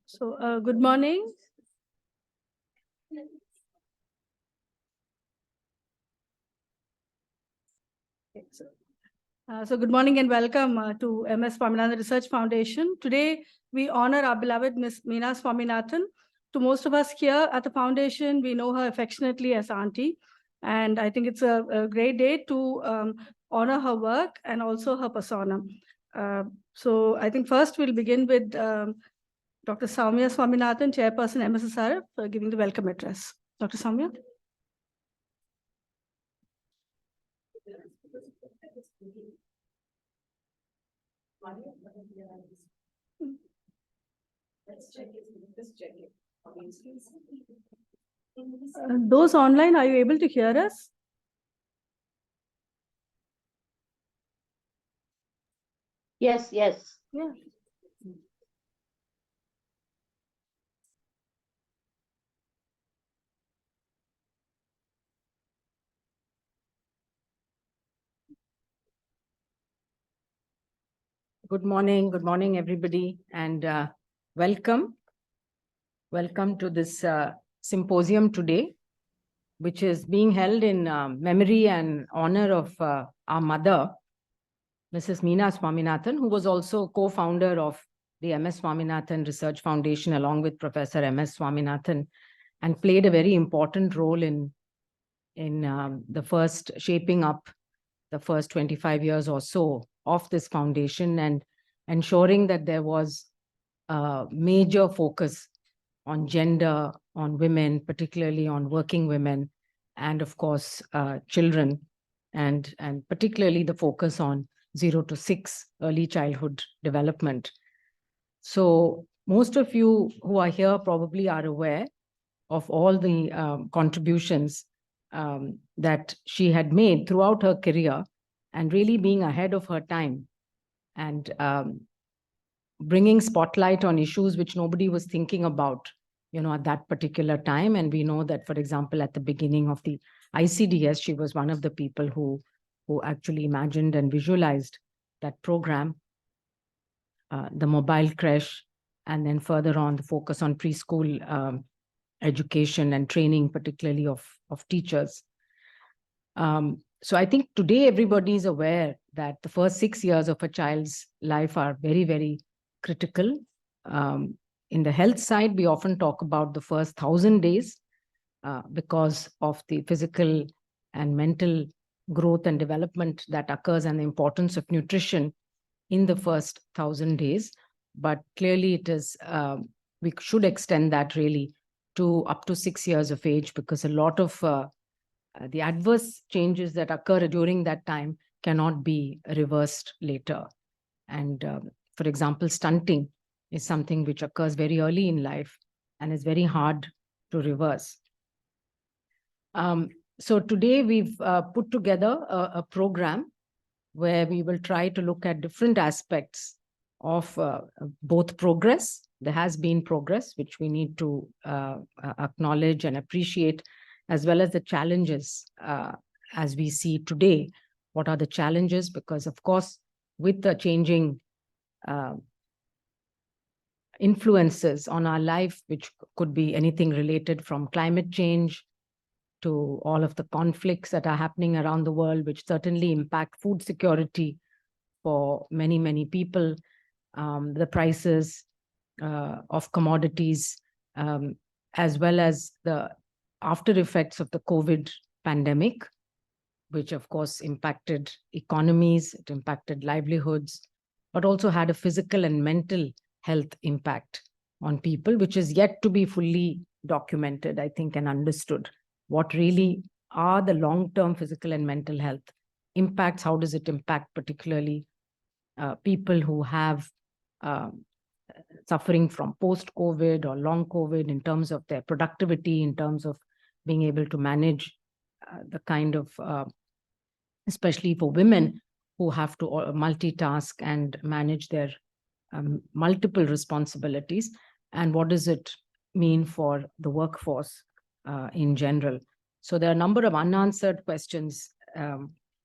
So, good morning. So good morning and welcome to MS Swaminathan Research Foundation. Today, we honor our beloved Miss Mina Swaminathan. To most of us here at the foundation, we know her affectionately as Auntie. And I think it's a great day to honor her work and also her persona. So I think first we'll begin with Dr. Soumya Swaminathan, Chairperson MSSRF, for giving the welcome address. Dr. Soumya. Those online, are you able to hear us? Yes, yes. Yeah. Good morning, everybody, and welcome. Welcome to this symposium today, which is being held in memory and honor of our mother, Mrs. Mina Swaminathan, who was also co-founder of the MS Swaminathan Research Foundation, along with Professor MS Swaminathan, and played a very important role in the first shaping up the first 25 years or so of this foundation and ensuring that there was a major focus on gender, on women, particularly on working women, and of course, children, and particularly the focus on 0 to 6 early childhood development. So most of you who are here probably are aware of all the contributions that she had made throughout her career, and really being ahead of her time and bringing spotlight on issues which nobody was thinking about, at that particular time. And we know that, for example, at the beginning of the ICDS, she was one of the people who actually imagined and visualized that program, the mobile creche, and then further on the focus on preschool education and training, particularly of teachers. So I think today everybody is aware that the first 6 years of a child's life are very, very critical. In the health side, we often talk about the first 1,000 days because of the physical and mental growth and development that occurs, and the importance of nutrition in the first 1,000 days. But clearly it is, we should extend that really to up to 6 years of age, because a lot of the adverse changes that occur during that time cannot be reversed later. And for example, stunting is something which occurs very early in life and is very hard to reverse. So today we've put together a program where we will try to look at different aspects of both progress. There has been progress, which we need to acknowledge and appreciate, as well as the challenges as we see today. What are the challenges? Because, of course, with the changing influences on our life, which could be anything related from climate change to all of the conflicts that are happening around the world, which certainly impact food security for many, many people, the prices of commodities, as well as the after effects of the COVID pandemic, which of course impacted economies, it impacted livelihoods, but also had a physical and mental health impact on people, which is yet to be fully documented, I think, and understood. What really are the long-term physical and mental health impacts? How does it impact particularly people who have suffering from post-COVID or long COVID in terms of their productivity, in terms of being able to manage the kind of, especially for women who have to multitask and manage their multiple responsibilities, and what does it mean for the workforce in general. So there are a number of unanswered questions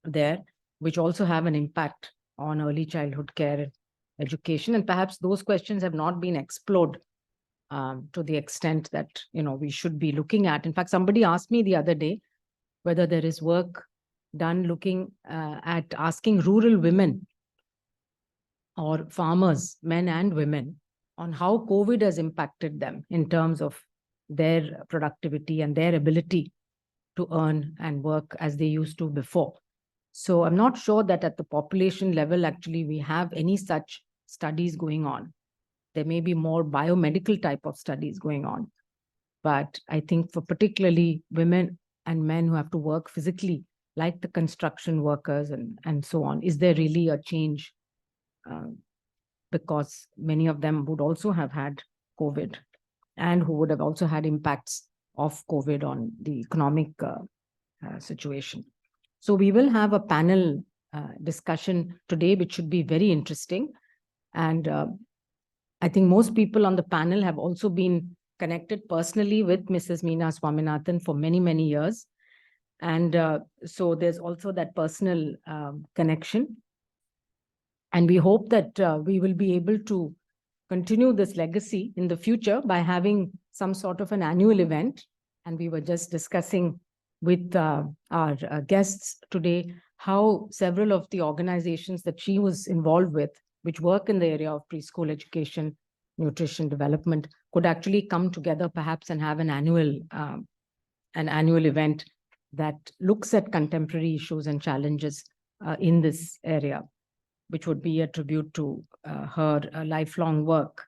there, which also have an impact on early childhood care education. And perhaps those questions have not been explored to the extent that, we should be looking at. In fact, somebody asked me the other day whether there is work done looking at asking rural women or farmers, men and women, on how COVID has impacted them in terms of their productivity and their ability to earn and work as they used to before. So I'm not sure that at the population level, actually, we have any such studies going on. There may be more biomedical type of studies going on. But I think for particularly women and men who have to work physically, like the construction workers and so on, is there really a change? Because many of them would also have had COVID and who would have also had impacts of COVID on the economic situation. So we will have a panel discussion today, which should be very interesting. And I think most people on the panel have also been connected personally with Mrs. Mina Swaminathan for many, many years. And so there's also that personal connection. And we hope that we will be able to continue this legacy in the future by having some sort of an annual event. And we were just discussing with our guests today how several of the organizations that she was involved with, which work in the area of preschool education, nutrition development, could actually come together perhaps and have an annual event that looks at contemporary issues and challenges in this area, which would be a tribute to her lifelong work.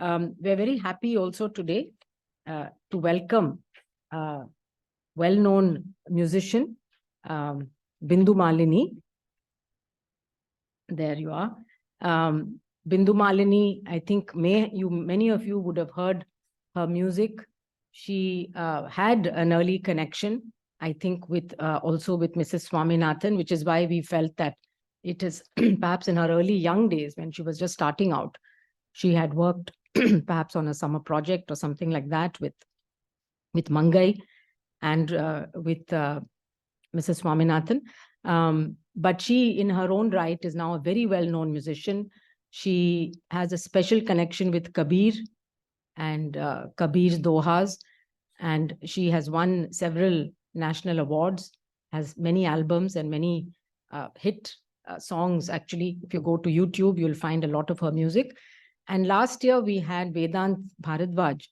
We're very happy also today to welcome well-known musician, Bindu Malini. There you are. Bindu Malini, I think many of you would have heard her music. She had an early connection, I think, with also with Mrs. Swaminathan, which is why we felt that it is perhaps in her early young days when she was just starting out, she had worked perhaps on a summer project or something like that with Mangai and with Mrs. Swaminathan. But she, in her own right, is now a very well-known musician. She has a special connection with Kabir and Kabir's Dohas, and she has won several national awards, has many albums and many hit songs. Actually, if you go to YouTube, you'll find a lot of her music. And last year, we had Vedant Bharadwaj,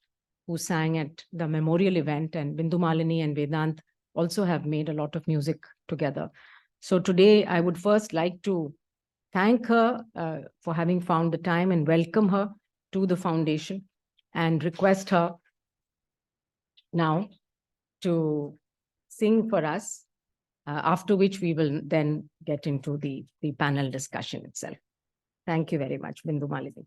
who sang at the memorial event, and Bindu Malini and Vedant also have made a lot of music together. So today, I would first like to thank her for having found the time and welcome her to the foundation and request her now to sing for us, after which we will then get into the panel discussion itself. Thank you very much, Bindu Malini.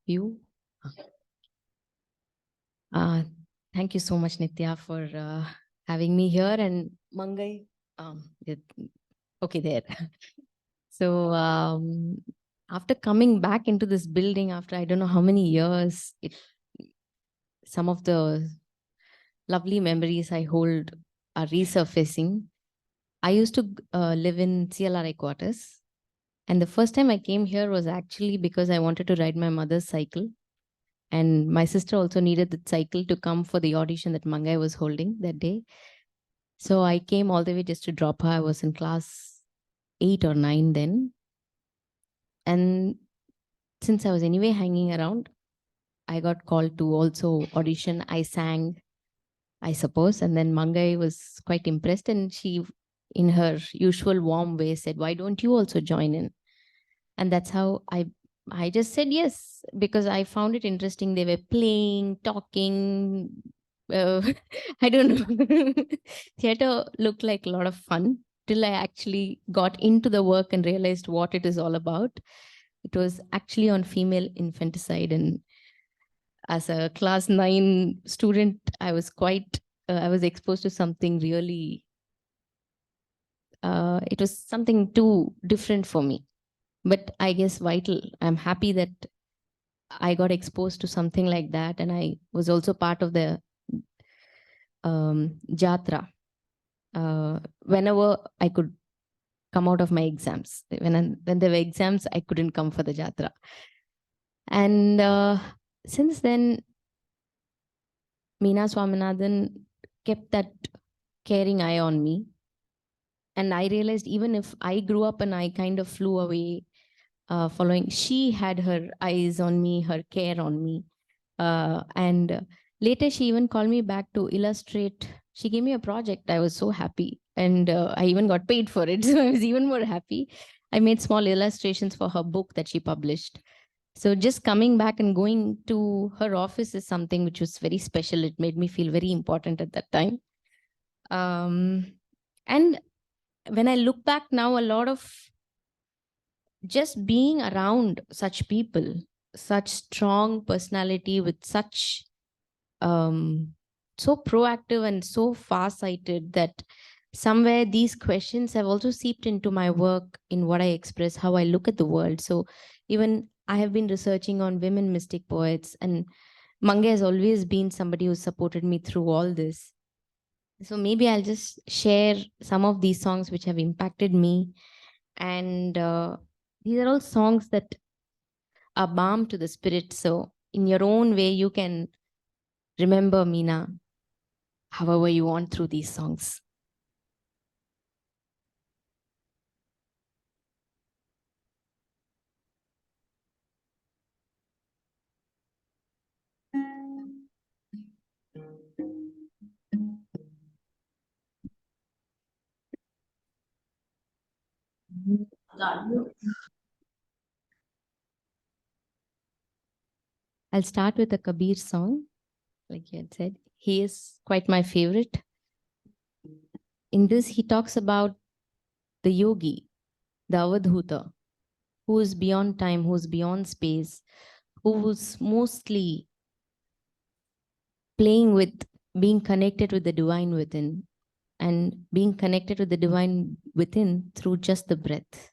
You. Thank you so much, Nitya, for having me here. And Mangai, okay, there. So after coming back into this building after I don't know how many years, some of the lovely memories I hold are resurfacing. I used to live in CLRI quarters. And the first time I came here was actually because I wanted to ride my mother's cycle. And my sister also needed the cycle to come for the audition that Mangai was holding that day. So I came all the way just to drop her. I was in class 8 or 9 then. And since I was anyway hanging around, I got called to also audition. I sang, I suppose. And then Mangai was quite impressed, and she, in her usual warm way, said, "Why don't you also join in?" And that's how I just said yes, because I found it interesting. They were playing, talking. I don't know. Theater looked like a lot of fun till I actually got into the work and realized what it is all about. It was actually on female infanticide, and as a class 9 student, I was exposed to something really, it was something too different for me, but I guess vital. I'm happy that I got exposed to something like that, and I was also part of the jatra. Whenever I could come out of my exams, when there were exams, I couldn't come for the jatra. And since then, Mina Swaminathan kept that caring eye on me. And I realized even if I grew up and I kind of flew away following, she had her eyes on me, her care on me. And later she even called me back to illustrate. She gave me a project. I was so happy. And I even got paid for it. So I was even more happy. I made small illustrations for her book that she published. So just coming back and going to her office is something which was very special. It made me feel very important at that time. And when I look back now, a lot of just being around such people, such strong personality with such so proactive and so far-sighted, that somewhere these questions have also seeped into my work, in what I express, how I look at the world. So even I have been researching on women mystic poets, and Mange has always been somebody who supported me through all this. So maybe I'll just share some of these songs which have impacted me. And these are all songs that are balm to the spirit. So in your own way, you can remember Mina however you want through these songs. I'll start with a Kabir song. Like you had said, he is quite my favorite. In this, he talks about the yogi, the Avadhuta, who is beyond time, who is beyond space, who's mostly playing with being connected with the divine within, and being connected with the divine within through just the breath.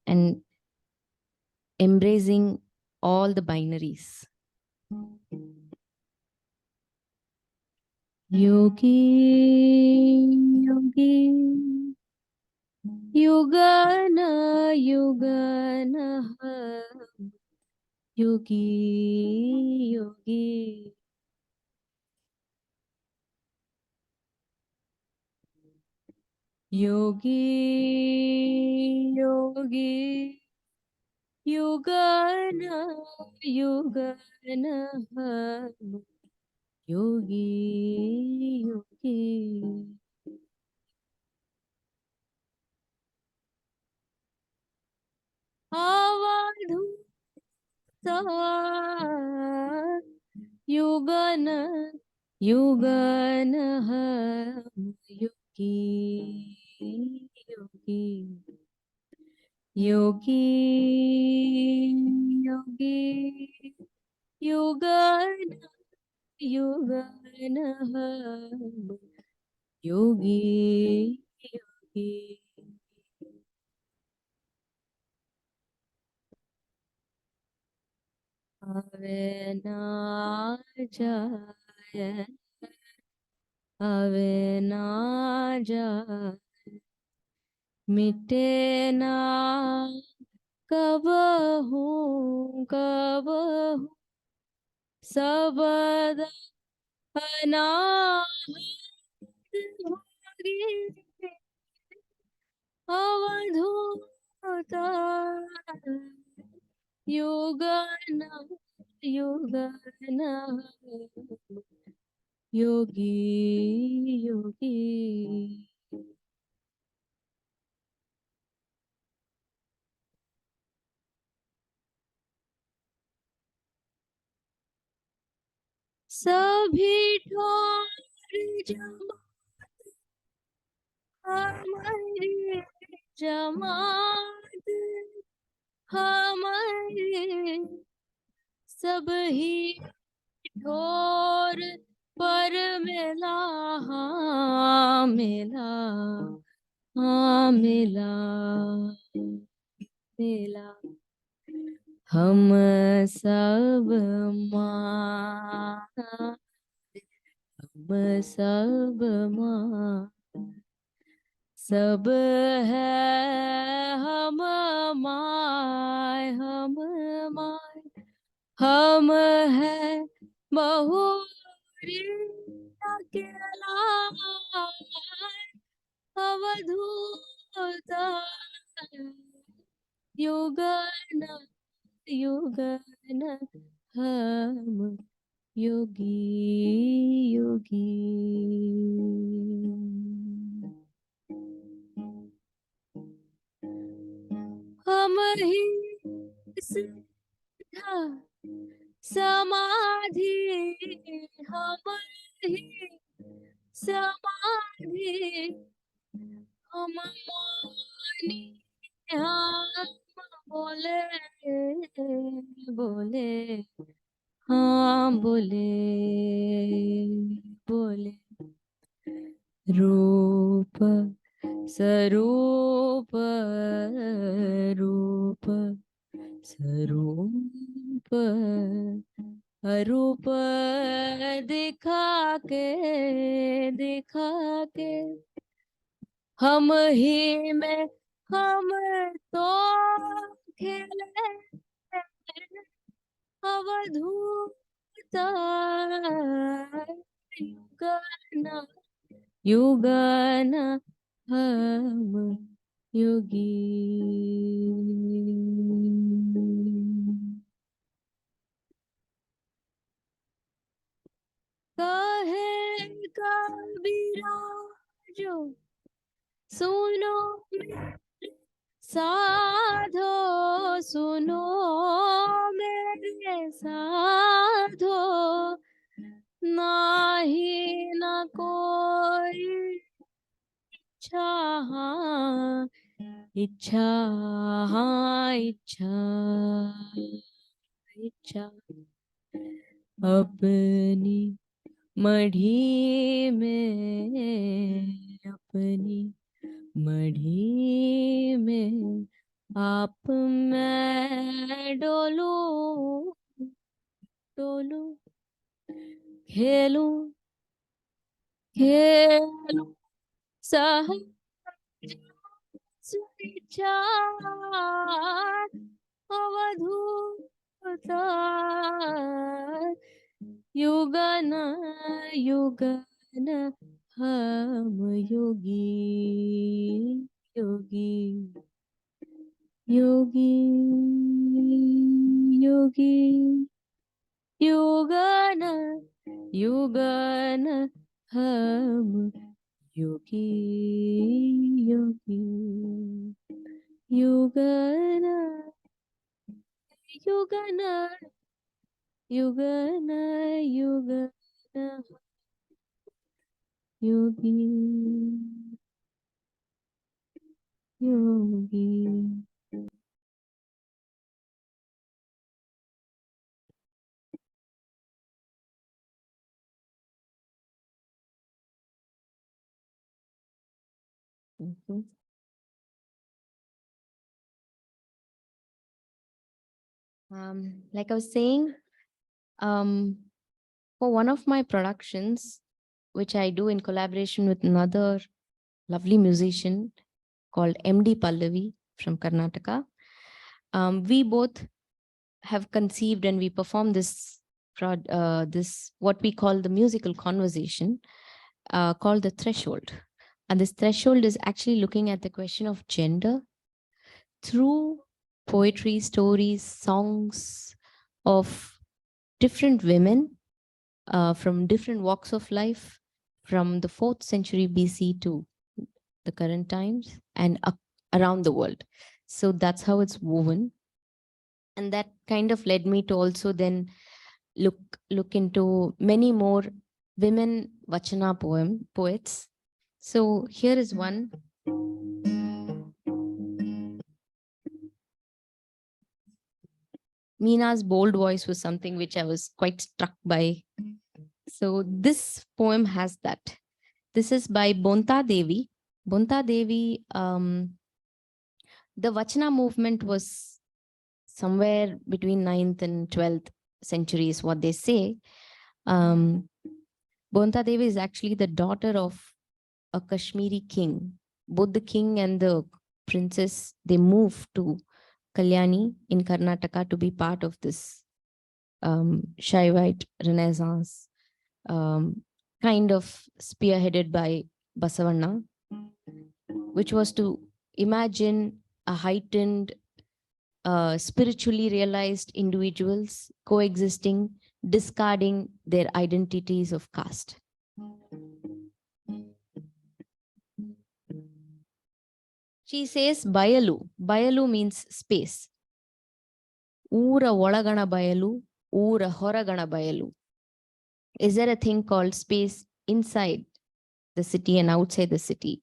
And embracing all the binaries. Yogi, yogi, yugana, yugana, yogi, yogi. Yogi, yogi, yugana, yugana, yogi, yogi. Avadhuta, yugana, yugana, yogi, yogi. Yogi, yogi, yugana, yugana, yogi, yogi. Ave na jaya, ave na jaya, mite na कब हूँ सबद अनाहत भोगी अवधूत युगन युगन योगी योगी सभी ठोर जमात हमारी जमात हमारी सब ही ठोर पर मिला हाँ मिला हाँ मिला मिला हम सब माँ हम सब माँ सब है हम माय हम माय हम है बहुरी अकेला अवधूत युगन युगन हम योगी योगी हम ही सिद्धा समाधि हम ही समाधि हम मौनी हम बोले बोले हाँ बोले बोले रूप स्वरूप रूप स्वरूप अरूप दिखा के हम ही में हम तो खेले अवधूत युगन युगन हम योगी कहे कबीरा जो सुनो मेरे साधो सुनो मेरे साधो नाही न कोई इच्छा हाँ इच्छा हाँ इच्छा इच्छा अपनी मढ़ी में अपनी मढ़ी में आप मैं डोलू डोलू खेलूं खेलूं सहज विचार अवधूत युगन युगन हम योगी योगी योगी योगी युगन युगन हम Yogi Yogi युगन युगन युगन युगन Yogi Yogi Like I was saying, for one of my productions, which I do in collaboration with another lovely musician called MD Pallavi from Karnataka, We both have conceived and we perform this what we call the musical conversation called the threshold. And this threshold is actually looking at the question of gender through poetry, stories, songs of different women from different walks of life, from the 4th century BC to the current times and around the world. So that's how it's woven. And that kind of led me to also then look into many more women Vachana poets. So here is one. Mina's bold voice was something which I was quite struck by. So this poem has that. This is by Bonta Devi. Bonta Devi, the Vachana movement was somewhere between 9th and 12th century is what they say. Bonta Devi is actually the daughter of a Kashmiri king. Both the king and the princess, they moved to Kalyani in Karnataka to be part of this Shaivite Renaissance, kind of spearheaded by Basavanna, which was to imagine a heightened, spiritually realized individuals coexisting, discarding their identities of caste. She says Bayalu. Bayalu means space. Ura Olagana Bayalu, Ura Horagana Bayalu. Is there a thing called space inside the city and outside the city?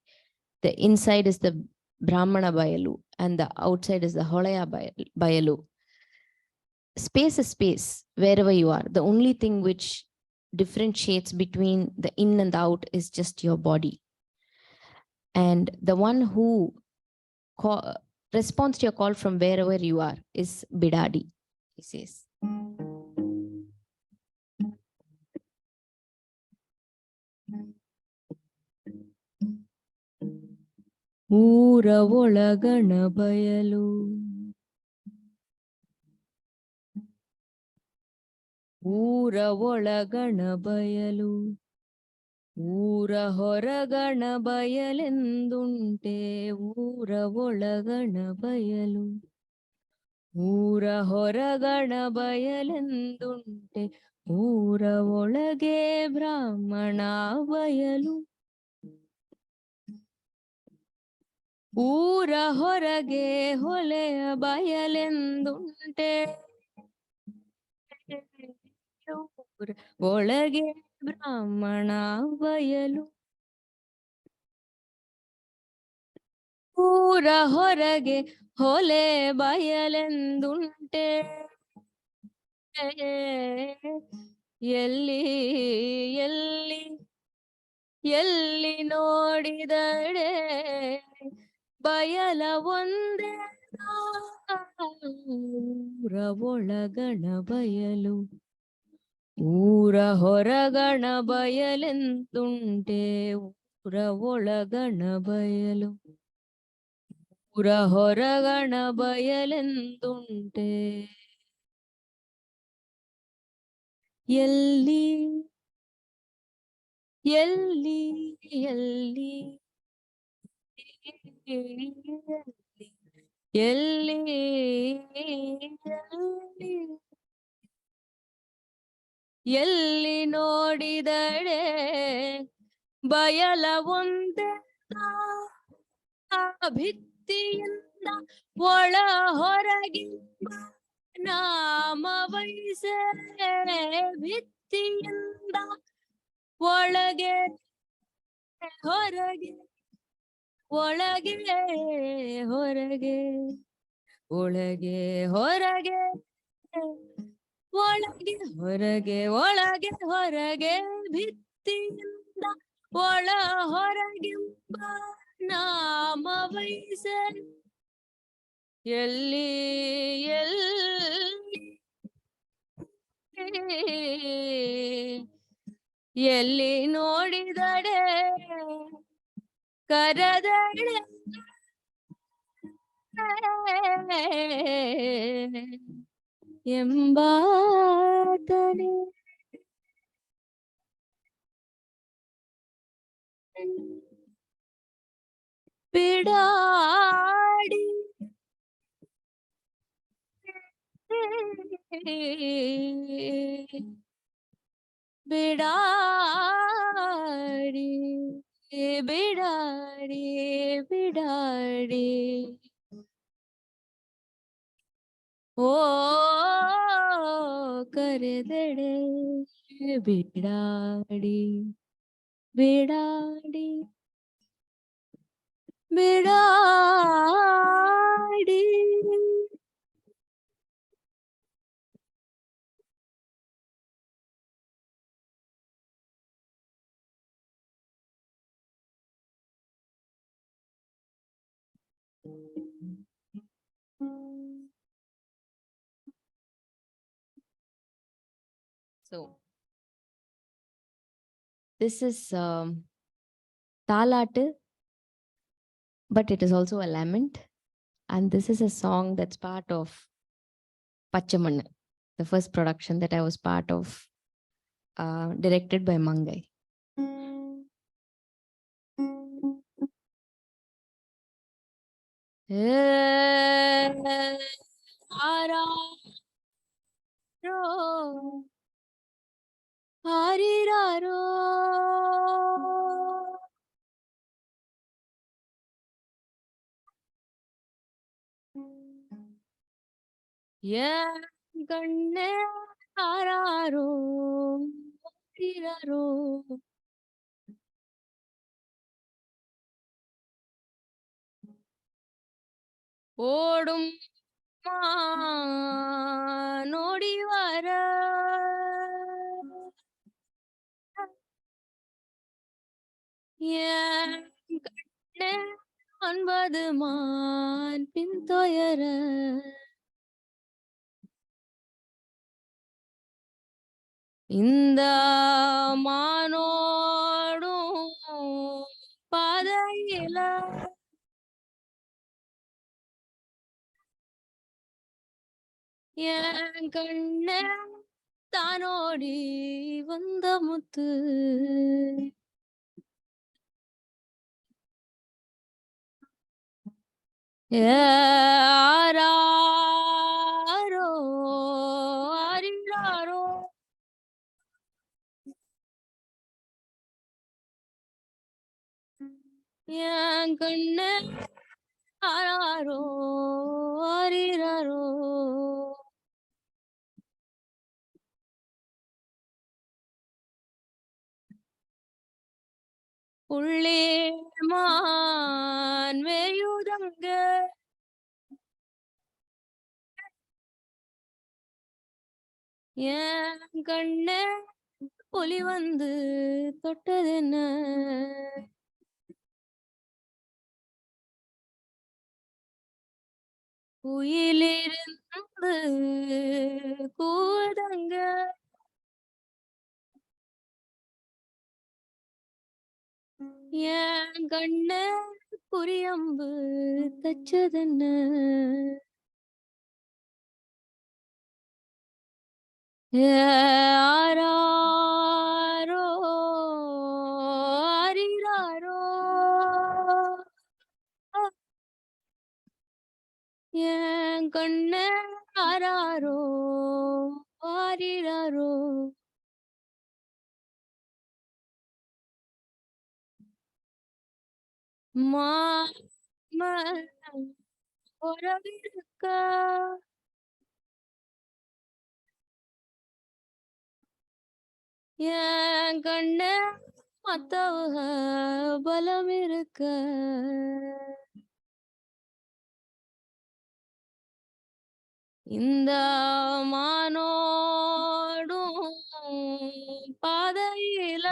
The inside is the Brahmana Bayalu and the outside is the Holaya Bayalu. Space is space wherever you are. The only thing which differentiates between the in and the out is just your body. And the one who responds to your call from wherever you are is Bidadi, he says. Ura Olagana Bayalu. Ura Olagana Bayalu. Ura Horagana Bayalendunte. Ura Olagana Bayalu. Ura Horagana Bayalendunte. Ura Olage Brahmana Bayalu. Ura Horage Hole Bayalendunte. Olage Brahmana Bayalu. Ura Horage Hole Bayalendunte. Yelli nodidade ಬಯಲ ಒಂದೇ ಊರ ಒಳಗಣ ಬಯಲು ಊರ ಹೊರಗಣ ಬಯಲೆಂದುಂಟೆ ಊರ ಒಳಗಣ ಬಯಲು ಊರ ಹೊರಗಣ ಬಯಲೆಂದುಂಟೆ ಎಲ್ಲಿ ಎಲ್ಲಿ ಎಲ್ಲಿ ಎಲ್ಲಿ ಎಲ್ಲಿ ನೋಡಿದಡೆ ಬಯಲ ಒಂದೇ ಭಿತ್ತಿಯಿಂದ ಒಳ ಹೊರಗೆ ನಾಮ ವಹಿಸೆ ಭಿತ್ತಿಯಿಂದ ಒಳಗೆ ಹೊರಗೆ ಒಳಗೆ ಹೊರಗೆ ಒಳಗೆ ಹೊರಗೆ ಒಳಗೆ ಹೊರಗೆ ಒಳಗೆ ಹೊರಗೆ ಭಿತ್ತಿಯಿಂದ ಒಳ ಹೊರಗೆಂಬ ನಾಮ ವಹಿಸೆ ಎಲ್ಲಿ ಎಲ್ಲಿ ನೋಡಿದಡೆ ಕರದಡೆ ಎಂಬಾತನೆ ಬಿಡಾಡಿ ಬಿಡಾಡಿ ಬಿಡಾಡಿ ಬಿಡಾಡಿ ಓ ಕರೆದೆಡೆ ಬಿಡಾಡಿ ಬಿಡಾಡಿ ಬಿಡಾಡಿ So this is Talat, but it is also a lament. And this is a song that's part of Pachaman, the first production that I was part of, directed by Mangai. Hariraro கண்ணே ஆராரோ ஆரிரரோ ஓடும் நோடி வர கண்ணே 9 மான் பின்தொயர இந்த மானோடும் பாதையில என் கண்ண தானோடி வந்த முத்து ஆராரோ ஆரிராரோ என் கண்ண ஆராரோ ஆரிராரோ உள்ளே மான் மேயுதங்க என் கண்ண புலி வந்து தொட்டதென்ன குயிலிருந்து கூதங்க என் கண்ண புரியம்பு தச்சதென்ன ஆராரோ ஆரிராரோ என் கண்ண ஆராரோ ஆரிராரோ உறவிருக்க என் கண்ண மத்தவக பலம் இருக்க இந்த மானோடும் பாதையில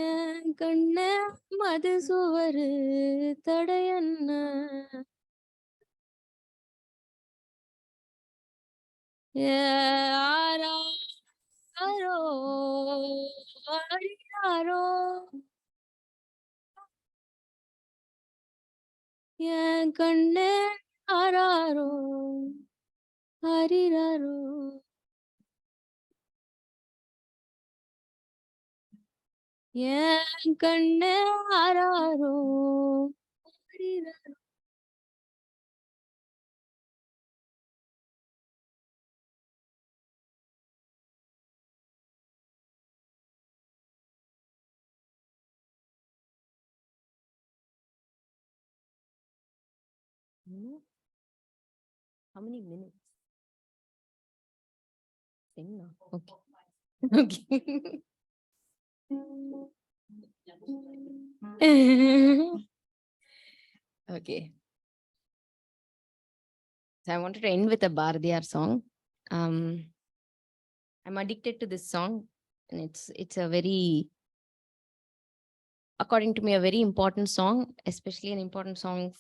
என் கண்ண மது சுவரு தடையன்ன ஆராரோ ஆரிராரோ கண்ணே ஆராரோ ஹரிராரோ. என் கண்ணே ஆராரோ ஹரிராரோ. How many minutes? Sing now. Okay. Okay. Okay. So I wanted to end with a Bharadiyar song. I'm addicted to this song, and it's a very, according to me, a very important song, especially an important song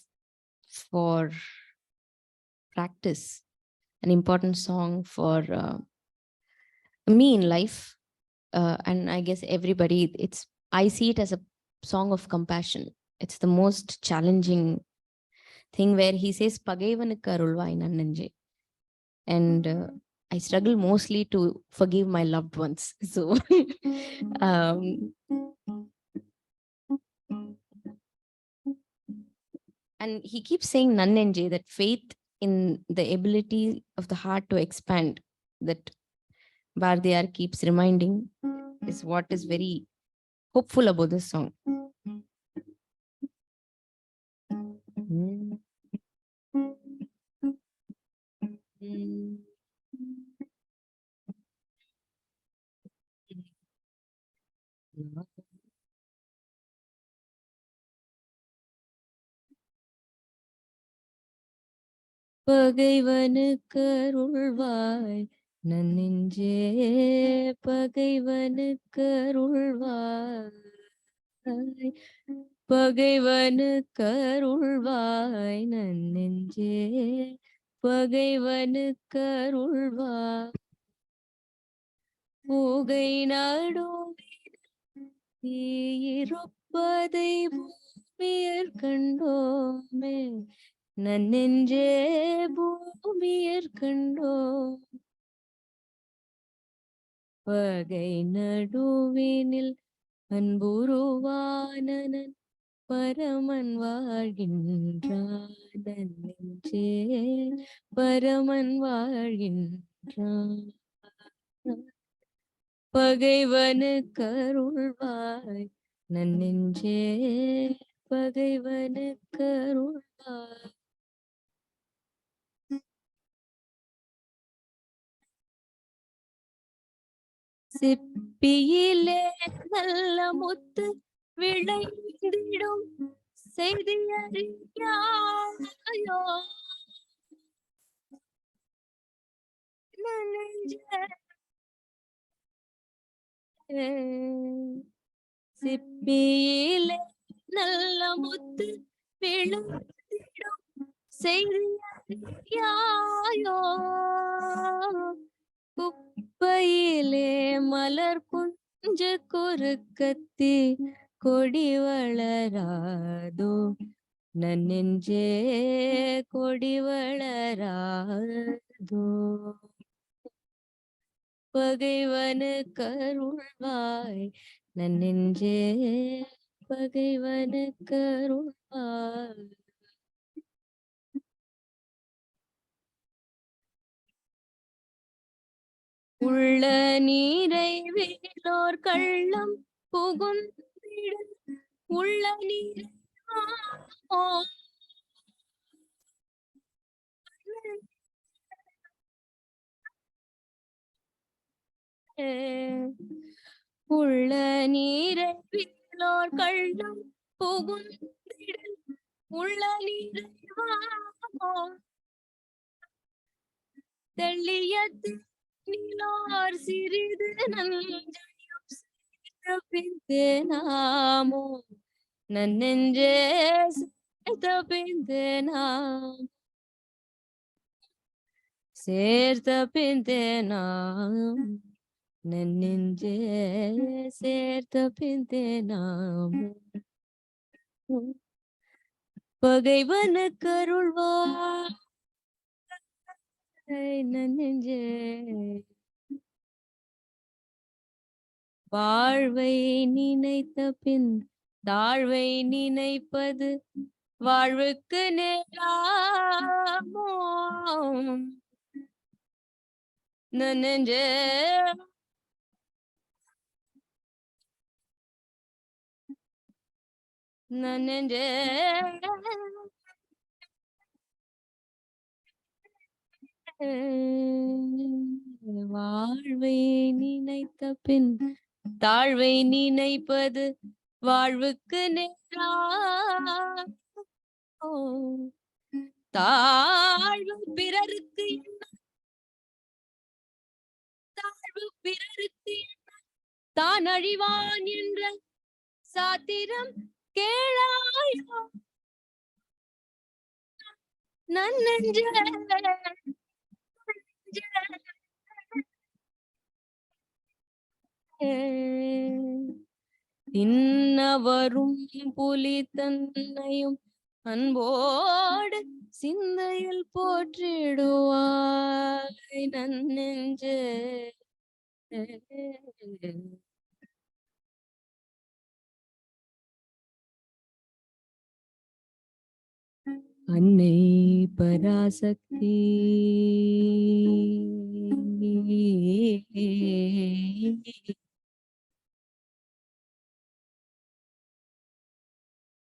for practice, an important song for me in life, and I guess everybody. I see it as a song of compassion. It's the most challenging thing, where he says "Pagaivanukku arulvai nannanje," and I struggle mostly to forgive my loved ones. So and he keeps saying nannanje, that faith in the ability of the heart to expand, that Bharadiyar keeps reminding, is what is very hopeful about this song. பகைவனுக்கு அருள்வாய் நன்னெஞ்சே, பகைவனுக்கு அருள்வாய், பகைவனுக்கு அருள்வாய் நன்னெஞ்சே, பகைவனுக்கு அருள்வாய். புகை நடுவே இருப்பதை பூமியர் கண்டோமே, நன்னெஞ்சே பூமியர் கண்டோம். பகை நடுவினில் அன்புருவானனன் பரமன் வாழ்கின்றான், நன்னெஞ்சே பரமன் வாழ்கின்றான். பகைவனுக்கு அருள்வாய் நன்னெஞ்சே, பகைவனுக்கு அருள்வாய். சிப்பியிலே நல்ல முத்து விளைந்திடும் செய்தியறியாயோ, நன்னெஞ்சே. சிப்பியிலே நல்ல முத்து விளைந்திடும் செய்தியறியாயோ, குப்பையிலே மலர் குஞ்சு குறுக்கத்தி கொடி வளராதோ, நன்னெஞ்சே கொடி வளராதோ. பகைவனுக்கு அருள்வாய் நன்னெஞ்சே, பகைவனுக்கு அருள்வாய். உள்ள நீரை வேலோர் கள்ளம் புகுந்திட, உள்ள நீரை உள்ள நீரை வேலோர் கள்ளம் புகுந்திட, உள்ள நீரை தெள்ளியத்து நிலோர் சிறிது நஞ்சையும் சேர்த்த பிந்தே நாமோ, நன்னெஞ்சே சேர்த்த பிந்தே நாம், சேர்த்த பிந்தே நாம், நன்னெஞ்சே சேர்த்த பிந்தே நாம். பகைவனுக்கு அருள்வாய் நெஞ்சே வாழ்வை நினைத்த பின் தாழ்வை நினைப்பது வாழ்வுக்கு நேராமோ நெஞ்சே நெஞ்சே வாழ்வை நினைத்த பின் தாழ்வை நினைப்பது வாழ்வுக்கு நேரா தாழ்வு பிறருக்கு தாழ்வு பிறருக்கு தான் அழிவான் என்ற சாத்திரம் கேளாயோ நன்னெஞ்ச தின்னவரும் புலி தன்னையும் அன்போடு சிந்தையில் போற்றிடுவாய் நன்னெஞ்சே அன்னை பராசக்தி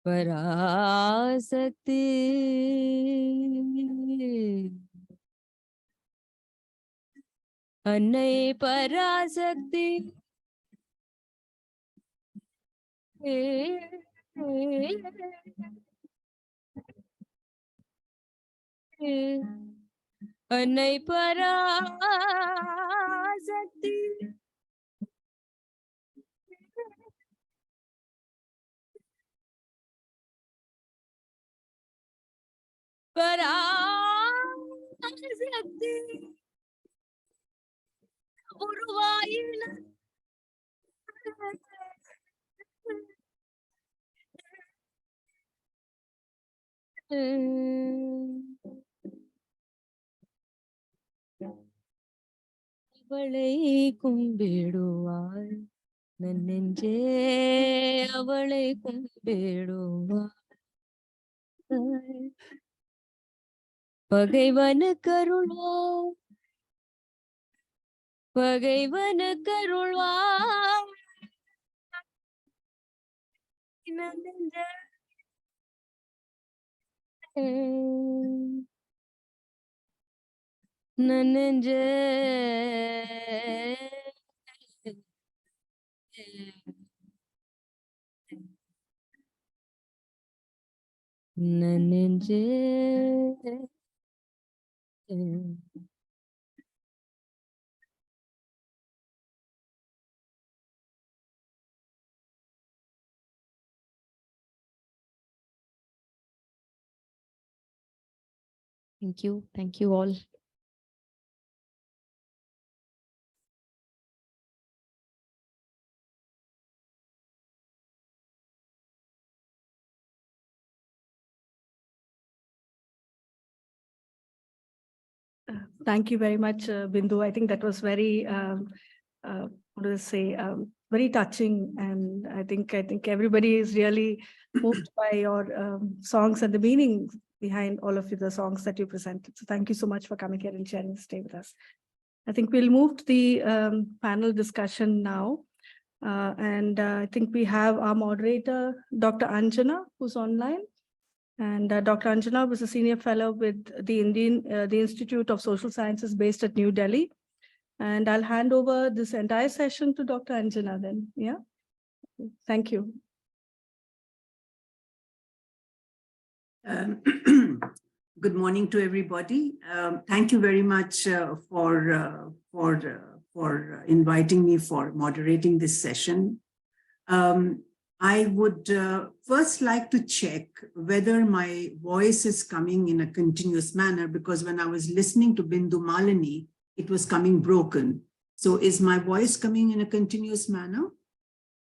பராசக்தி அன்னை பராசக்தி அன்னை பராசக்தி பராசக்தி உருவாயின அவளை கும்பிடுவாள் நன்னெஞ்சே அவளை கும்பிடுவாள் பகைவனுக்கு அருள்வாள் பகைவனுக்கு அருள்வாள் நன்னெஞ்சே நன்னெஞ்சே நன்னெஞ்சே Thank you all. Thank you very much, Bindu. I think that was very, what do I say, very touching. And I think everybody is really moved by your songs and the meaning behind all of the songs that you presented. So thank you so much for coming here and sharing this day with us. I think we'll move to the panel discussion now. I think we have our moderator, Dr. Anjana, who's online. And Dr. Anjana was a senior fellow with the Institute of Social Sciences based at New Delhi. And I'll hand over this entire session to Dr. Anjana then. Yeah. Thank you. Good morning to everybody. Thank you very much for inviting me for moderating this session. I would first like to check whether my voice is coming in a continuous manner, because when I was listening to Bindu Malini, it was coming broken. So is my voice coming in a continuous manner?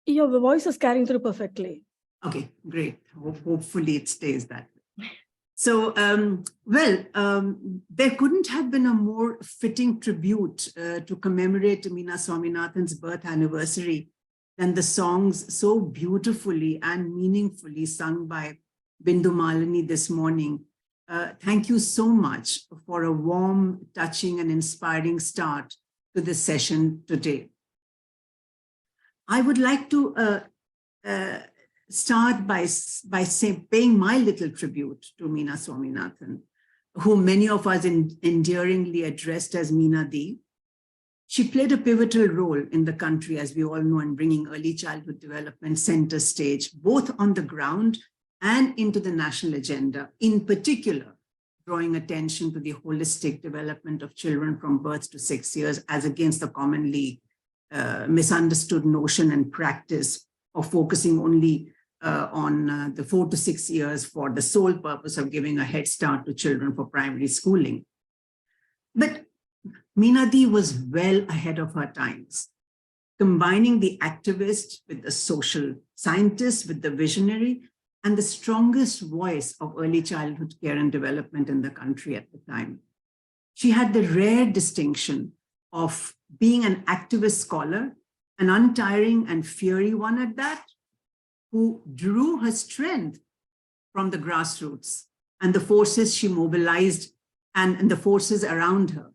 Your voice is carrying through perfectly. Okay, great. Hopefully it stays that way. So, there couldn't have been a more fitting tribute to commemorate Mina Swaminathan's birth anniversary than the songs so beautifully and meaningfully sung by Bindu Malini this morning. Thank you so much for a warm, touching, and inspiring start to this session today. I would like to start by paying my little tribute to Mina Swaminathan, whom many of us endearingly addressed as Mina Di. She played a pivotal role in the country, as we all know, in bringing early childhood development center stage, both on the ground and into the national agenda, in particular, drawing attention to the holistic development of children from birth to 6 years, as against the commonly misunderstood notion and practice of focusing only on the 4 to 6 years for the sole purpose of giving a head start to children for primary schooling. But Mina Di was well ahead of her times, combining the activist with the social scientist, with the visionary, and the strongest voice of early childhood care and development in the country at the time. She had the rare distinction of being an activist scholar, an untiring and fiery one at that, who drew her strength from the grassroots and the forces she mobilized and the forces around her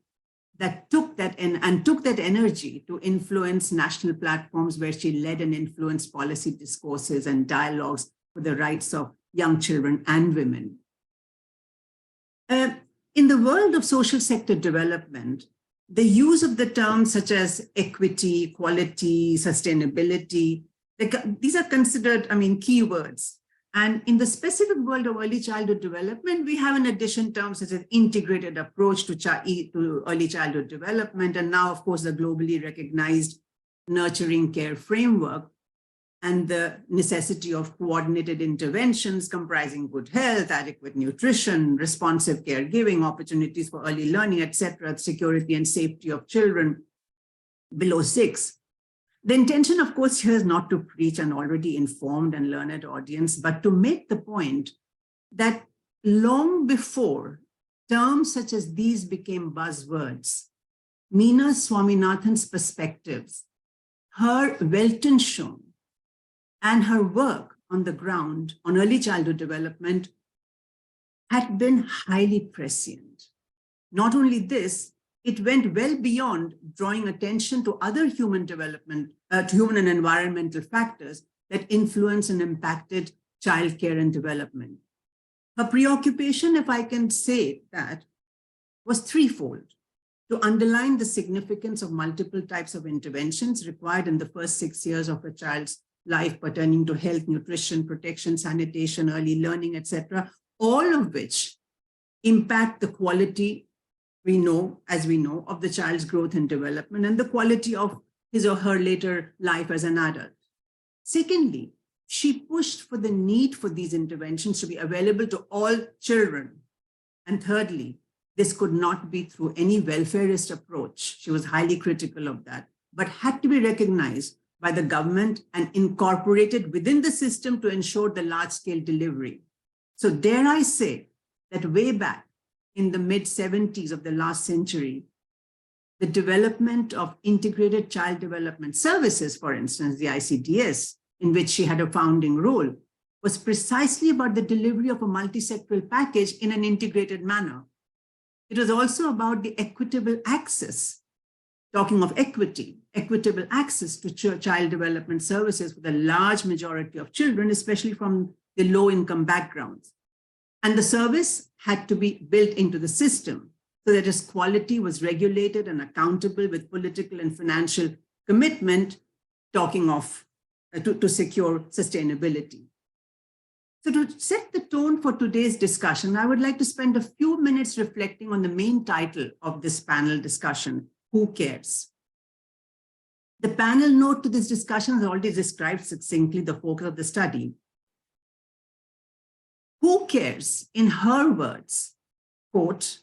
that took that energy to influence national platforms where she led and influenced policy discourses and dialogues for the rights of young children and women. In the world of social sector development, the use of the terms such as equity, equality, sustainability, these are considered, keywords. And in the specific world of early childhood development, we have in addition terms such as integrated approach to early childhood development, and now, of course, the globally recognized nurturing care framework, and the necessity of coordinated interventions comprising good health, adequate nutrition, responsive caregiving, opportunities for early learning, etc., security and safety of children below 6. The intention, of course, here is not to preach an already informed and learned audience, but to make the point that long before terms such as these became buzzwords, Mina Swaminathan's perspectives, her Weltanschauung, and her work on the ground on early childhood development had been highly prescient. Not only this, it went well beyond drawing attention to other human development, to human and environmental factors that influence and impacted childcare and development. Her preoccupation, if I can say that, was threefold: to underline the significance of multiple types of interventions required in the first 6 years of a child's life pertaining to health, nutrition, protection, sanitation, early learning, etc., all of which impact the quality we know of the child's growth and development and the quality of his or her later life as an adult. Secondly, she pushed for the need for these interventions to be available to all children. And thirdly, this could not be through any welfarist approach. She was highly critical of that, but had to be recognized by the government and incorporated within the system to ensure the large-scale delivery. So dare I say that way back in the mid-70s of the last century, the development of integrated child development services, for instance, the ICDS, in which she had a founding role, was precisely about the delivery of a multi-sectoral package in an integrated manner. It was also about the equitable access, talking of equity, equitable access to child development services for the large majority of children, especially from the low-income backgrounds. And the service had to be built into the system so that its quality was regulated and accountable with political and financial commitment, talking of to secure sustainability. So to set the tone for today's discussion, I would like to spend a few minutes reflecting on the main title of this panel discussion: Who cares? The panel note to this discussion has already described succinctly the focus of the study. Who cares, in her words, quote,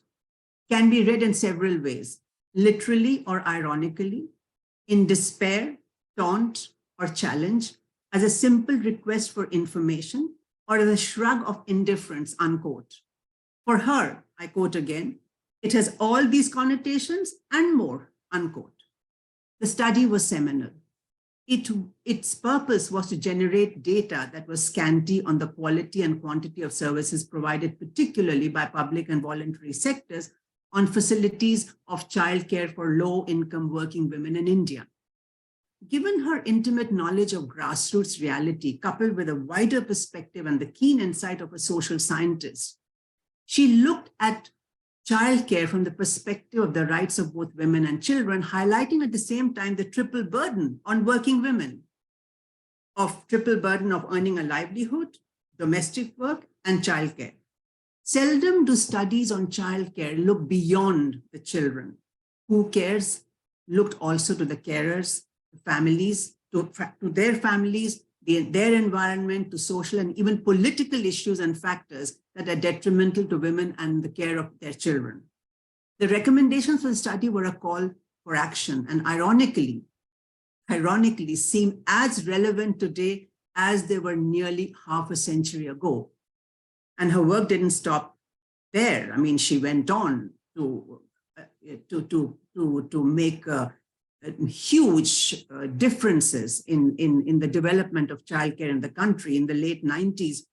can be read in several ways, literally or ironically, in despair, taunt, or challenge, as a simple request for information, or as a shrug of indifference, unquote. For her, I quote again, it has all these connotations and more, unquote. The study was seminal. Its purpose was to generate data that was scanty on the quality and quantity of services provided, particularly by public and voluntary sectors, on facilities of childcare for low-income working women in India. Given her intimate knowledge of grassroots reality, coupled with a wider perspective and the keen insight of a social scientist, she looked at childcare from the perspective of the rights of both women and children, highlighting at the same time the triple burden on working women, of triple burden of earning a livelihood, domestic work, and childcare. Seldom do studies on childcare look beyond the children. Who cares? Looked also to the carers, the families, to their families, their environment, to social and even political issues and factors that are detrimental to women and the care of their children. The recommendations for the study were a call for action and ironically seem as relevant today as they were nearly half a century ago. And her work didn't stop there. I mean, she went on to make huge differences in the development of childcare in the country in the late 90s,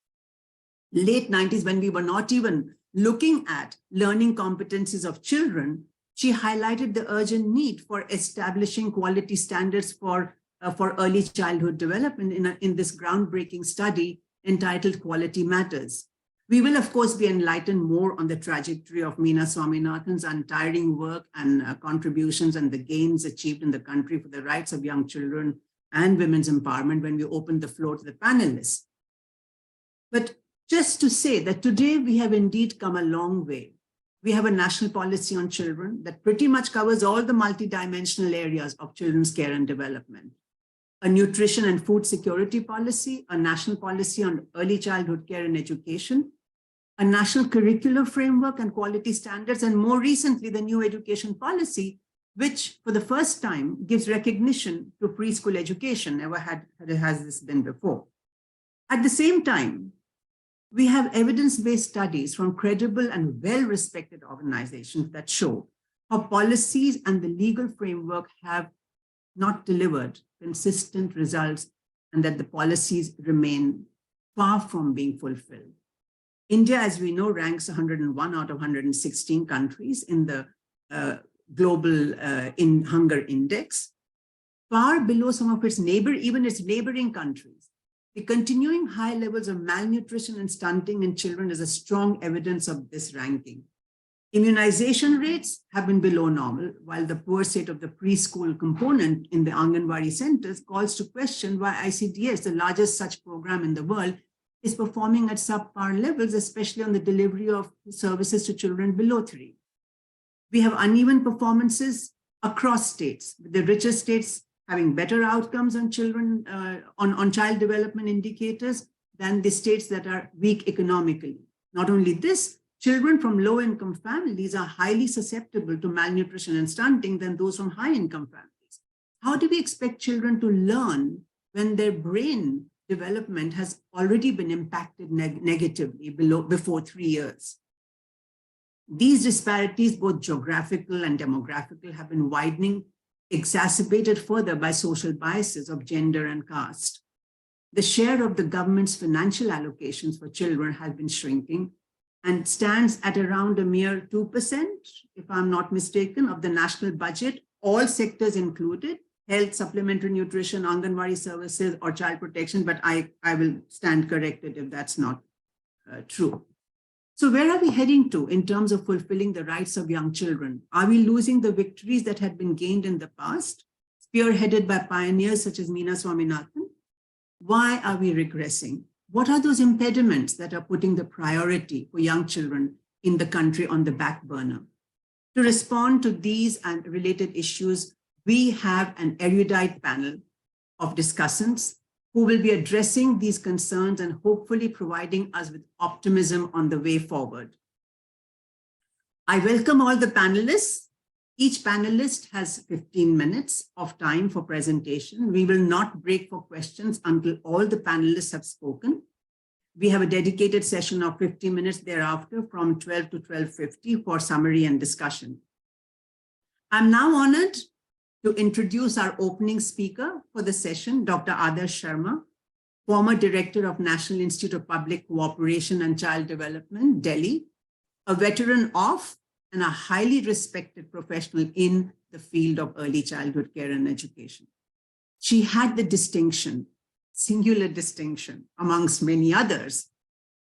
when we were not even looking at learning competencies of children. She highlighted the urgent need for establishing quality standards for early childhood development in this groundbreaking study entitled Quality Matters. We will, of course, be enlightened more on the trajectory of Mina Swaminathan's untiring work and contributions and the gains achieved in the country for the rights of young children and women's empowerment when we open the floor to the panelists. But just to say that today we have indeed come a long way. We have a national policy on children that pretty much covers all the multidimensional areas of children's care and development. A nutrition and food security policy, a national policy on early childhood care and education, a national curricular framework and quality standards, and more recently, the new education policy, which for the first time gives recognition to preschool education. Never has this been before. At the same time, we have evidence-based studies from credible and well-respected organizations that show how policies and the legal framework have not delivered consistent results and that the policies remain far from being fulfilled. India, as we know, ranks 101 out of 116 countries in the global hunger index, far below some of its even its neighboring countries. The continuing high levels of malnutrition and stunting in children is a strong evidence of this ranking. Immunization rates have been below normal, while the poor state of the preschool component in the Anganwadi centers calls to question why ICDS, the largest such program in the world, is performing at subpar levels, especially on the delivery of services to children below 3. We have uneven performances across states, with the richer states having better outcomes on children, on child development indicators than the states that are weak economically. Not only this, children from low-income families are highly susceptible to malnutrition and stunting than those from high-income families. How do we expect children to learn when their brain development has already been impacted negatively before 3 years? These disparities, both geographical and demographical, have been widening, exacerbated further by social biases of gender and caste. The share of the government's financial allocations for children has been shrinking and stands at around a mere 2%, if I'm not mistaken, of the national budget, all sectors included, health, supplementary nutrition, Anganwadi services, or child protection, but I will stand corrected if that's not true. So where are we heading to in terms of fulfilling the rights of young children? Are we losing the victories that had been gained in the past, spearheaded by pioneers such as Mina Swaminathan? Why are we regressing? What are those impediments that are putting the priority for young children in the country on the back burner? To respond to these and related issues, we have an erudite panel of discussants who will be addressing these concerns and hopefully providing us with optimism on the way forward. I welcome all the panelists. Each panelist has 15 minutes of time for presentation. We will not break for questions until all the panelists have spoken. We have a dedicated session of 50 minutes thereafter from 12 to 12:50 for summary and discussion. I'm now honored to introduce our opening speaker for the session, Dr. Adarsh Sharma, former Director of National Institute of Public Cooperation and Child Development, Delhi, a veteran of and a highly respected professional in the field of early childhood care and education. She had the distinction, singular distinction amongst many others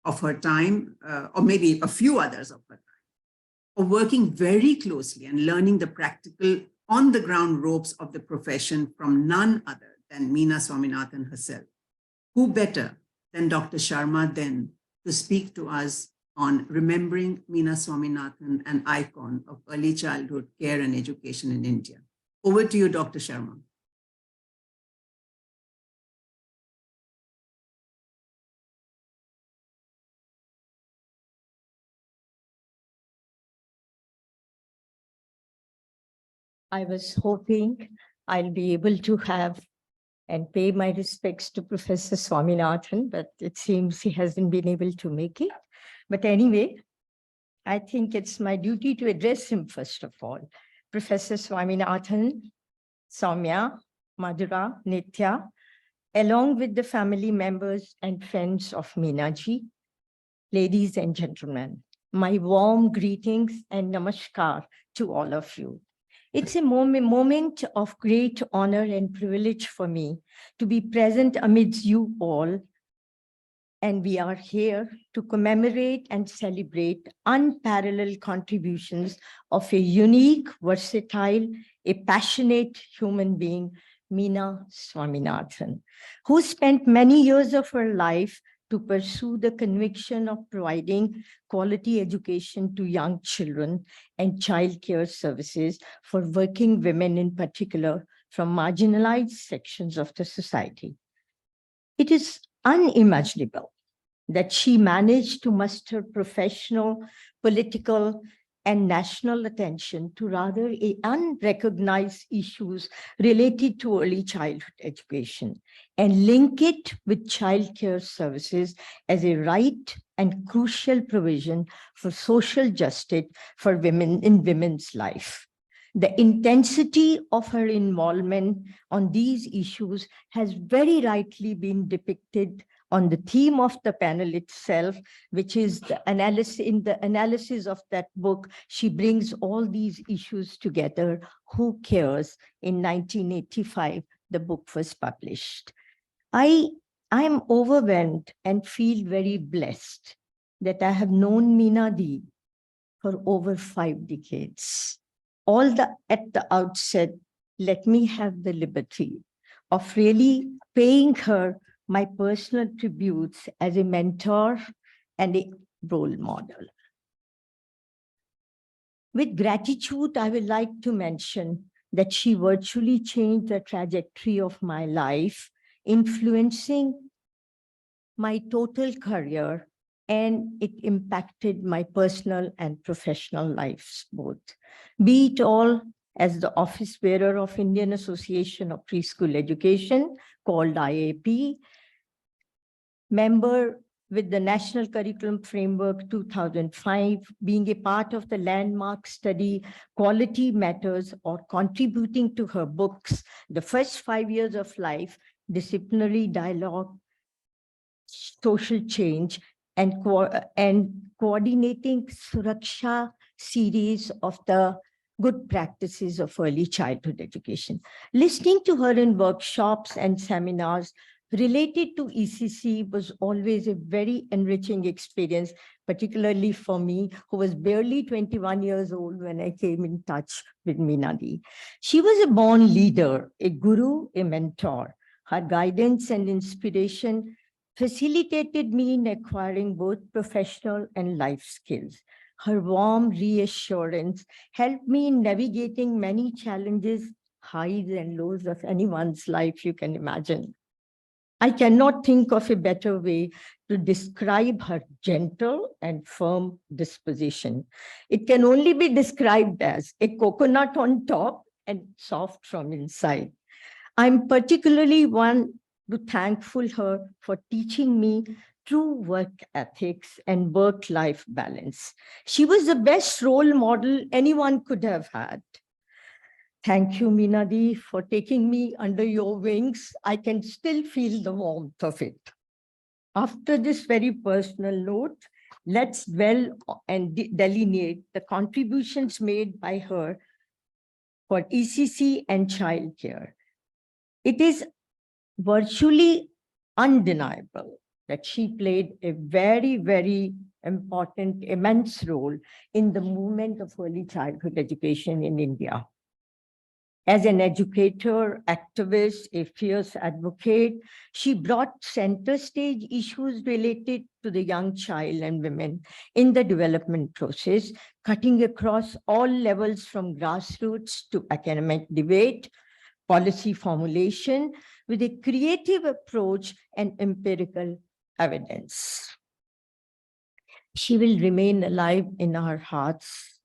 of her time, or maybe a few others of her time, of working very closely and learning the practical on-the-ground ropes of the profession from none other than Mina Swaminathan herself. Who better than Dr. Sharma then to speak to us on remembering Mina Swaminathan, an icon of early childhood care and education in India. Over to you, Dr. Sharma. I was hoping I'll be able to have and pay my respects to Professor Swaminathan, but it seems he hasn't been able to make it. But anyway, I think it's my duty to address him first of all. Professor Swaminathan, Soumya, Madhura, Nitya, along with the family members and friends of Mina ji, ladies and gentlemen, my warm greetings and namaskar to all of you. It's a moment of great honor and privilege for me to be present amidst you all. And we are here to commemorate and celebrate unparalleled contributions of a unique, versatile, a passionate human being, Mina Swaminathan, who spent many years of her life to pursue the conviction of providing quality education to young children and child care services for working women in particular from marginalized sections of the society. It is unimaginable that she managed to muster professional, political, and national attention to rather unrecognized issues related to early childhood education and link it with child care services as a right and crucial provision for social justice for women in women's life. The intensity of her involvement on these issues has very rightly been depicted on the theme of the panel itself, which is the analysis. In the analysis of that book, she brings all these issues together. Who Cares? In 1985, the book was published. I am overwhelmed and feel very blessed that I have known Mina Di for over 5 decades. At the outset, let me have the liberty of really paying her my personal tributes as a mentor and a role model. With gratitude, I would like to mention that she virtually changed the trajectory of my life, influencing my total career, and it impacted my personal and professional lives both. Be it all as the office bearer of Indian Association of Preschool Education, called IAP, member with the National Curriculum Framework 2005, being a part of the landmark study Quality Matters, or contributing to her books, The First 5 Years of Life, Disciplinary Dialogue, Social Change, and coordinating Suraksha series of the good practices of early childhood education. Listening to her in workshops and seminars related to ECC was always a very enriching experience, particularly for me, who was barely 21 years old when I came in touch with Mina Di. She was a born leader, a guru, a mentor. Her guidance and inspiration facilitated me in acquiring both professional and life skills. Her warm reassurance helped me in navigating many challenges, highs and lows of anyone's life you can imagine. I cannot think of a better way to describe her gentle and firm disposition. It can only be described as a coconut on top and soft from inside. I'm particularly thankful her for teaching me true work ethics and work-life balance. She was the best role model anyone could have had. Thank you, Mina Di, for taking me under your wings. I can still feel the warmth of it. After this very personal note, let's dwell and delineate the contributions made by her for ECC and childcare. It is virtually undeniable that she played a very, very important, immense role in the movement of early childhood education in India. As an educator, activist, a fierce advocate, she brought center stage issues related to the young child and women in the development process, cutting across all levels from grassroots to academic debate, policy formulation, with a creative approach and empirical evidence. She will remain alive in our hearts,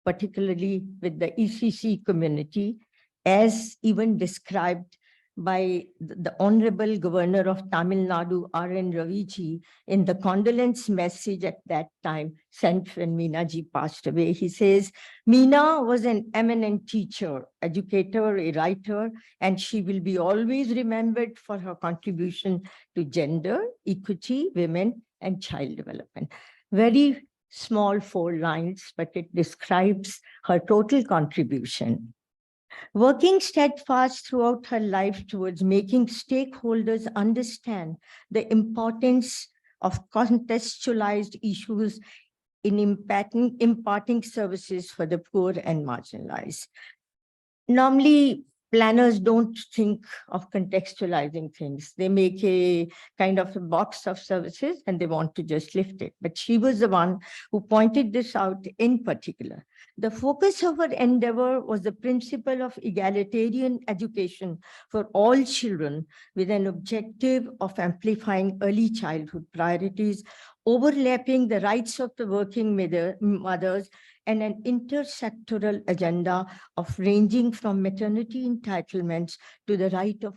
particularly with the ECC community, as even described by the Honorable Governor of Tamil Nadu, R.N. Raviji, in the condolence message at that time sent when Mina ji passed away. He says, Mina was an eminent teacher, educator, a writer, and she will be always remembered for her contribution to gender, equity, women, and child development. Very small 4 lines, but it describes her total contribution. Working steadfast throughout her life towards making stakeholders understand the importance of contextualized issues in imparting services for the poor and marginalized. Normally, planners don't think of contextualizing things. They make a kind of a box of services and they want to just lift it. But she was the one who pointed this out in particular. The focus of her endeavor was the principle of egalitarian education for all children, with an objective of amplifying early childhood priorities, overlapping the rights of the working mothers, and an intersectoral agenda of ranging from maternity entitlements to the right of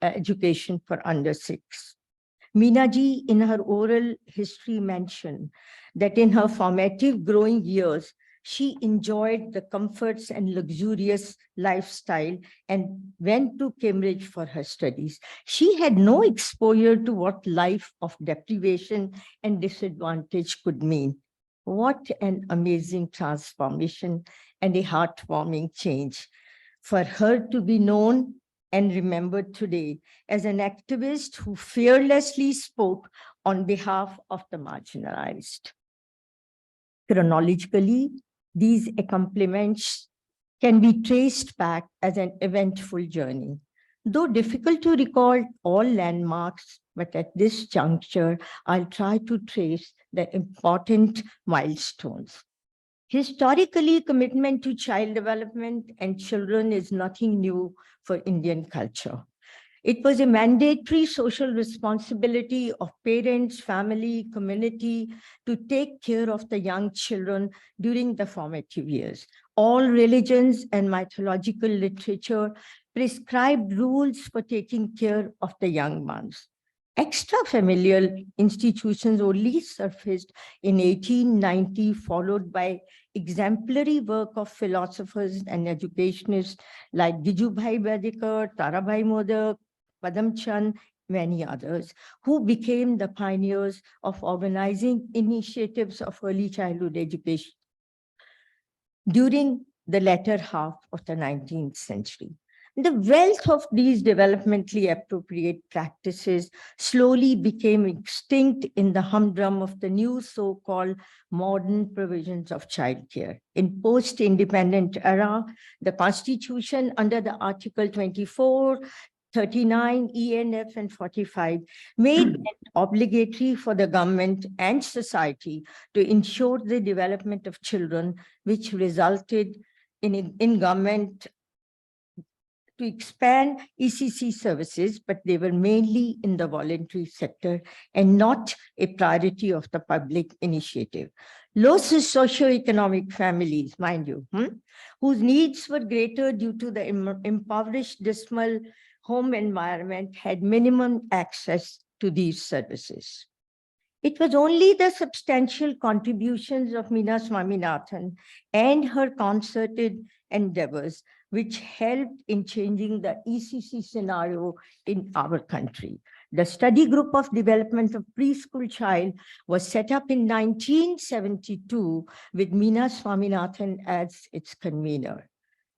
education for under 6. Mina ji, in her oral history, mentioned that in her formative growing years, she enjoyed the comforts and luxurious lifestyle and went to Cambridge for her studies. She had no exposure to what life of deprivation and disadvantage could mean. What an amazing transformation and a heartwarming change for her to be known and remembered today as an activist who fearlessly spoke on behalf of the marginalized. Chronologically, these accomplishments can be traced back as an eventful journey. Though difficult to recall all landmarks, but at this juncture, I'll try to trace the important milestones. Historically, commitment to child development and children is nothing new for Indian culture. It was a mandatory social responsibility of parents, family, community to take care of the young children during the formative years. All religions and mythological literature prescribed rules for taking care of the young ones. Extra-familial institutions only surfaced in 1890, followed by exemplary work of philosophers and educationists like Gijubhai Bedikar, Tarabhai Modak, Padam Chand, many others, who became the pioneers of organizing initiatives of early childhood education during the latter half of the 19th century. The wealth of these developmentally appropriate practices slowly became extinct in the humdrum of the new so-called modern provisions of childcare. In post-independent era, the Constitution under the Article 24, 39, ENF, and 45 made it obligatory for the government and society to ensure the development of children, which resulted in government to expand ECC services, but they were mainly in the voluntary sector and not a priority of the public initiative. Low socioeconomic families, mind you, whose needs were greater due to the impoverished, dismal home environment, had minimum access to these services. It was only the substantial contributions of Mina Swaminathan and her concerted endeavors which helped in changing the ECC scenario in our country. The Study Group of Development of Preschool Child was set up in 1972 with Mina Swaminathan as its convener.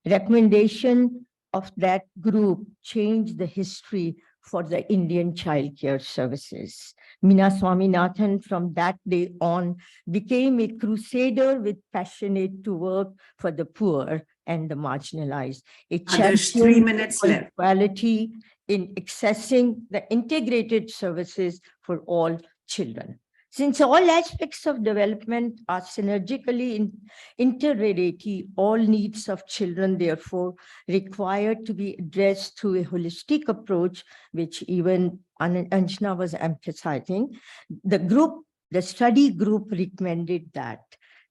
Recommendation of that group changed the history for the Indian child care services. Mina Swaminathan from that day on became a crusader with passionate to work for the poor and the marginalized. A There's 3 champion minutes for left. equality in accessing the integrated services for all children. Since all aspects of development are synergically interrelated, all needs of children, therefore, required to be addressed through a holistic approach, which even Anjana was emphasizing. The study group recommended that.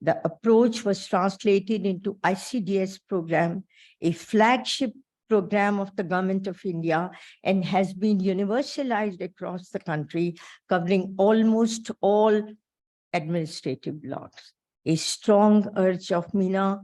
The approach was translated into ICDS program, a flagship program of the Government of India, and has been universalized across the country, covering almost all administrative blocks. A strong urge of Mina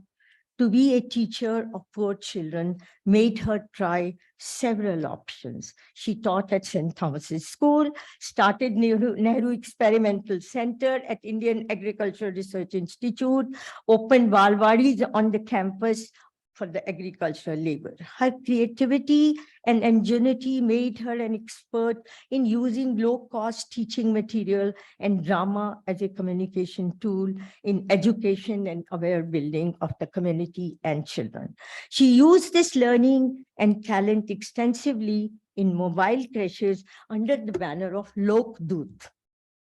to be a teacher of poor children made her try several options. She taught at St. Thomas's School, started Nehru Experimental Center at Indian Agricultural Research Institute, opened Balwadis on the campus for the agricultural labor. Her creativity and ingenuity made her an expert in using low-cost teaching material and drama as a communication tool in education and aware building of the community and children. She used this learning and talent extensively in mobile creches under the banner of Lok Doot.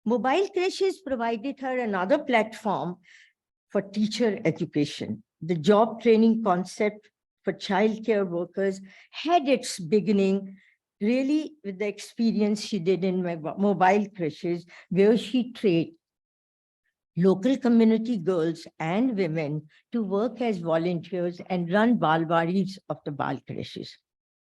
Mobile creches provided her another platform for teacher education. The job training concept for childcare workers had its beginning really with the experience she did in mobile creches, where she trained local community girls and women to work as volunteers and run balwaris of the bal creches.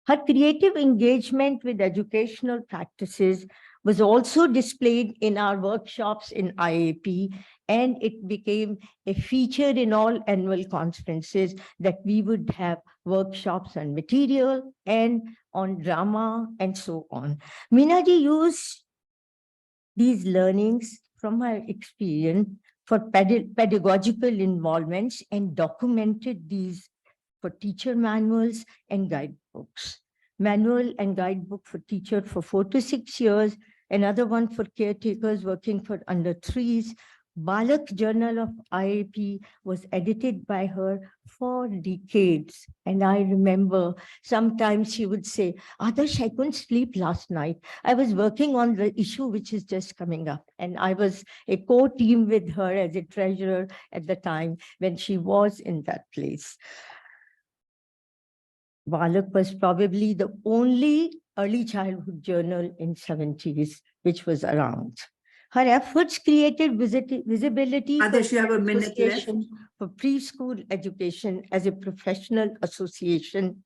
Her creative engagement with educational practices was also displayed in our workshops in IAP, and it became a feature in all annual conferences that we would have workshops on material and on drama and so on. Minaji used these learnings from her experience for pedagogical involvements and documented these for teacher manuals and guidebooks. Manual and guidebook for teacher for 4 to 6 years, another one for caretakers working for under 3s. Balak Journal of IAP was edited by her for decades. And I remember sometimes she would say, Adarsh, I couldn't sleep last night. I was working on the issue which is just coming up. And I was a co-team with her as a treasurer at the time when she was in that place. Balak was probably the only early childhood journal in 70s which was around. Her efforts created visibility Adarsh, you have a minute left. for preschool education as a professional association,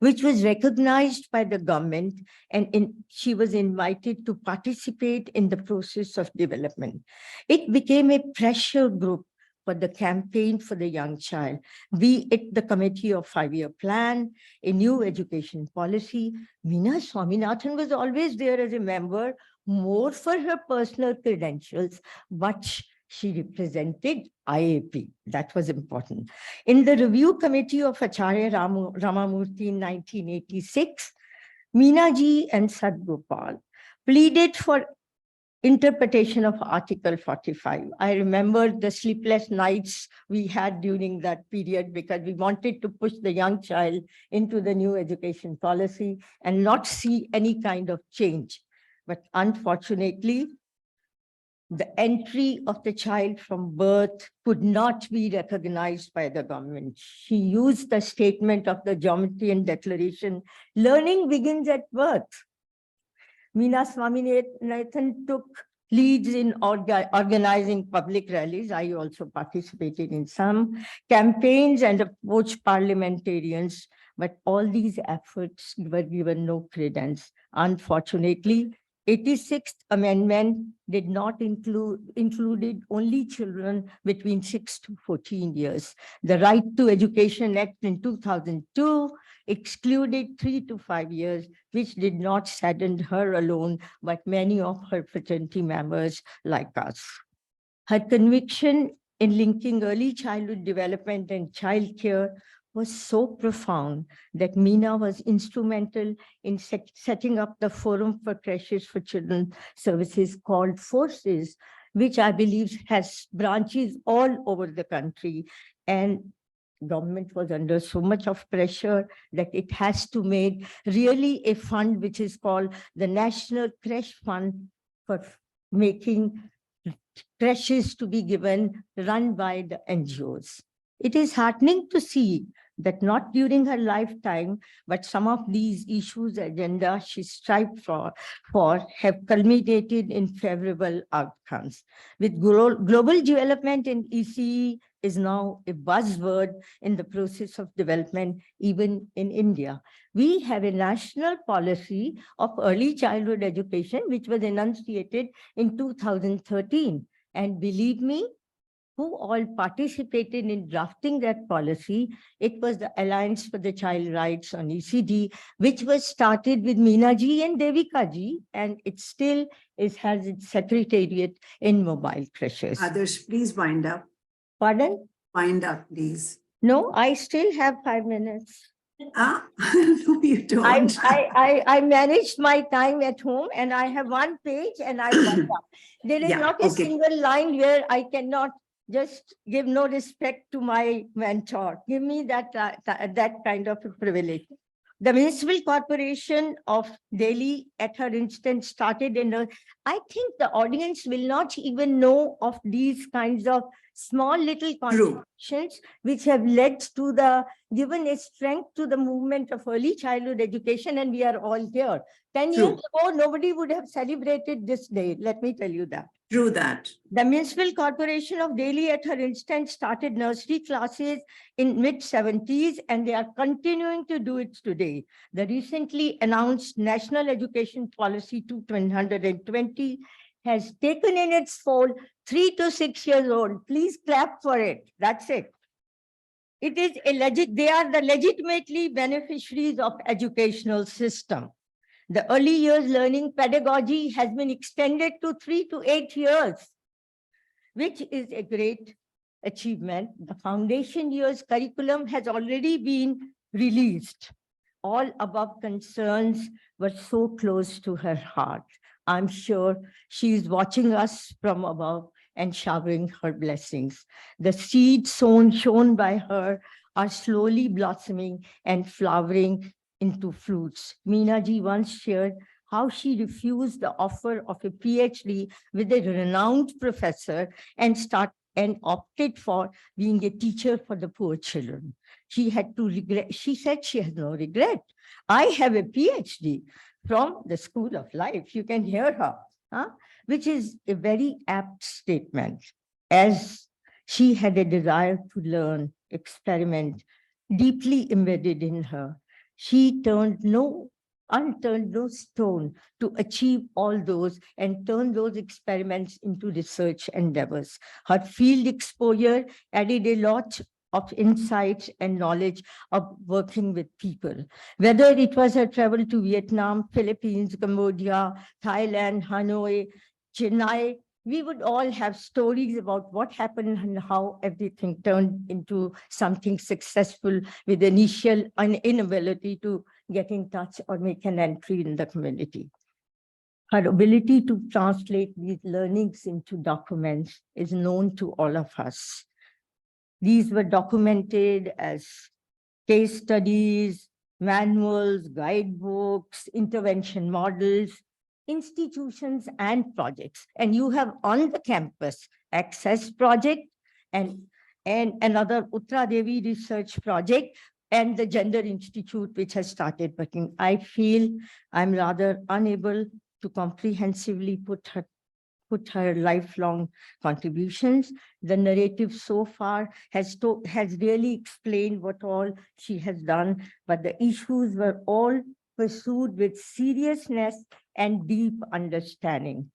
which was recognized by the government, and she was invited to participate in the process of development. It became a pressure group for the campaign for the young child, be it the committee of 5-year plan, a new education policy. Mina Swaminathan was always there as a member, more for her personal credentials, but she represented IAP. That was important. In the review committee of Acharya Ramamurthy in 1986, Meena ji and Sadgopal pleaded for interpretation of Article 45. I remember the sleepless nights we had during that period because we wanted to push the young child into the new education policy and not see any kind of change. But unfortunately, the entry of the child from birth could not be recognized by the government. She used the statement of the Geometrian Declaration, learning begins at birth. Mina Swaminathan took leads in organizing public rallies. I also participated in some campaigns and approached parliamentarians, but all these efforts were given no credence. Unfortunately, 86th Amendment did not included only children between 6 to 14 years. The Right to Education Act in 2002 excluded 3 to 5 years, which did not sadden her alone, but many of her fraternity members like us. Her conviction in linking early childhood development and childcare was so profound that Mina was instrumental in setting up the Forum for Creches for Children Services called FORCES, which I believe has branches all over the country. And government was under so much of pressure that it has to make really a fund which is called the National Creche Fund for making creches to be given, run by the NGOs. It is heartening to see that not during her lifetime, but some of these issues agenda she strived for have culminated in favorable outcomes. With global development in ECE is now a buzzword in the process of development, even in India. We have a national policy of early childhood education, which was enunciated in 2013. And believe me, who all participated in drafting that policy? It was the Alliance for the Child Rights on ECD, which was started with Mina ji and Devika ji, and it still has its secretariat in mobile creches. Others, please wind up. Pardon? Wind up, please. No, I still have 5 minutes. Ah, no, you don't. I managed my time at home, and I have 1 page and I wind up. There is Yeah, not a okay. single line where I cannot just give no respect to my mentor. Give me that kind of a privilege. The Municipal Corporation of Delhi, at her instance, started I think the audience will not even know of these kinds of small little contributions which have led to given a strength to the movement of early childhood education, and we are all here. 10 years ago, nobody would have celebrated this day. Let me tell you that. True that. The Municipal Corporation of Delhi, at her instance, started nursery classes in mid-70s, and they are continuing to do it today. The recently announced National Education Policy 220 has taken in its fold 3 to 6 years old. Please clap for it. That's it. It is they are the legitimately beneficiaries of educational system. The early years learning pedagogy has been extended to 3 to 8 years, which is a great achievement. The foundation years curriculum has already been released. All above concerns were so close to her heart. I'm sure she is watching us from above and showering her blessings. The seeds shown by her are slowly blossoming and flowering into fruits. Mina ji once shared how she refused the offer of a PhD with a renowned professor and opted for being a teacher for the poor children. She had to regret. She said she has no regret. I have a PhD from the School of Life. You can hear her, which is a very apt statement, as she had a desire to learn, experiment, deeply embedded in her. She unturned no stone to achieve all those and turn those experiments into research endeavors. Her field exposure added a lot of insights and knowledge of working with people. Whether it was her travel to Vietnam, Philippines, Cambodia, Thailand, Hanoi, Chennai, we would all have stories about what happened and how everything turned into something successful with initial inability to get in touch or make an entry in the community. Her ability to translate these learnings into documents is known to all of us. These were documented as case studies, manuals, guidebooks, intervention models, institutions, and projects. And you have on the campus Access Project and another Uttara Devi research project and the Gender Institute, which has started working. I feel I'm rather unable to comprehensively put her lifelong contributions. The narrative so far has really explained what all she has done, but the issues were all pursued with seriousness and deep understanding.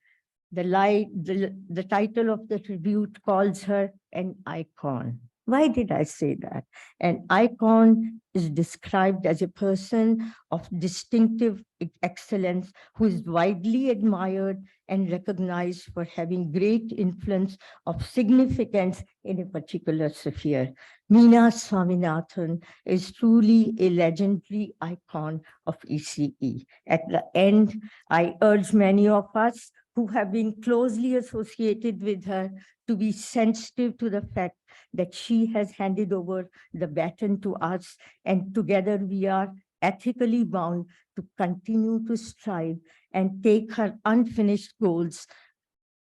The title of the tribute calls her an icon. Why did I say that? An icon is described as a person of distinctive excellence who is widely admired and recognized for having great influence of significance in a particular sphere. Mina Swaminathan is truly a legendary icon of ECE. At the end, I urge many of us who have been closely associated with her to be sensitive to the fact that she has handed over the baton to us, and together we are ethically bound to continue to strive and take her unfinished goals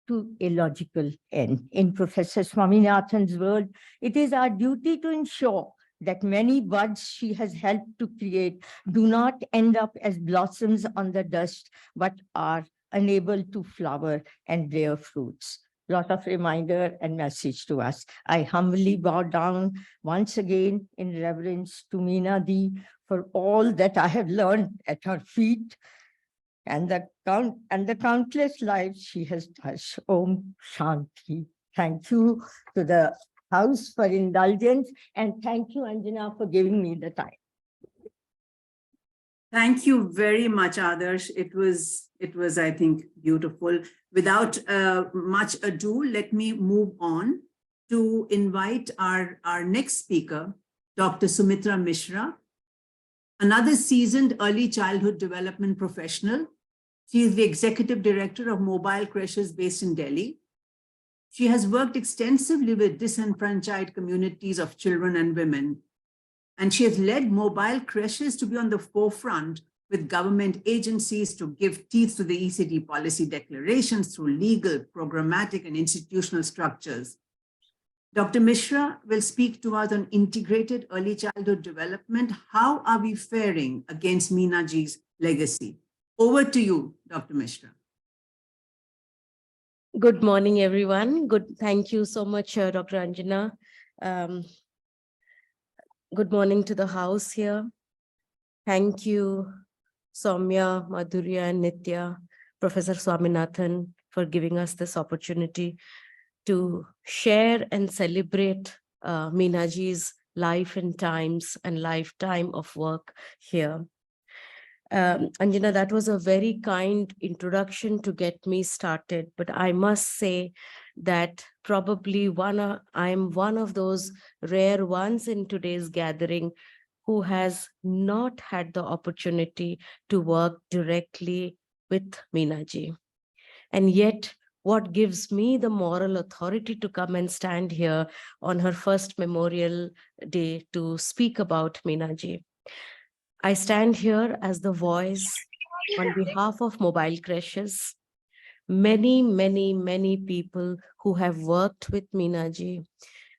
to a logical end. In Professor Swaminathan's word, it is our duty to ensure that many buds she has helped to create do not end up as blossoms on the dust, but are unable to flower and bear fruits. Lot of reminder and message to us. I humbly bow down once again in reverence to Mina Di for all that I have learned at her feet and the countless lives she has touched. Om Shanti. Thank you to the House for indulgence, and thank you, Anjana, for giving me the time. Thank you very much, Adarsh. It was, I think, beautiful. Without much ado, let me move on to invite our next speaker, Dr. Sumitra Mishra, another seasoned early childhood development professional. She is the executive director of mobile creches based in Delhi. She has worked extensively with disenfranchised communities of children and women, and she has led mobile creches to be on the forefront with government agencies to give teeth to the ECD policy declarations through legal, programmatic, and institutional structures. Dr. Mishra will speak to us on integrated early childhood development. How are we faring against Mina Ji's legacy? Over to you, Dr. Mishra. Good morning, everyone. Thank you so much, Dr. Anjana. Good morning to the house here. Thank you, Soumya, Madhurya, and Nitya, Professor Swaminathan, for giving us this opportunity to share and celebrate Mina Ji's life and times and lifetime of work here. Anjana, that was a very kind introduction to get me started, but I must say that probably I'm one of those rare ones in today's gathering who has not had the opportunity to work directly with Mina Ji. And yet, what gives me the moral authority to come and stand here on her first Memorial Day to speak about Mina Ji? I stand here as the voice on behalf of mobile creches, many, many, many people who have worked with Mina Ji,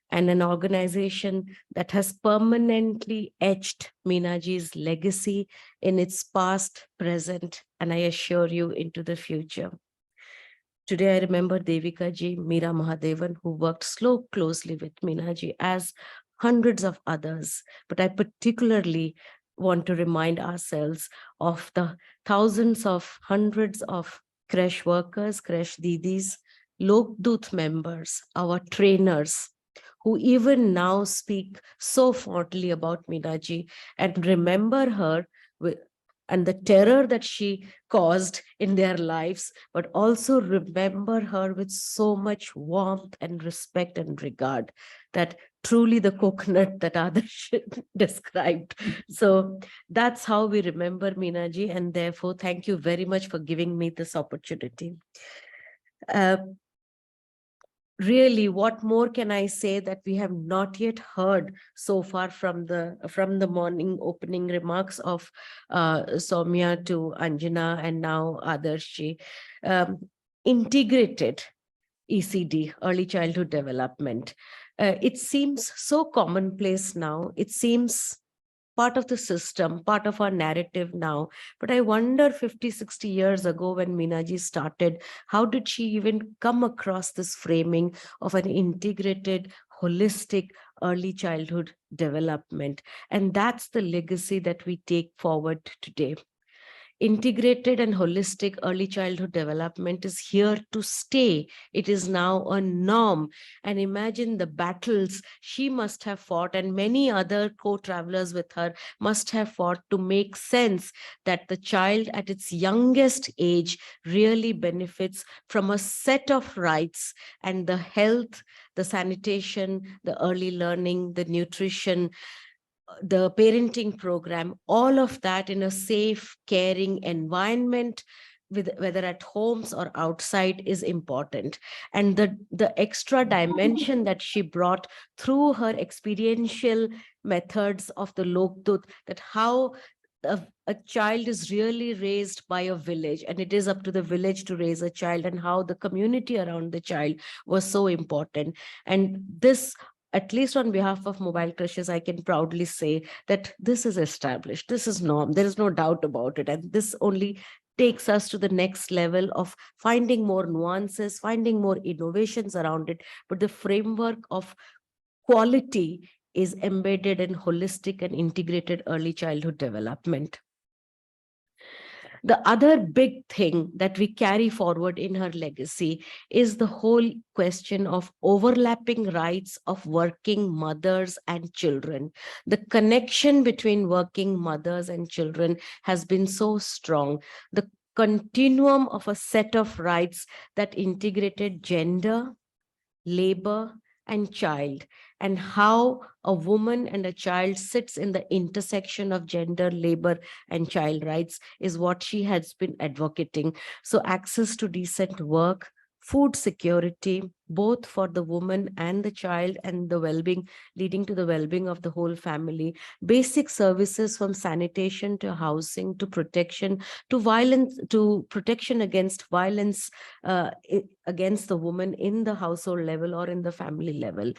and an organization that has permanently etched Mina Ji's legacy in its past, present, and I assure you into the future. Today, I remember Devika Ji, Meera Mahadevan, who worked so closely with Mina Ji, as hundreds of others, but I particularly want to remind ourselves of the thousands of hundreds of creche workers, creche didis, Lokdut members, our trainers, who even now speak so fondly about Mina Ji and remember her and the terror that she caused in their lives, but also remember her with so much warmth and respect and regard, that truly the coconut that Adarsh described. So that's how we remember Mina Ji, and therefore thank you very much for giving me this opportunity. Really, what more can I say that we have not yet heard so far from the morning opening remarks of Soumya to Anjana and now Adarshi? Integrated ECD, early childhood development. It seems so commonplace now. It seems part of the system, part of our narrative now. But I wonder 50, 60 years ago when Mina Ji started, how did she even come across this framing of an integrated, holistic early childhood development? And that's the legacy that we take forward today. Integrated and holistic early childhood development is here to stay. It is now a norm. And imagine the battles she must have fought, and many other co-travelers with her must have fought, to make sense that the child at its youngest age really benefits from a set of rights, and the health, the sanitation, the early learning, the nutrition, the parenting program, all of that in a safe, caring environment, with whether at homes or outside, is important. And the extra dimension that she brought through her experiential methods of the Lokdut, that how a child is really raised by a village, and it is up to the village to raise a child, and how the community around the child was so important. And this, at least on behalf of mobile crushes, I can proudly say that this is established. This is norm. There is no doubt about it. And this only takes us to the next level of finding more nuances, finding more innovations around it. But the framework of quality is embedded in holistic and integrated early childhood development. The other big thing that we carry forward in her legacy is the whole question of overlapping rights of working mothers and children. The connection between working mothers and children has been so strong. The continuum of a set of rights that integrated gender, labor, and child, and how a woman and a child sits in the intersection of gender, labor, and child rights is what she has been advocating. So access to decent work, food security, both for the woman and the child, and the well-being, leading to the well-being of the whole family, basic services from sanitation to housing to protection to violence, to protection against violence against the woman in the household level or in the family level,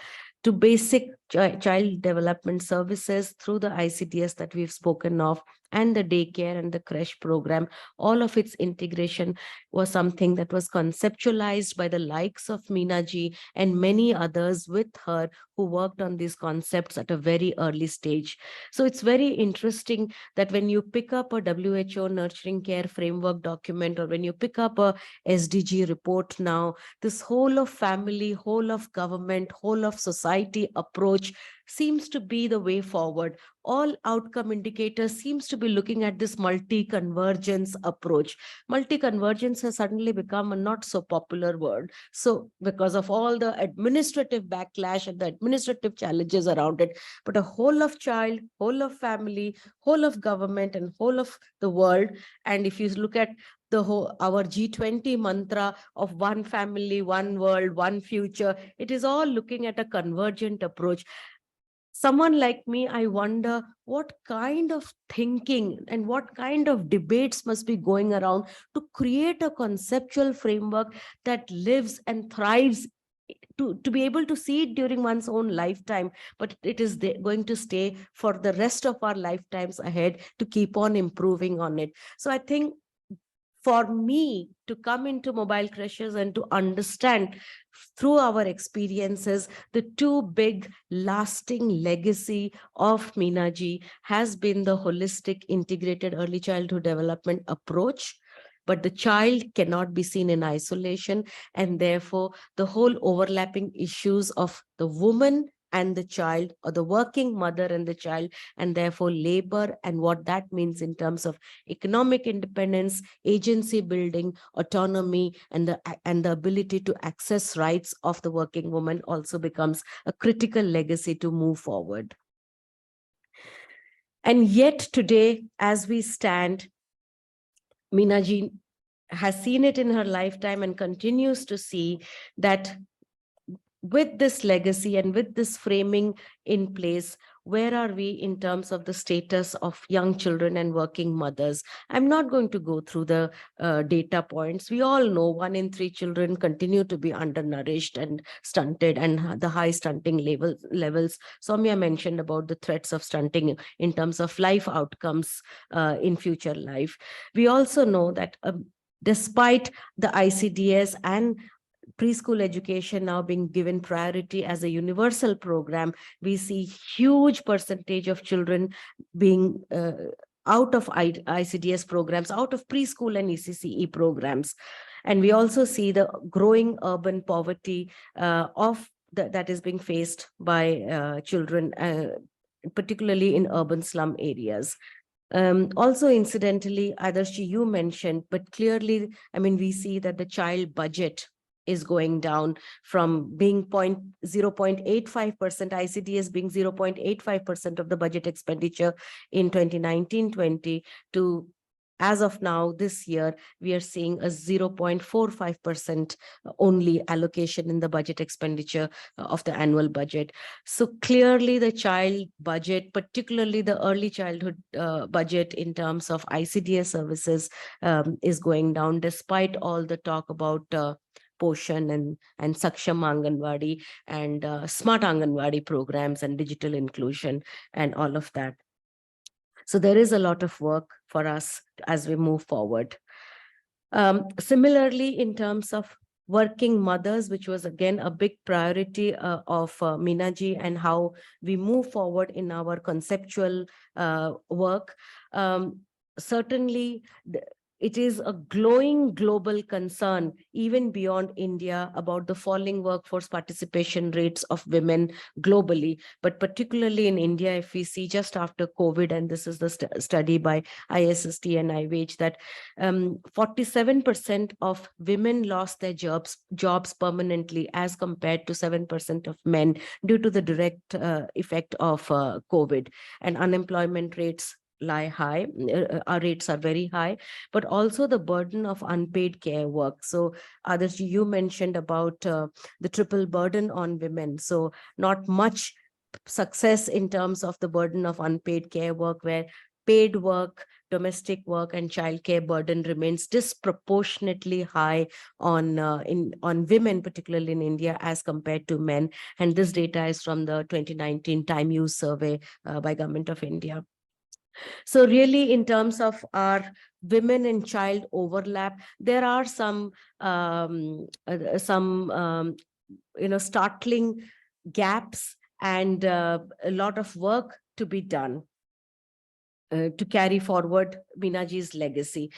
to basic child development services through the ICDS that we've spoken of, and the daycare and the creche program. All of its integration was something that was conceptualized by the likes of Mina ji and many others with her, who worked on these concepts at a very early stage. So it's very interesting that when you pick up a WHO nurturing care framework document, or when you pick up a SDG report now, this whole of family, whole of government, whole of society approach seems to be the way forward. All outcome indicators seems to be looking at this multi-convergence approach. Multi-convergence has suddenly become a not so popular word. So because of all the administrative backlash and the administrative challenges around it, but a whole of child, whole of family, whole of government, and whole of the world. And if you look at the whole, our G20 mantra of one family, one world, one future, it is all looking at a convergent approach. Someone like me, I wonder what kind of thinking and what kind of debates must be going around to create a conceptual framework that lives and thrives, to be able to see it during one's own lifetime, but it is going to stay for the rest of our lifetimes ahead, to keep on improving on it. So I think for me to come into mobile crushes and to understand through our experiences the two big lasting legacy of Mina ji has been the holistic integrated early childhood development approach. But the child cannot be seen in isolation, and therefore the whole overlapping issues of the woman and the child, or the working mother and the child, and therefore labor and what that means in terms of economic independence, agency building, autonomy, and the ability to access rights of the working woman also becomes a critical legacy to move forward. And yet today, as we stand, Mina ji has seen it in her lifetime and continues to see that with this legacy and with this framing in place, where are we in terms of the status of young children and working mothers? I'm not going to go through the data points. We all know 1 in 3 children continue to be undernourished and stunted, and the high stunting levels. Soumya mentioned about the threats of stunting in terms of life outcomes in future life. We also know that despite the ICDS and preschool education now being given priority as a universal program, we see huge percentage of children being out of ICDS programs, out of preschool and ECCE programs. And we also see the growing urban poverty that is being faced by children, particularly in urban slum areas. Also, incidentally, Adarshi, you mentioned, but clearly, I mean, we see that the child budget is going down from being 0.85%, ICDS being 0.85% of the budget expenditure in 2019-20 to, as of now, this year, we are seeing a 0.45% only allocation in the budget expenditure of the annual budget. So clearly the child budget, particularly the early childhood budget in terms of ICDS services is going down, despite all the talk about Poshan and Saksham Anganwadi and Smart Anganwadi programs and digital inclusion and all of that. So there is a lot of work for us as we move forward. Similarly, in terms of working mothers, which was again a big priority of Mina ji, and how we move forward in our conceptual work, certainly it is a glowing global concern, even beyond India, about the falling workforce participation rates of women globally, but particularly in India, if we see just after COVID, and this is the study by ISST and IWAGE, that 47% of women lost their jobs permanently as compared to 7% of men due to the direct effect of COVID, and unemployment rates lie high, our rates are very high, but also the burden of unpaid care work. So Adarshi, you mentioned about the triple burden on women. So not much success in terms of the burden of unpaid care work, where paid work, domestic work, and childcare burden remains disproportionately high on women, particularly in India, as compared to men. And this data is from the 2019 Time Use Survey by Government of India. So really, in terms of our women and child overlap, there are some startling gaps and a lot of work to be done to carry forward Minaji's legacy.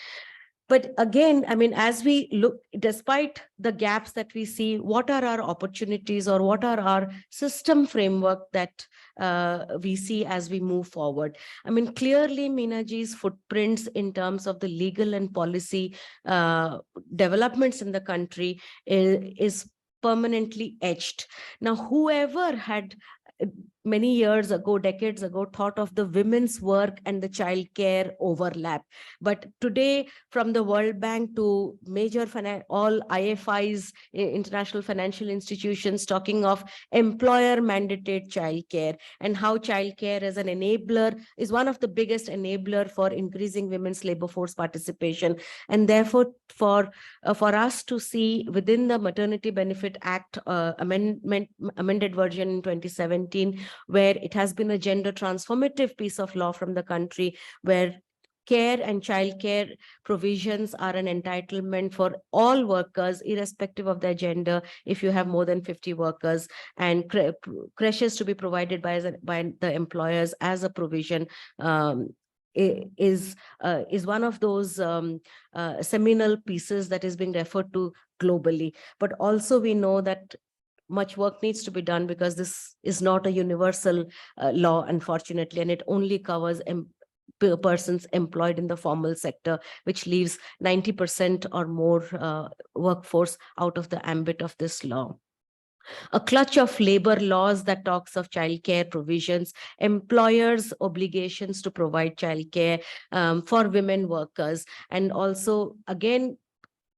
But again, I mean, as we look, despite the gaps that we see, what are our opportunities, or what are our system framework that we see as we move forward? I mean, clearly Minaji's footprints in terms of the legal and policy developments in the country is permanently etched. Now, whoever had many years ago, decades ago, thought of the women's work and the childcare overlap. But today, from the World Bank to major all IFIs, international financial institutions, talking of employer-mandated childcare, and how childcare as an enabler is one of the biggest enabler for increasing women's labor force participation. And therefore, for us to see within the Maternity Benefit Act amended version in 2017, where it has been a gender transformative piece of law from the country, where care and childcare provisions are an entitlement for all workers, irrespective of their gender, if you have more than 50 workers, and creches to be provided by the employers as a provision, is one of those seminal pieces that is being referred to globally. But also we know that much work needs to be done, because this is not a universal law, unfortunately, and it only covers persons employed in the formal sector, which leaves 90% or more workforce out of the ambit of this law. A clutch of labor laws that talks of childcare provisions, employers' obligations to provide childcare for women workers, and also, again,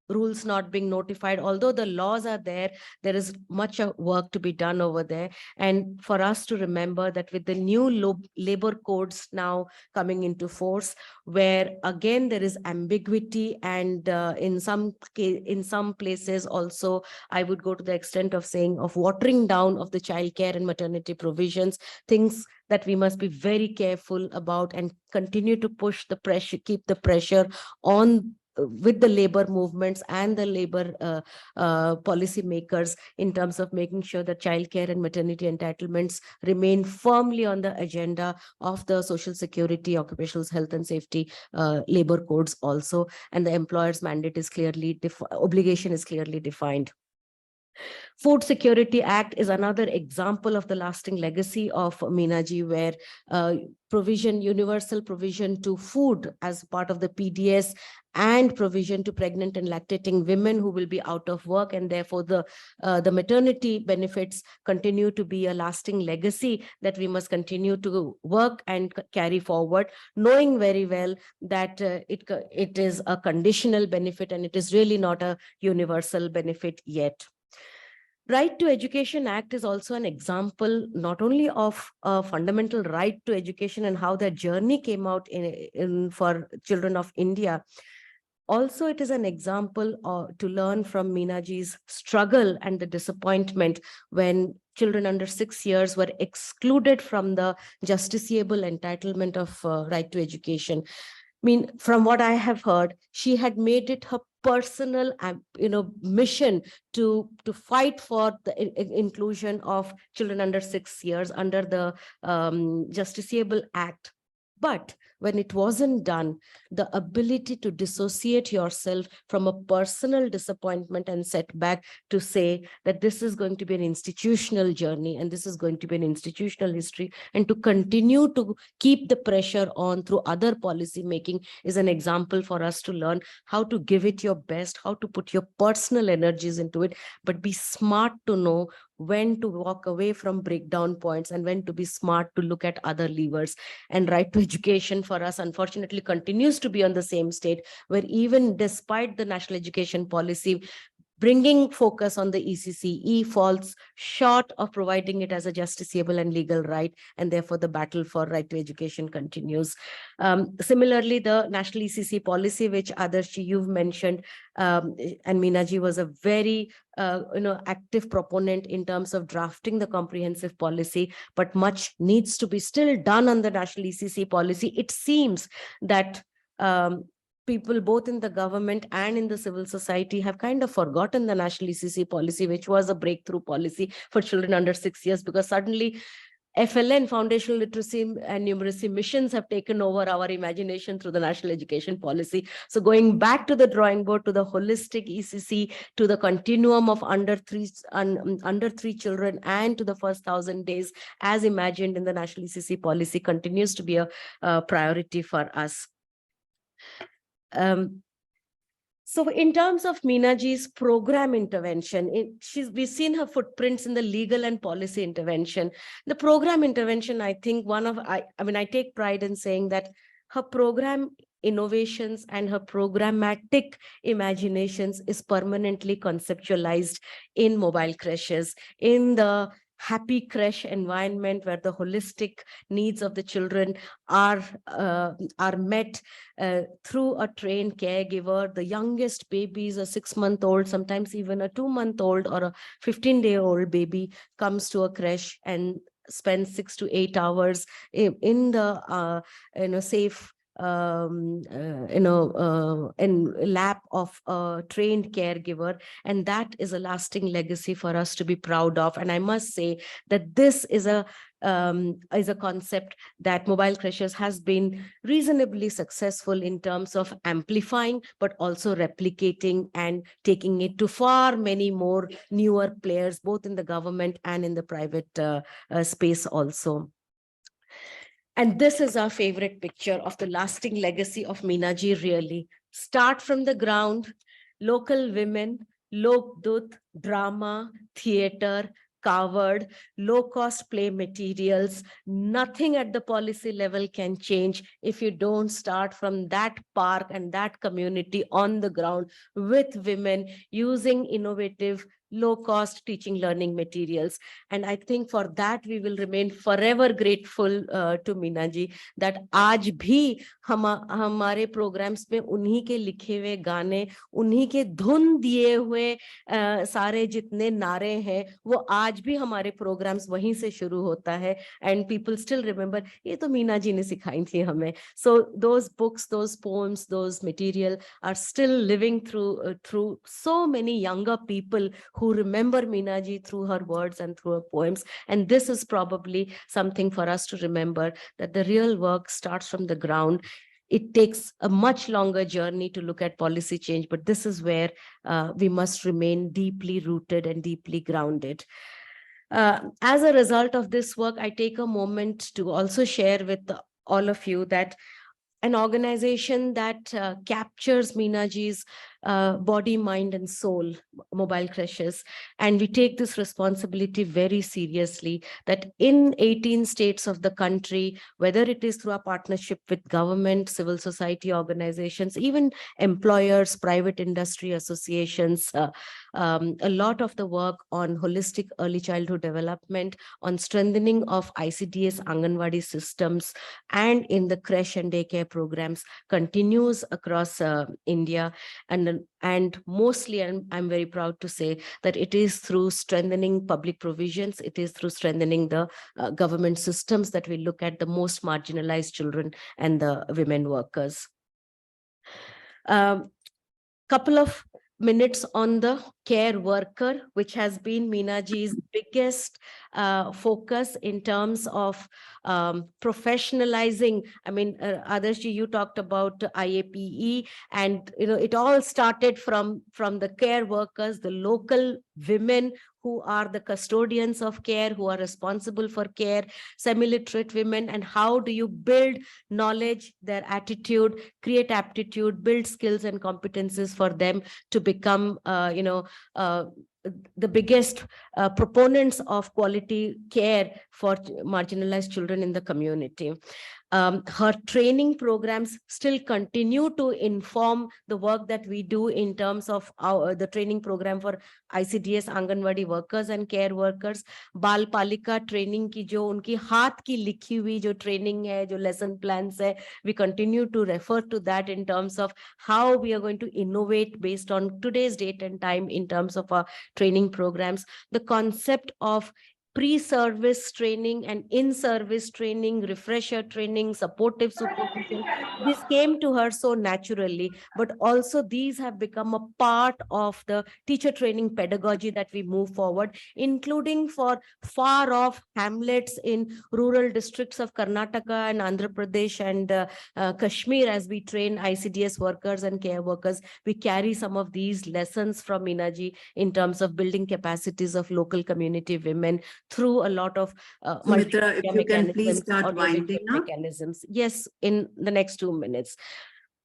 rules not being notified. Although the laws are there, there is much work to be done over there. And for us to remember that with the new labor codes now coming into force, where again there is ambiguity, and in some places also, I would go to the extent of saying of watering down of the childcare and maternity provisions, things that we must be very careful about and continue to push the pressure, keep the pressure on with the labor movements and the labor policy makers in terms of making sure that childcare and maternity entitlements remain firmly on the agenda of the Social Security, Occupational Health and Safety labor codes also, and the employer's mandate is clearly obligation is clearly defined. Food Security Act is another example of the lasting legacy of Mina ji, where universal provision to food as part of the PDS and provision to pregnant and lactating women who will be out of work, and therefore the maternity benefits continue to be a lasting legacy that we must continue to work and carry forward, knowing very well that it is a conditional benefit and it is really not a universal benefit yet. Right to Education Act is also an example not only of a fundamental right to education and how that journey came out for children of India. Also, it is an example to learn from Mina ji's struggle and the disappointment when children under 6 years were excluded from the justiciable entitlement of right to education. I mean, from what I have heard, she had made it her personal, mission to fight for the inclusion of children under 6 years under the Justiciable Act. But when it wasn't done, the ability to dissociate yourself from a personal disappointment and setback to say that this is going to be an institutional journey and this is going to be an institutional history, and to continue to keep the pressure on through other policy making is an example for us to learn how to give it your best, how to put your personal energies into it, but be smart to know when to walk away from breakdown points and when to be smart to look at other levers. And right to education for us, unfortunately, continues to be on the same state, where even despite the national education policy bringing focus on the ECCE falls short of providing it as a justiciable and legal right, and therefore the battle for right to education continues. Similarly, the national ECC policy, which Adarshi, you've mentioned, and Mina ji was a very active proponent in terms of drafting the comprehensive policy, but much needs to be still done on the national ECC policy. It seems that people both in the government and in the civil society have kind of forgotten the national ECC policy, which was a breakthrough policy for children under 6 years, because suddenly FLN, foundational literacy and numeracy missions, have taken over our imagination through the national education policy. So going back to the drawing board, to the holistic ECC, to the continuum of under three children, and to the first 1,000 days as imagined in the national ECC policy continues to be a priority for us. So in terms of Mina ji's program intervention, we've seen her footprints in the legal and policy intervention. The program intervention, I think I take pride in saying that her program innovations and her programmatic imaginations is permanently conceptualized in mobile creches, in the happy creche environment where the holistic needs of the children are met through a trained caregiver. The youngest babies, a 6-month-old, sometimes even a 2-month-old or a 15-day-old baby, comes to a creche and spends 6 to 8 hours in the safe in lap of a trained caregiver, and that is a lasting legacy for us to be proud of. And I must say that this is a concept that mobile creches has been reasonably successful in terms of amplifying, but also replicating and taking it to far many more newer players, both in the government and in the private space also. And this is our favorite picture of the lasting legacy of Mina ji, really. Start from the ground, local women, Lokdut, drama, theater, covered, low-cost play materials. Nothing at the policy level can change if you don't start from that park and that community on the ground with women using innovative low-cost teaching learning materials. And I think for that, we will remain forever grateful to Mina ji, that आज भी हमारे programs में उन्हीं के लिखे हुए गाने, उन्हीं के धुन दिए हुए सारे जितने नारे हैं, वो आज भी हमारे programs वहीं से शुरू होता है. And people still remember, ये तो मीना जी ने सिखाई थी हमें. So those books, those poems, those material are still living through so many younger people who remember Mina ji through her words and through her poems. And this is probably something for us to remember, that the real work starts from the ground. It takes a much longer journey to look at policy change, but this is where we must remain deeply rooted and deeply grounded. As a result of this work, I take a moment to also share with all of you that an organization that captures Mina ji's body, mind, and soul, mobile creches. And we take this responsibility very seriously, that in 18 states of the country, whether it is through our partnership with government, civil society organizations, even employers, private industry associations, a lot of the work on holistic early childhood development, on strengthening of ICDS Anganwadi systems, and in the creche and daycare programs continues across India. And mostly, and I'm very proud to say that it is through strengthening public provisions, it is through strengthening the government systems that we look at the most marginalized children and the women workers. Couple of minutes on the care worker, which has been Mina ji's biggest focus in terms of professionalizing. I mean, Adarsh ji, you talked about IAPE, and it all started from the care workers, the local women who are the custodians of care, who are responsible for care, semi-literate women, and how do you build knowledge, their attitude, create aptitude, build skills and competences for them to become, the biggest proponents of quality care for marginalized children in the community. Her training programs still continue to inform the work that we do in terms of the training program for ICDS Anganwadi workers and care workers. Bal Palika training ki jo unki haath ki likhi hui jo training hai, jo lesson plans hai, we continue to refer to that in terms of how we are going to innovate based on today's date and time in terms of our training programs. The concept of pre-service training and in-service training, refresher training, supportive supervision, this came to her so naturally, but also these have become a part of the teacher training pedagogy that we move forward, including for far-off hamlets in rural districts of Karnataka and Andhra Pradesh and Kashmir. As we train ICDS workers and care workers, we carry some of these lessons from Mina ji in terms of building capacities of local community women through a lot of Sumitra, if you can please start winding up. mechanisms. Yes, in the next 2 minutes.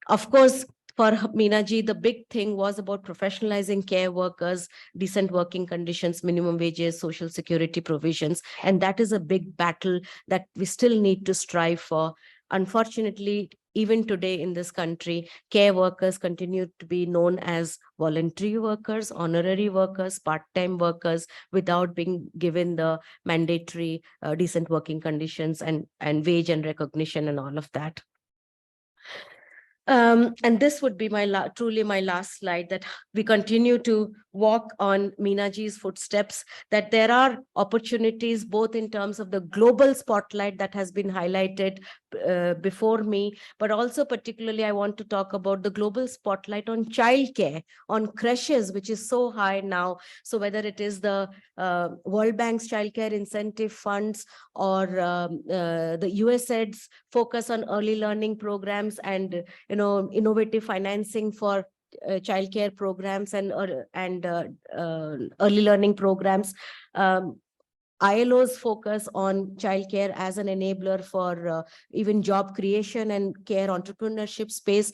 Of course, for Mina ji, the big thing was about professionalizing care workers, decent working conditions, minimum wages, social security provisions. And that is a big battle that we still need to strive for. Unfortunately, even today in this country, care workers continue to be known as voluntary workers, honorary workers, part-time workers, without being given the mandatory decent working conditions and wage and recognition and all of that. And this would be truly my last slide, that we continue to walk on Mina ji's footsteps, that there are opportunities both in terms of the global spotlight that has been highlighted before me, but also particularly I want to talk about the global spotlight on childcare, on creches, which is so high now. So whether it is the World Bank's childcare incentive funds or the USAID's focus on early learning programs and innovative financing for childcare programs and early learning programs. ILO's focus on childcare as an enabler for even job creation and care entrepreneurship space.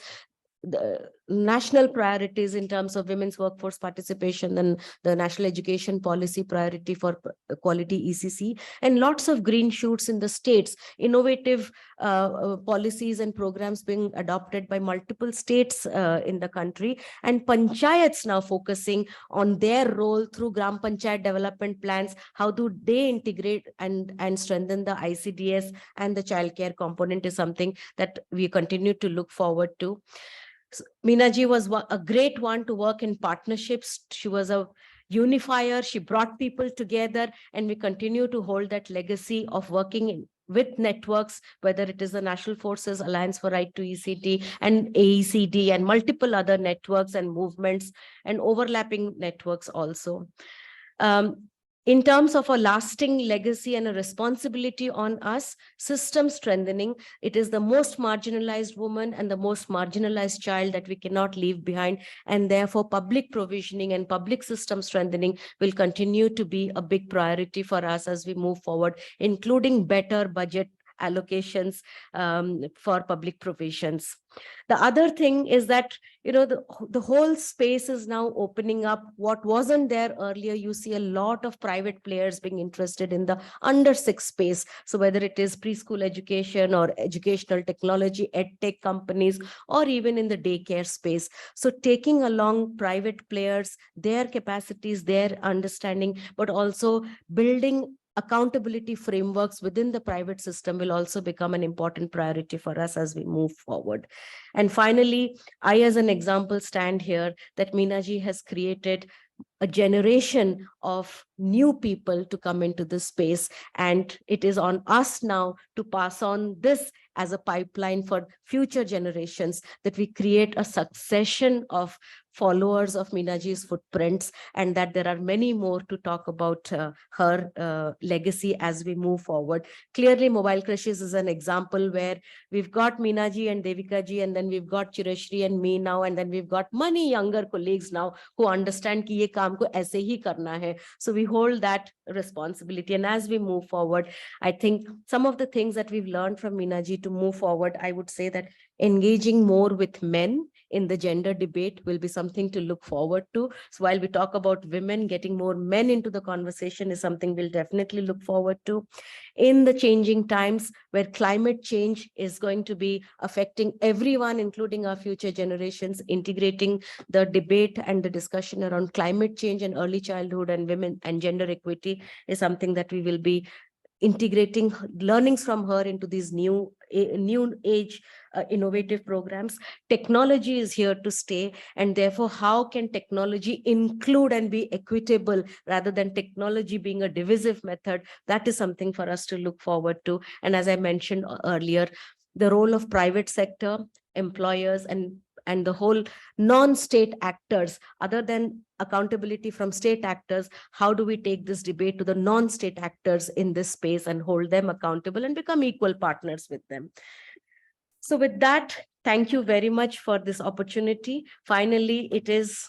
national priorities in terms of women's workforce participation and the national education policy priority for quality ECC, and lots of green shoots in the states, innovative policies and programs being adopted by multiple states in the country, and panchayats now focusing on their role through Gram Panchayat development plans. How do they integrate and strengthen the ICDS and the childcare component is something that we continue to look forward to. Mina ji was a great one to work in partnerships. She was a unifier. She brought people together, and we continue to hold that legacy of working with networks, whether it is the National Forces Alliance for Right to ECT and AECD and multiple other networks and movements and overlapping networks also. In terms of a lasting legacy and a responsibility on us, system strengthening, it is the most marginalized woman and the most marginalized child that we cannot leave behind. And therefore, public provisioning and public system strengthening will continue to be a big priority for us as we move forward, including better budget allocations for public provisions. The other thing is that, you know, the whole space is now opening up. What wasn't there earlier, you see a lot of private players being interested in the under 6 space. So whether it is preschool education or educational technology, edtech companies, or even in the daycare space. So taking along private players, their capacities, their understanding, but also building accountability frameworks within the private system will also become an important priority for us as we move forward. And finally, I as an example stand here that Mina ji has created a generation of new people to come into this space. And it is on us now to pass on this as a pipeline for future generations, that we create a succession of followers of Mina ji's footprints, and that there are many more to talk about her legacy as we move forward. Clearly, Mobile Crushes is an example where we've got Mina ji and Devika ji, and then we've got Chirashri and me now, and then we've got many younger colleagues now who understand कि ये काम को ऐसे ही करना है. So we hold that responsibility. And as we move forward, I think some of the things that we've learned from Mina ji to move forward, I would say that engaging more with men in the gender debate will be something to look forward to. So while we talk about women, getting more men into the conversation is something we'll definitely look forward to. In the changing times where climate change is going to be affecting everyone, including our future generations, integrating the debate and the discussion around climate change and early childhood and women and gender equity is something that we will be integrating learnings from her into these new age innovative programs. Technology is here to stay, and therefore how can technology include and be equitable rather than technology being a divisive method? That is something for us to look forward to. And as I mentioned earlier, the role of private sector, employers, and the whole non-state actors, other than accountability from state actors, how do we take this debate to the non-state actors in this space and hold them accountable and become equal partners with them? So with that, thank you very much for this opportunity. Finally, it is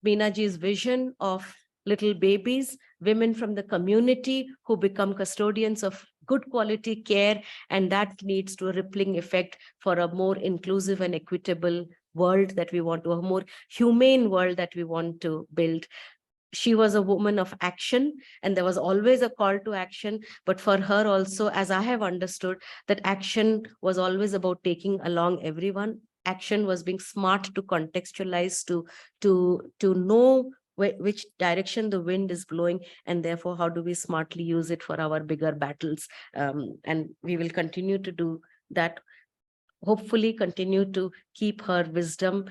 Mina ji's vision of little babies, women from the community who become custodians of good quality care, and that leads to a rippling effect for a more inclusive and equitable world that we want to, a more humane world that we want to build. She was a woman of action, and there was always a call to action. But for her also, as I have understood, that action was always about taking along everyone. Action was being smart to contextualize, to know which direction the wind is blowing, and therefore how do we smartly use it for our bigger battles. And we will continue to do that. Hopefully continue to keep her wisdom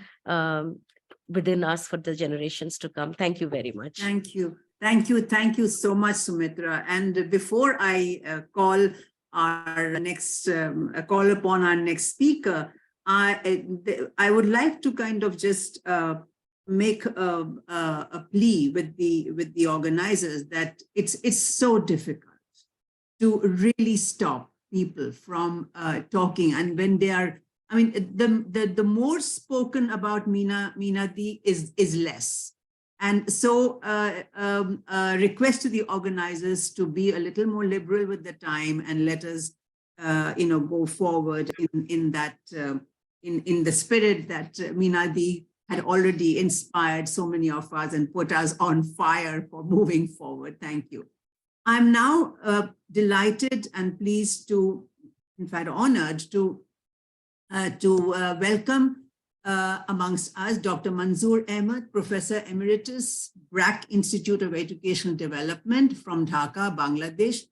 within us for the generations to come. Thank you very much. Thank you. Thank you. Thank you so much, Sumitra. And before I call our next, call upon our next speaker, I would like to kind of just make a plea with the organizers that it's so difficult to really stop people from talking. And when they are, I mean, the more spoken about Mina Di is less. And so request to the organizers to be a little more liberal with the time and let us, go forward in that in the spirit that Mina Di had already inspired so many of us and put us on fire for moving forward. Thank you. I'm now delighted and pleased to, in fact, honored to welcome amongst us Dr. Manzoor Ahmed, Professor Emeritus, BRAC Institute of Educational Development from Dhaka, Bangladesh,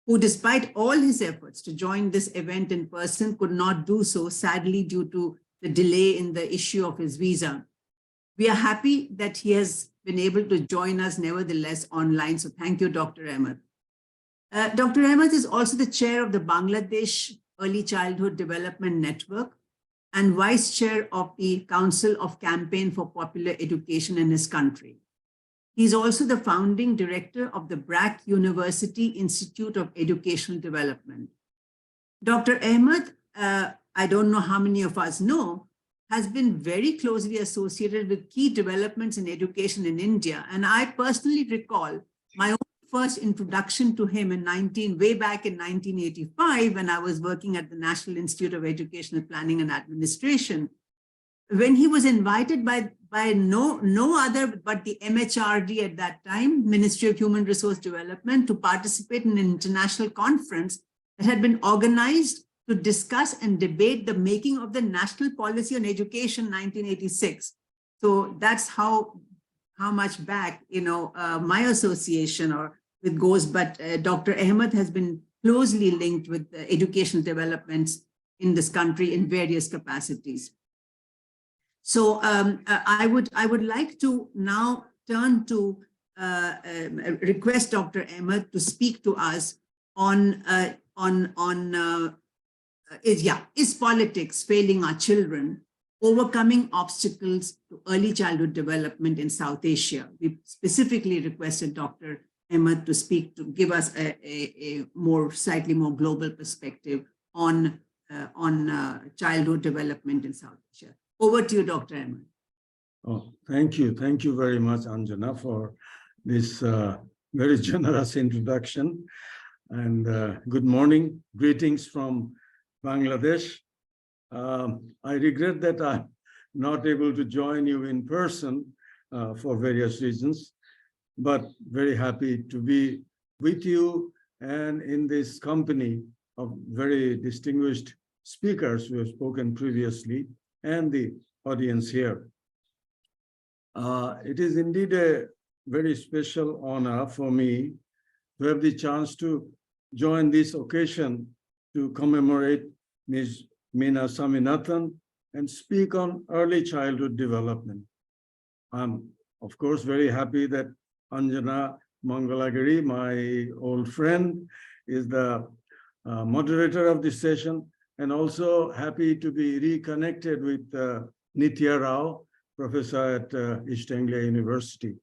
who despite all his efforts to join this event in person could not do so, sadly, due to the delay in the issue of his visa. We are happy that he has been able to join us nevertheless online. So thank you, Dr. Ahmed. Dr. Ahmed is also the chair of the Bangladesh Early Childhood Development Network and vice chair of the Council of Campaign for Popular Education in his country. He's also the founding director of the BRAC University Institute of Educational Development. Dr. Ahmed, I don't know how many of us know, has been very closely associated with key developments in education in India. And I personally recall my own first introduction to him way back in 1985, when I was working at the National Institute of Educational Planning and Administration, when he was invited by no other but the MHRD at that time, Ministry of Human Resource Development, to participate in an international conference that had been organized to discuss and debate the making of the National Policy on Education 1986. So that's how much back, my association with goes, but Dr. Ahmed has been closely linked with the educational developments in this country in various capacities. So I would like to now turn to request Dr. Ahmed to speak to us on is politics failing our children, overcoming obstacles to early childhood development in South Asia. We specifically requested Dr. Ahmed to give us a slightly more global perspective on childhood development in South Asia. Over to you, Dr. Ahmed. Oh, thank you. Thank you very much, Anjana, for this very generous introduction. And good morning. Greetings from Bangladesh. I regret that I'm not able to join you in person for various reasons, but very happy to be with you and in this company of very distinguished speakers who have spoken previously and the audience here. It is indeed a very special honor for me to have the chance to join this occasion to commemorate Ms. Mina Swaminathan and speak on early childhood development. I'm, of course, very happy that Anjana Mangalagiri, my old friend, is the moderator of this session, and also happy to be reconnected with Nitya Rao, professor at East Anglia University.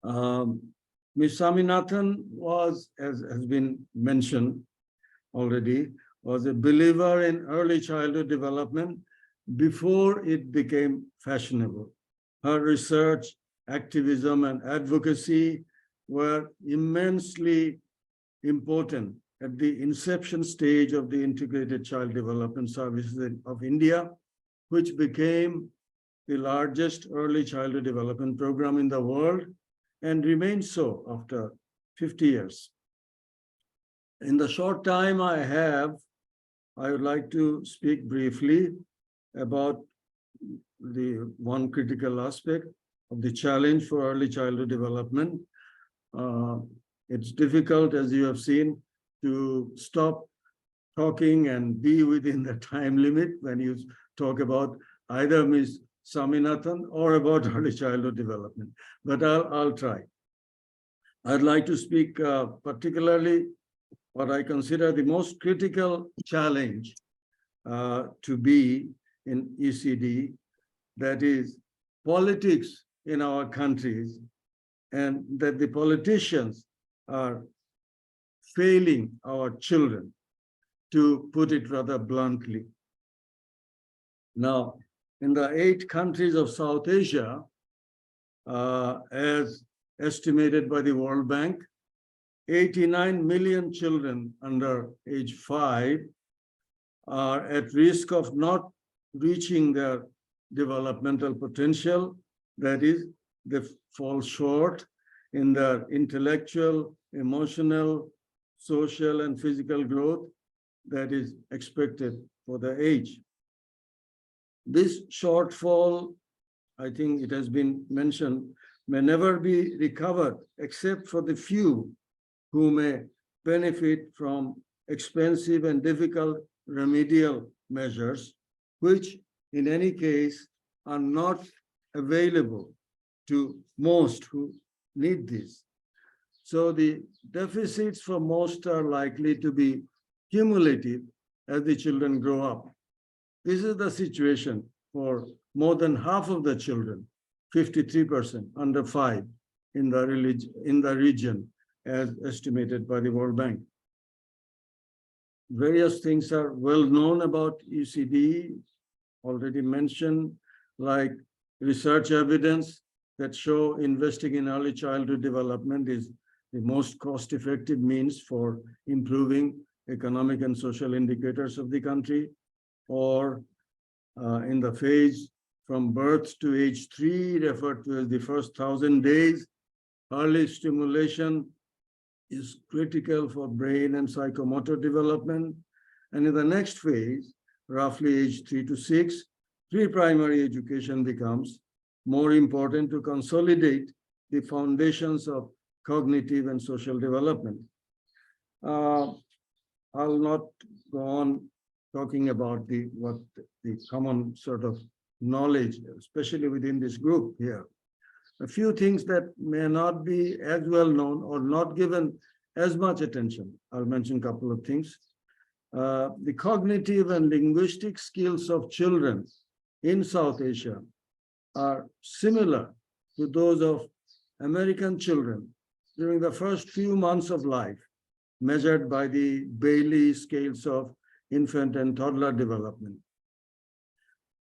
Ms. Swaminathan was, as has been mentioned already, was a believer in early childhood development before it became fashionable. Her research, activism, and advocacy were immensely important at the inception stage of the Integrated Child Development Services of India, which became the largest early childhood development program in the world and remains so after 50 years. In the short time I have, I would like to speak briefly about the one critical aspect of the challenge for early childhood development. It's difficult, as you have seen, to stop talking and be within the time limit when you talk about either Ms. Swaminathan or about early childhood development, but I'll try. I'd like to speak particularly what I consider the most critical challenge to be in ECD, that is politics in our countries, and that the politicians are failing our children, to put it rather bluntly. Now, in the 8 countries of South Asia, as estimated by the World Bank, 89 million children under age 5 are at risk of not reaching their developmental potential. That is, they fall short in their intellectual, emotional, social, and physical growth that is expected for their age. This shortfall, I think it has been mentioned, may never be recovered except for the few who may benefit from expensive and difficult remedial measures, which in any case are not available to most who need this. So the deficits for most are likely to be cumulative as the children grow up. This is the situation for more than half of the children, 53% under 5 in the region, as estimated by the World Bank. Various things are well known about ECD, already mentioned, like research evidence that show investing in early childhood development is the most cost-effective means for improving economic and social indicators of the country, or in the phase from birth to age 3, referred to as the first 1,000 days, early stimulation is critical for brain and psychomotor development. And in the next phase, roughly age 3 to 6, pre-primary education becomes more important to consolidate the foundations of cognitive and social development. I'll not go on talking about the common sort of knowledge, especially within this group here. A few things that may not be as well known or not given as much attention. I'll mention a couple of things. The cognitive and linguistic skills of children in South Asia are similar to those of American children during the first few months of life, measured by the Bailey scales of infant and toddler development.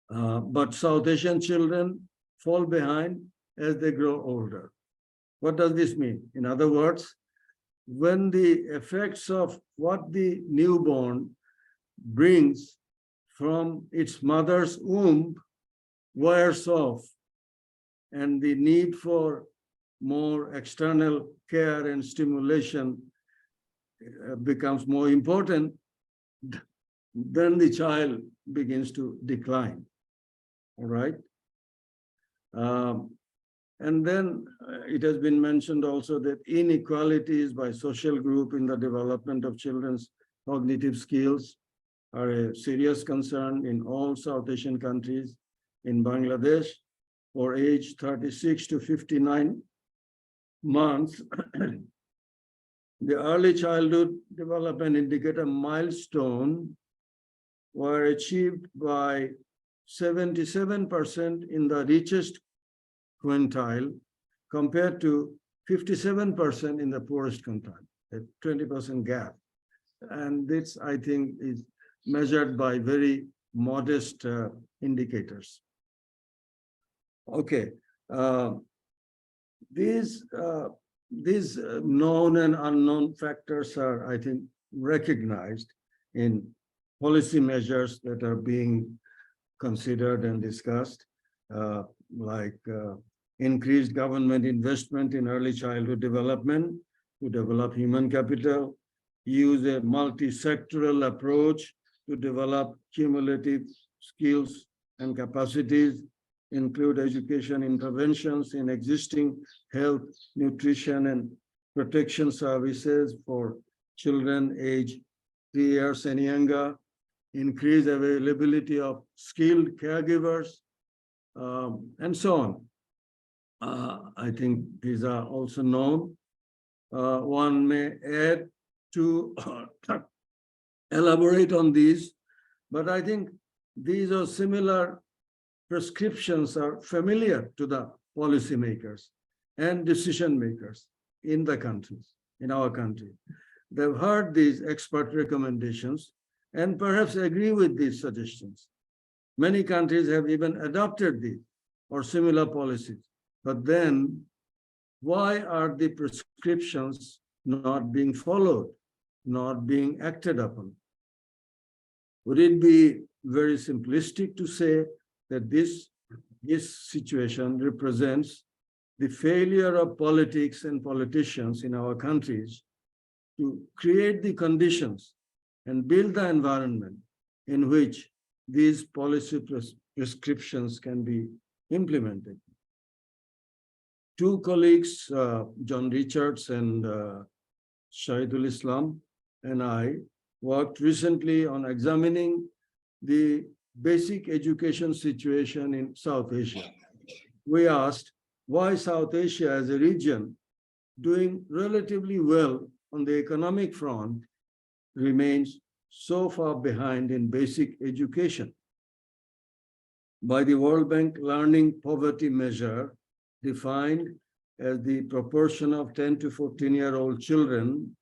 But South Asian children fall behind as they grow older. What does this mean? In other words, when the effects of what the newborn brings from its mother's womb wears off, and the need for more external care and stimulation becomes more important, then the child begins to decline. All right. And then it has been mentioned also that inequalities by social group in the development of children's cognitive skills are a serious concern in all South Asian countries. In Bangladesh, for age 36 to 59 months, the early childhood development indicator milestone were achieved by 77% in the richest quintile compared to 57% in the poorest quintile, a 20% gap. And this, I think, is measured by very modest indicators. Okay, these known and unknown factors are, I think, recognized in policy measures that are being considered and discussed, like increased government investment in early childhood development to develop human capital, use a multi-sectoral approach to develop cumulative skills and capacities, include education interventions in existing health, nutrition, and protection services for children aged 3 years and younger, increase availability of skilled caregivers, and so on. I think these are also known. One may add to elaborate on these, but I think these are similar prescriptions are familiar to the policymakers and decision makers in the countries, in our country. They've heard these expert recommendations and perhaps agree with these suggestions. Many countries have even adopted these or similar policies. But then, why are the prescriptions not being followed, not being acted upon? Would it be very simplistic to say that this situation represents the failure of politics and politicians in our countries to create the conditions and build the environment in which these policy prescriptions can be implemented? Two colleagues, John Richards and Shahidul Islam, and I worked recently on examining the basic education situation in South Asia. We asked why South Asia as a region doing relatively well on the economic front remains so far behind in basic education. By the World Bank Learning Poverty Measure, defined as the proportion of 10 to 14-year-old children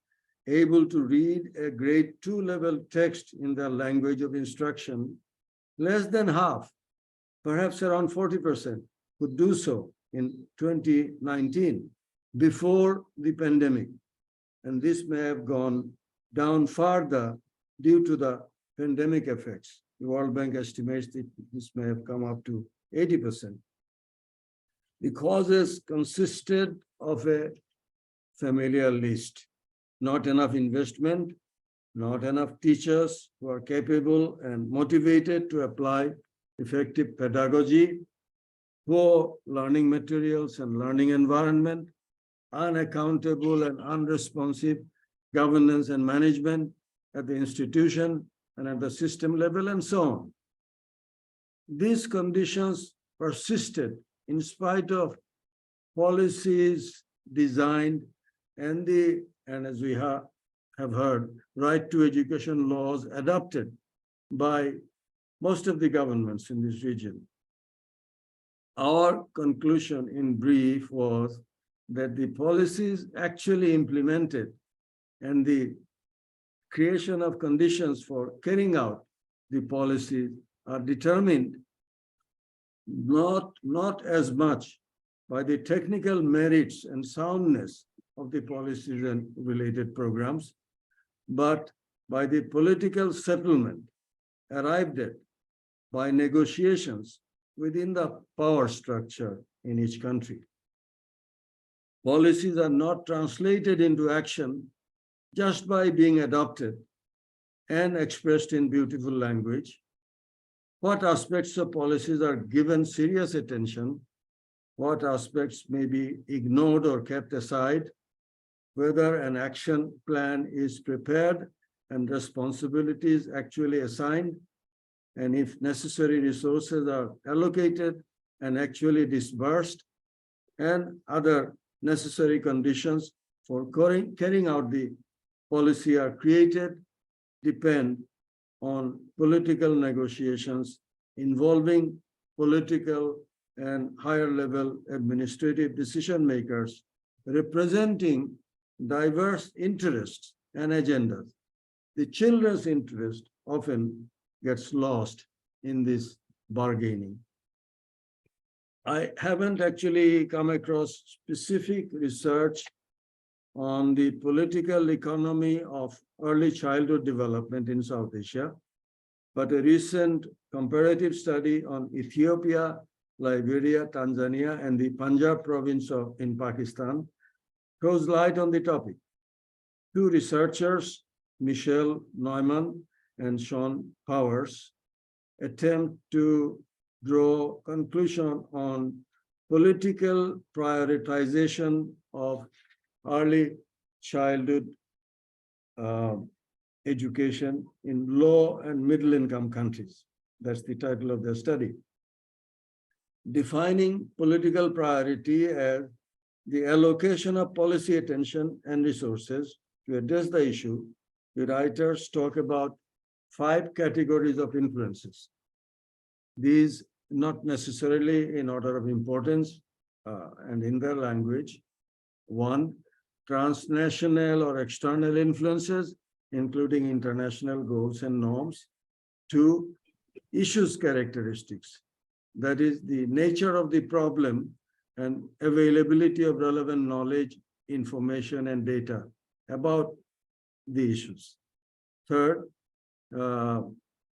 able to read a grade 2 level text in their language of instruction, less than half, perhaps around 40%, could do so in 2019, before the pandemic. And this may have gone down further due to the pandemic effects. The World Bank estimates that this may have come up to 80%. The causes consisted of a familiar list: not enough investment, not enough teachers who are capable and motivated to apply effective pedagogy, poor learning materials and learning environment, unaccountable and unresponsive governance and management at the institution and at the system level, and so on. These conditions persisted in spite of policies designed and as we have heard, right to education laws adopted by most of the governments in this region. Our conclusion in brief was that the policies actually implemented and the creation of conditions for carrying out the policies are determined not as much by the technical merits and soundness of the policies and related programs, but by the political settlement arrived at by negotiations within the power structure in each country. Policies are not translated into action just by being adopted and expressed in beautiful language. What aspects of policies are given serious attention, what aspects may be ignored or kept aside, whether an action plan is prepared and responsibilities actually assigned, and if necessary resources are allocated and actually disbursed, and other necessary conditions for carrying out the policy are created, depend on political negotiations involving political and higher level administrative decision makers representing diverse interests and agendas. The children's interest often gets lost in this bargaining. I haven't actually come across specific research on the political economy of early childhood development in South Asia, but a recent comparative study on Ethiopia, Liberia, Tanzania, and the Punjab province in Pakistan throws light on the topic. Two researchers, Michelle Neumann and Sean Powers, attempt to draw conclusion on political prioritization of early childhood education in low and middle income countries. That's the title of their study. Defining political priority as the allocation of policy attention and resources to address the issue, the writers talk about 5 categories of influences. These not necessarily in order of importance and in their language. 1, transnational or external influences, including international goals and norms. 2, issues characteristics, that is the nature of the problem and availability of relevant knowledge, information, and data about the issues. 3rd,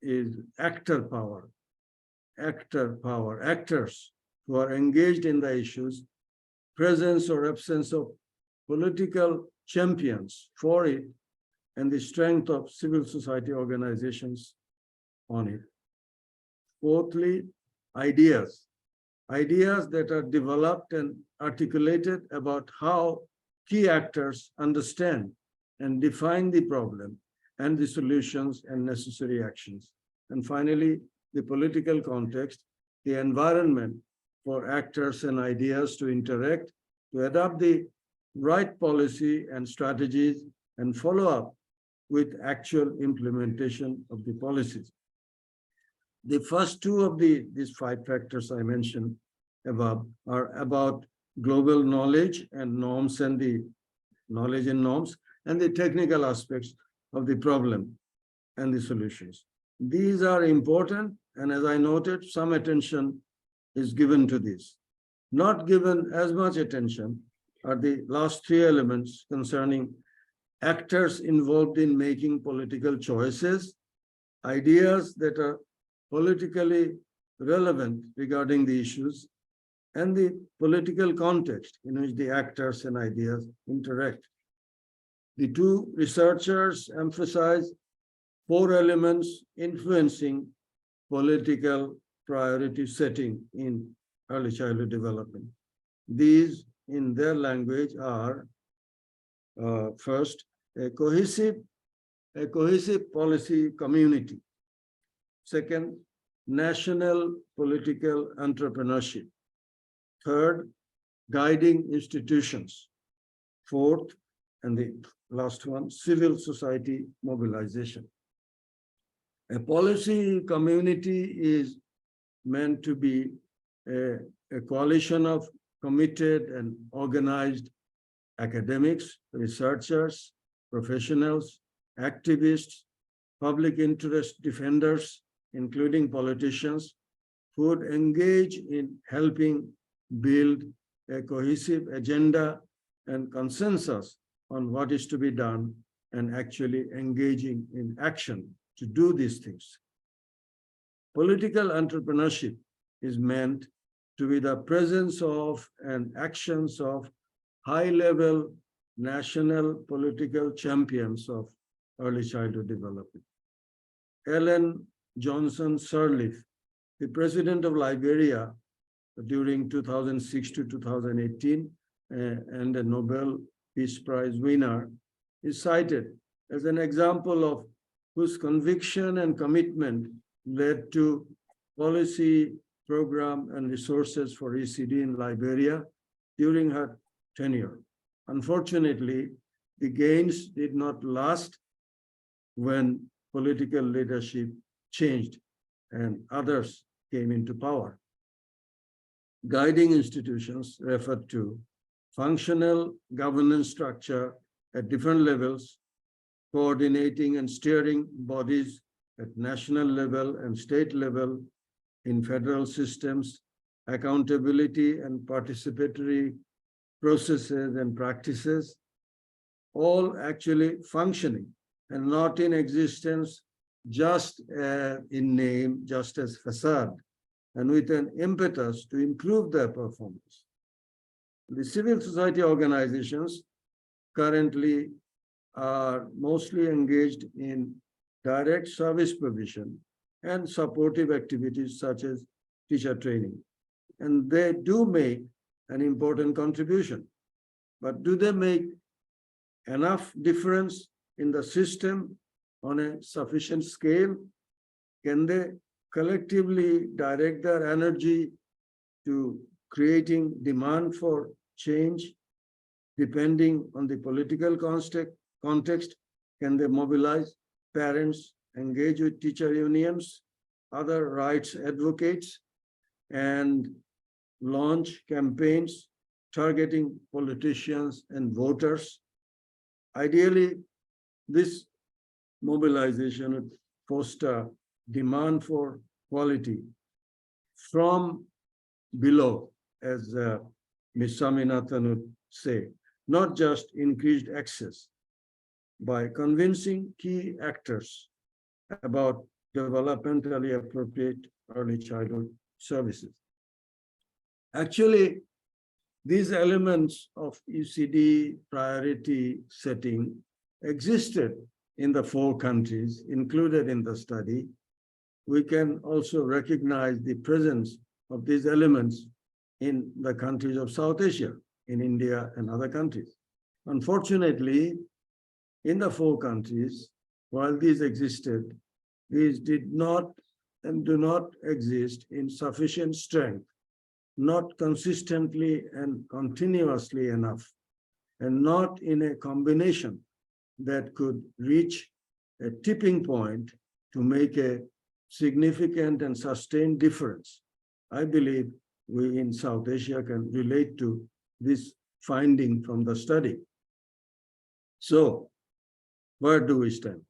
is actor power, actors who are engaged in the issues, presence or absence of political champions for it, and the strength of civil society organizations on it. Fourthly, ideas that are developed and articulated about how key actors understand and define the problem and the solutions and necessary actions. And finally, the political context, the environment for actors and ideas to interact, to adopt the right policy and strategies and follow up with actual implementation of the policies. The first two of these 5 factors I mentioned above are about global knowledge and norms, and the knowledge and norms, and the technical aspects of the problem and the solutions. These are important, and as I noted, some attention is given to this. Not given as much attention are the last 3 elements concerning actors involved in making political choices, ideas that are politically relevant regarding the issues, and the political context in which the actors and ideas interact. The 2 researchers emphasize 4 elements influencing political priority setting in early childhood development. These, in their language, are first, a cohesive policy community. Second, national political entrepreneurship. Third, guiding institutions. Fourth, and the last one, civil society mobilization. A policy community is meant to be a coalition of committed and organized academics, researchers, professionals, activists, public interest defenders, including politicians, who would engage in helping build a cohesive agenda and consensus on what is to be done, and actually engaging in action to do these things. Political entrepreneurship is meant to be the presence of and actions of high-level national political champions of early childhood development. Ellen Johnson Sirleaf, the president of Liberia during 2006 to 2018, and a Nobel Peace Prize winner, is cited as an example of whose conviction and commitment led to policy program and resources for ECD in Liberia during her tenure. Unfortunately, the gains did not last when political leadership changed and others came into power. Guiding institutions referred to functional governance structure at different levels, coordinating and steering bodies at national level and state level in federal systems, accountability and participatory processes and practices, all actually functioning and not in existence just in name, just as facade, and with an impetus to improve their performance. The civil society organizations currently are mostly engaged in direct service provision and supportive activities such as teacher training. And they do make an important contribution. But do they make enough difference in the system on a sufficient scale? Can they collectively direct their energy to creating demand for change depending on the political context? Can they mobilize parents, engage with teacher unions, other rights advocates, and launch campaigns targeting politicians and voters? Ideally, this mobilization would foster demand for quality from below, as Ms. Swaminathan would say, not just increased access, by convincing key actors about developmentally appropriate early childhood services. Actually, these elements of ECD priority setting existed in the 4 countries included in the study. We can also recognize the presence of these elements in the countries of South Asia, in India and other countries. Unfortunately, in the 4 countries, while these existed, these did not and do not exist in sufficient strength, not consistently and continuously enough, and not in a combination that could reach a tipping point to make a significant and sustained difference. I believe we in South Asia can relate to this finding from the study. So, where do we stand?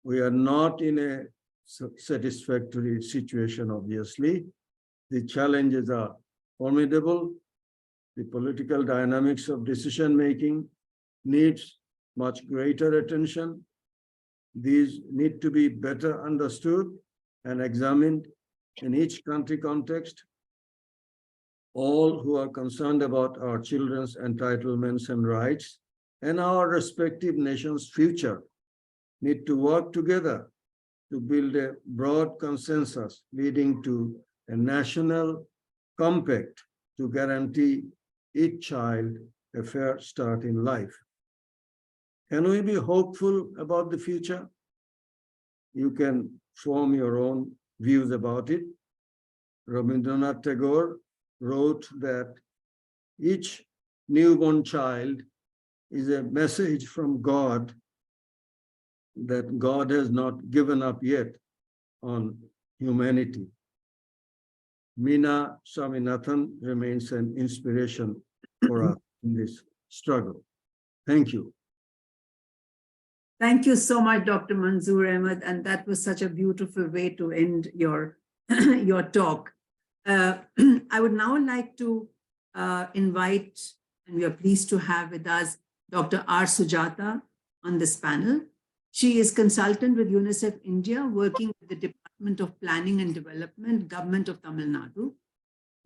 We are not in a satisfactory situation, obviously. The challenges are formidable. The political dynamics of decision-making needs much greater attention. These need to be better understood and examined in each country context. All who are concerned about our children's entitlements and rights and our respective nations' future need to work together to build a broad consensus leading to a national compact to guarantee each child a fair start in life. Can we be hopeful about the future? You can form your own views about it. Rabindranath Tagore wrote that each newborn child is a message from God that God has not given up yet on humanity. Mina Swaminathan remains an inspiration for us in this struggle. Thank you. Thank you so much, Dr. Manzoor Ahmed, and that was such a beautiful way to end your, your talk. I would now like to invite, and we are pleased to have with us, Dr. R. Sujata on this panel. She is consultant with UNICEF India, working with the Department of Planning and Development, Government of Tamil Nadu.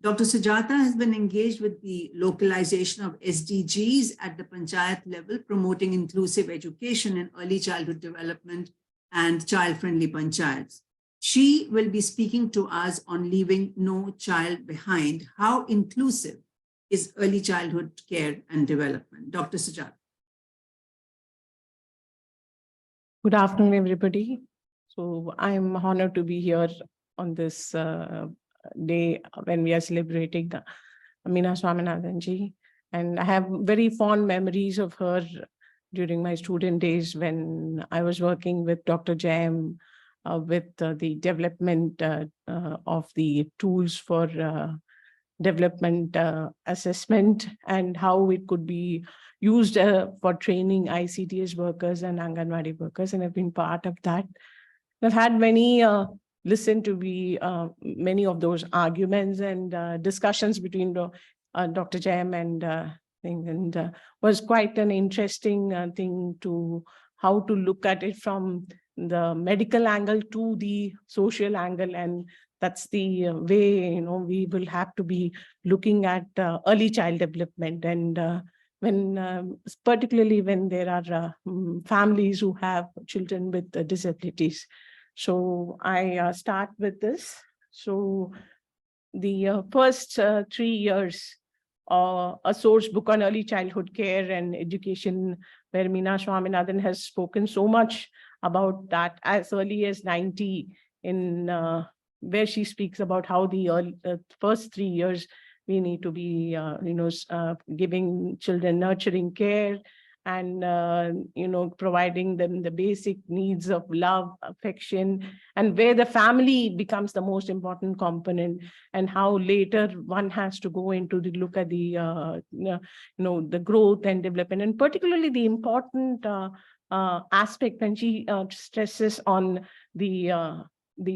Dr. Sujata has been engaged with the localization of SDGs at the Panchayat level, promoting inclusive education in early childhood development and child-friendly panchayats. She will be speaking to us on leaving no child behind. How inclusive is early childhood care and development? Dr. Sujata. Good afternoon, everybody. So I'm honored to be here on this day when we are celebrating the Mina Swaminathan ji. And I have very fond memories of her during my student days when I was working with Dr. Jam with the development of the tools for development assessment and how it could be used for training ICDS workers and Anganwadi workers, and I've been part of that. I've had many listened to many of those arguments and discussions between Dr. Jam and was quite an interesting thing to how to look at it from the medical angle to the social angle, and that's the way we will have to be looking at early child development, and when particularly when there are families who have children with disabilities. So I start with this. So the first 3 years, a source book on early childhood care and education, where Mina Swaminathan has spoken so much about that as early as 90, in where she speaks about how the first 3 years we need to be, giving children nurturing care and, providing them the basic needs of love, affection, and where the family becomes the most important component, and how later one has to go into the look at the, the growth and development, and particularly the important aspect when she stresses on the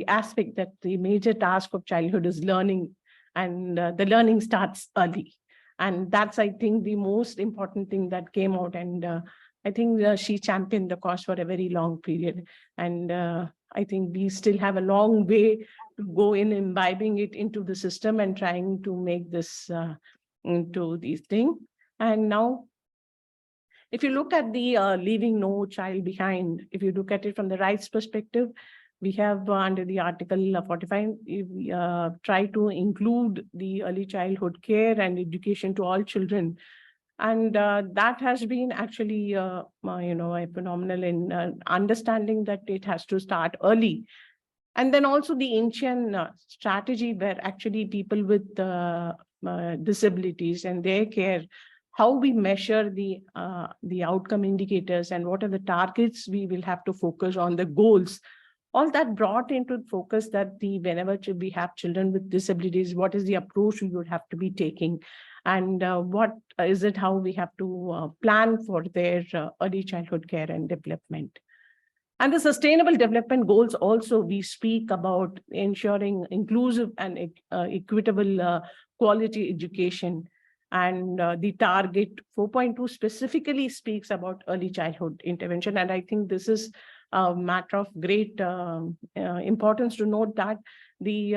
aspect that the major task of childhood is learning, and the learning starts early. And that's, I think, the most important thing that came out. And I think she championed the cause for a very long period. And I think we still have a long way to go in imbibing it into the system and trying to make this into these things. And now, if you look at the leaving no child behind, if you look at it from the rights perspective, we have under the Article 45, we try to include the early childhood care and education to all children. And that has been actually, a phenomenal in understanding that it has to start early. And then also the ancient strategy where actually people with disabilities and their care, how we measure the outcome indicators and what are the targets we will have to focus on, the goals, all that brought into focus that whenever we have children with disabilities, what is the approach we would have to be taking, and what is it, how we have to plan for their early childhood care and development. And the sustainable development goals also, we speak about ensuring inclusive and equitable quality education. And the target 4.2 specifically speaks about early childhood intervention. And I think this is a matter of great importance to note that the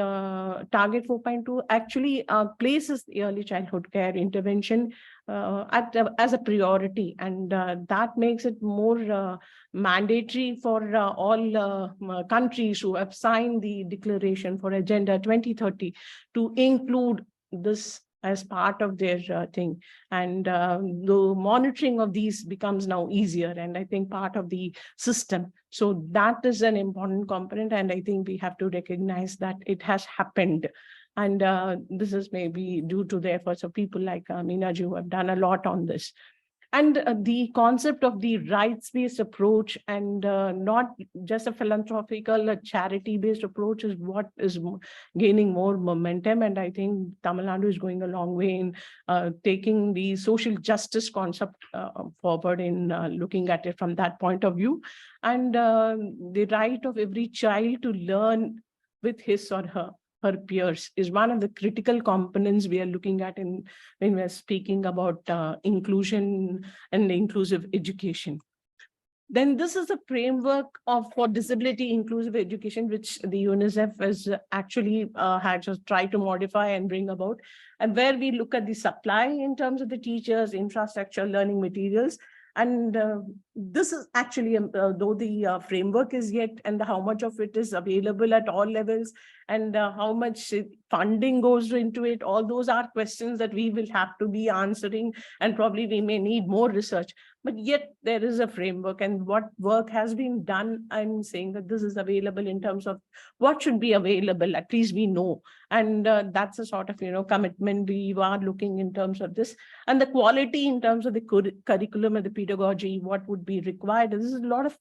target 4.2 actually places the early childhood care intervention as a priority, and that makes it more mandatory for all countries who have signed the declaration for Agenda 2030 to include this as part of their thing. And the monitoring of these becomes now easier, and I think part of the system. So that is an important component, and I think we have to recognize that it has happened. And this is maybe due to the efforts of people like Mina ji, who have done a lot on this. And the concept of the rights-based approach and not just a philanthropical, charity-based approach is what is gaining more momentum. And I think Tamil Nadu is going a long way in taking the social justice concept forward in looking at it from that point of view. And the right of every child to learn with his or her peers is one of the critical components we are looking at when we're speaking about inclusion and inclusive education. Then this is a framework for disability inclusive education, which the UNICEF has actually had just tried to modify and bring about, and where we look at the supply in terms of the teachers, infrastructure, learning materials. And this is actually, though the framework is yet, and how much of it is available at all levels, and how much funding goes into it, all those are questions that we will have to be answering, and probably we may need more research. But yet there is a framework, and what work has been done, I'm saying that this is available in terms of what should be available, at least we know. And that's a sort of, commitment we are looking in terms of this. And the quality in terms of the curriculum and the pedagogy, what would be required. This is a lot of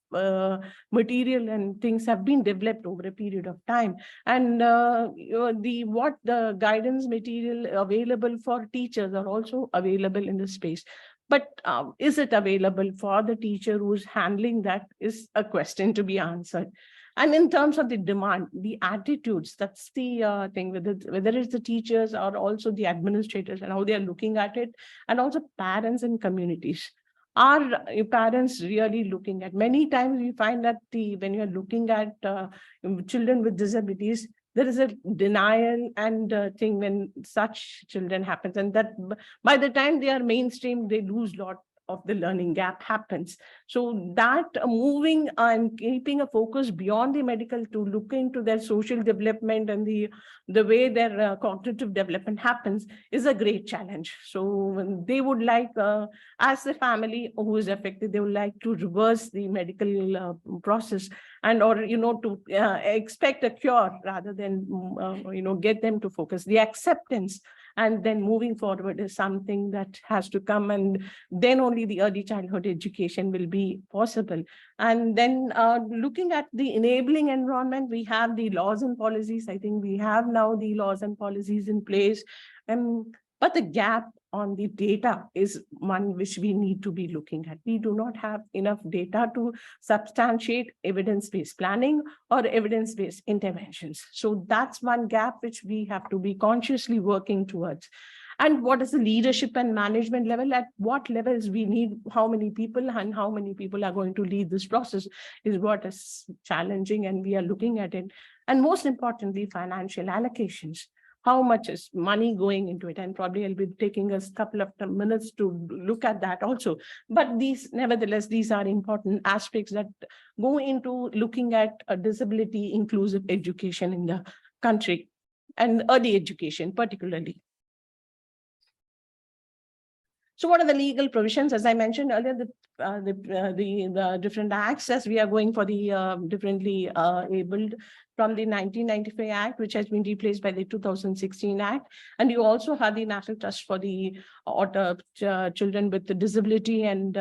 material and things have been developed over a period of time. And the guidance material available for teachers are also available in this space. But is it available for the teacher who's handling that is a question to be answered. And in terms of the demand, the attitudes, that's the thing, whether it's the teachers or also the administrators and how they are looking at it, and also parents and communities. Are parents really looking at? Many times we find that when you're looking at children with disabilities, there is a denial and thing when such children happens, and that by the time they are mainstream, they lose a lot of the learning gap happens. So that moving and keeping a focus beyond the medical to look into their social development and the way their cognitive development happens is a great challenge. So they would like, as a family who is affected, they would like to reverse the medical process and to expect a cure rather than get them to focus. The acceptance and then moving forward is something that has to come, and then only the early childhood education will be possible. And then looking at the enabling environment, we have the laws and policies. I think we have now the laws and policies in place. But the gap on the data is one which we need to be looking at. We do not have enough data to substantiate evidence-based planning or evidence-based interventions. So that's one gap which we have to be consciously working towards. And what is the leadership and management level? At what levels we need how many people, and how many people are going to lead this process is what is challenging, and we are looking at it. And most importantly, financial allocations. How much is money going into it? And probably I'll be taking us a couple of minutes to look at that also. But nevertheless, these are important aspects that go into looking at a disability inclusive education in the country, and early education particularly. So what are the legal provisions? As I mentioned earlier, the different acts, as we are going for the differently abled from the 1995 Act, which has been replaced by the 2016 Act. And you also have the National Trust for the children with the disability and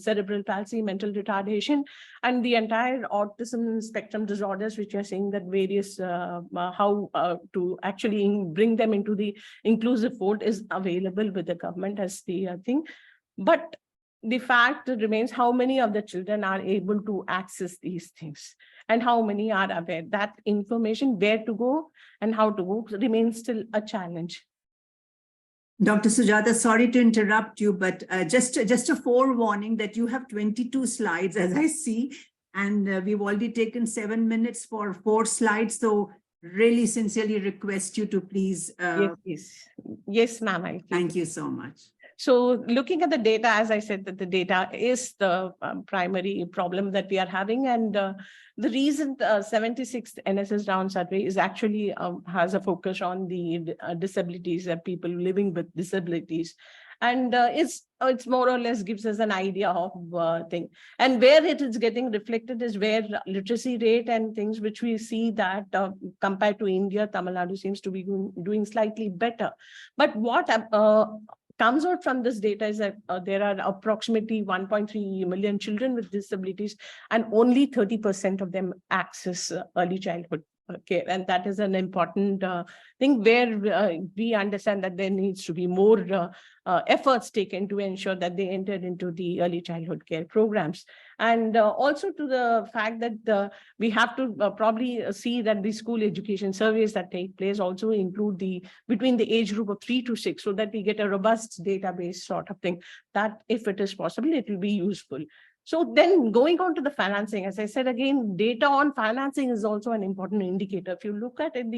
cerebral palsy, mental retardation, and the entire autism spectrum disorders, which are saying that various how to actually bring them into the inclusive fold is available with the government as the thing. But the fact remains, how many of the children are able to access these things, and how many are aware that information, where to go and how to go, remains still a challenge. Dr. Sujata, sorry to interrupt you, but just a forewarning that you have 22 slides, as I see, and we've already taken 7 minutes for 4 slides. So really sincerely request you to please. Yes, ma'am. Thank you so much. So looking at the data, as I said, that the data is the primary problem that we are having. And the recent 76th NSS round survey is actually has a focus on the disabilities and people living with disabilities. And it's more or less gives us an idea of thing. And where it is getting reflected is where literacy rate and things, which we see that compared to India, Tamil Nadu seems to be doing slightly better. But what comes out from this data is that there are approximately 1.3 million children with disabilities, and only 30% of them access early childhood care. And that is an important thing where we understand that there needs to be more efforts taken to ensure that they enter into the early childhood care programs. And also to the fact that we have to probably see that the school education surveys that take place also include between the age group of 3 to 6, so that we get a robust database sort of thing, that if it is possible, it will be useful. So then going on to the financing, as I said, again, data on financing is also an important indicator. If you look at it,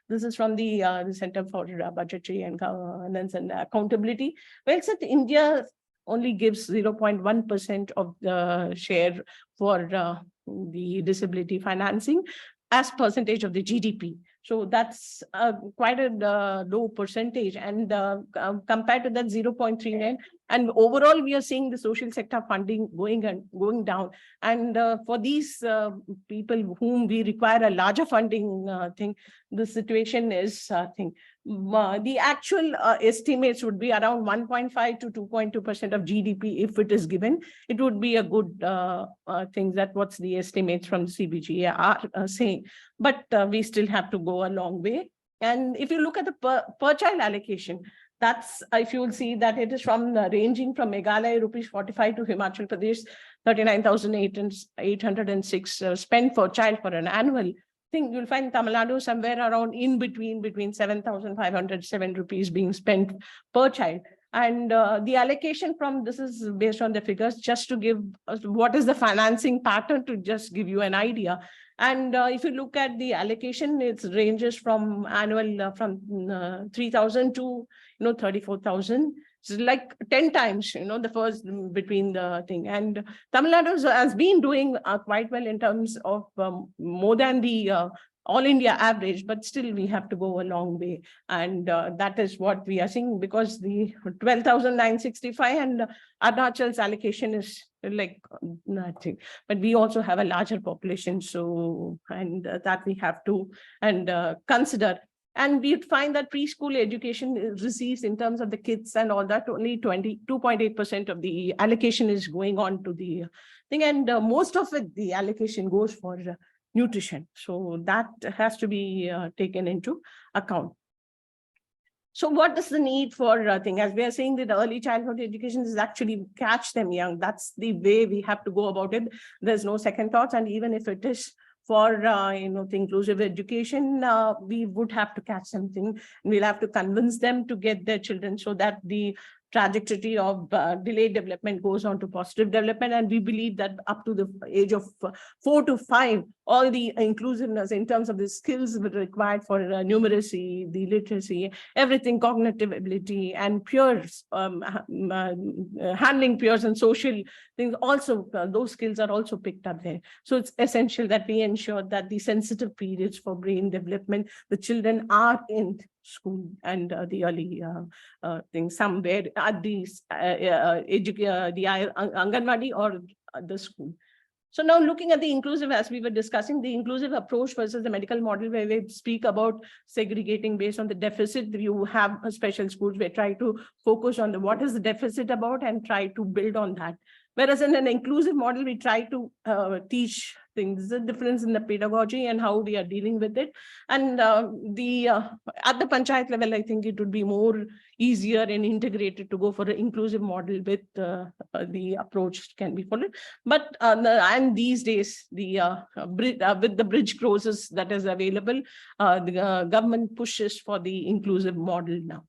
this is from the Center for Budgetary and Governance and Accountability. Well, it said India only gives 0.1% of the share for the disability financing as percentage of the GDP. So that's quite a low percentage, and compared to that 0.39, and overall we are seeing the social sector funding going down. And for these people whom we require a larger funding thing, the situation is the actual estimates would be around 1.5 to 2.2% of GDP. If it is given, it would be a good thing. That what's the estimates from the CBG are saying. But we still have to go a long way. And if you look at the per child allocation, that's, if you will see that it is from ranging from Meghalaya rupees 45 to Himachal Pradesh 39,806 spent per child for an annual thing. You'll find Tamil Nadu somewhere around in between 7,507 rupees being spent per child. And the allocation from this is based on the figures, just to give us what is the financing pattern, to just give you an idea. And if you look at the allocation, it ranges from annual from 3,000 to 34,000. It's like 10 times, the first between the thing. And Tamil Nadu has been doing quite well in terms of more than the all India average, but still we have to go a long way. And that is what we are seeing, because the 12,965 and Arunachal's allocation is like nothing. But we also have a larger population, so, and that we have to consider. And we find that preschool education receives, in terms of the kids and all that, only 22.8% of the allocation is going on to the thing. And most of it, the allocation goes for nutrition. So that has to be taken into account. So what is the need for thing? As we are saying, that early childhood education is actually catch them young. That's the way we have to go about it. There's no second thoughts. And even if it is for the inclusive education, we would have to catch something. We'll have to convince them to get their children so that the trajectory of delayed development goes on to positive development. And we believe that up to the age of 4 to 5, all the inclusiveness in terms of the skills required for numeracy, the literacy, everything, cognitive ability, and peers, handling peers and social things, also those skills are also picked up there. So it's essential that we ensure that the sensitive periods for brain development, the children are in school and the early things somewhere at the Anganwadi or the school. So now looking at the inclusive, as we were discussing, the inclusive approach versus the medical model, where we speak about segregating based on the deficit. You have special schools where try to focus on what is the deficit about and try to build on that. Whereas in an inclusive model, we try to teach things, the difference in the pedagogy and how we are dealing with it. And at the panchayat level, I think it would be more easier and integrated to go for an inclusive model with the approach can be followed. But and these days, with the bridge courses that is available, the government pushes for the inclusive model now.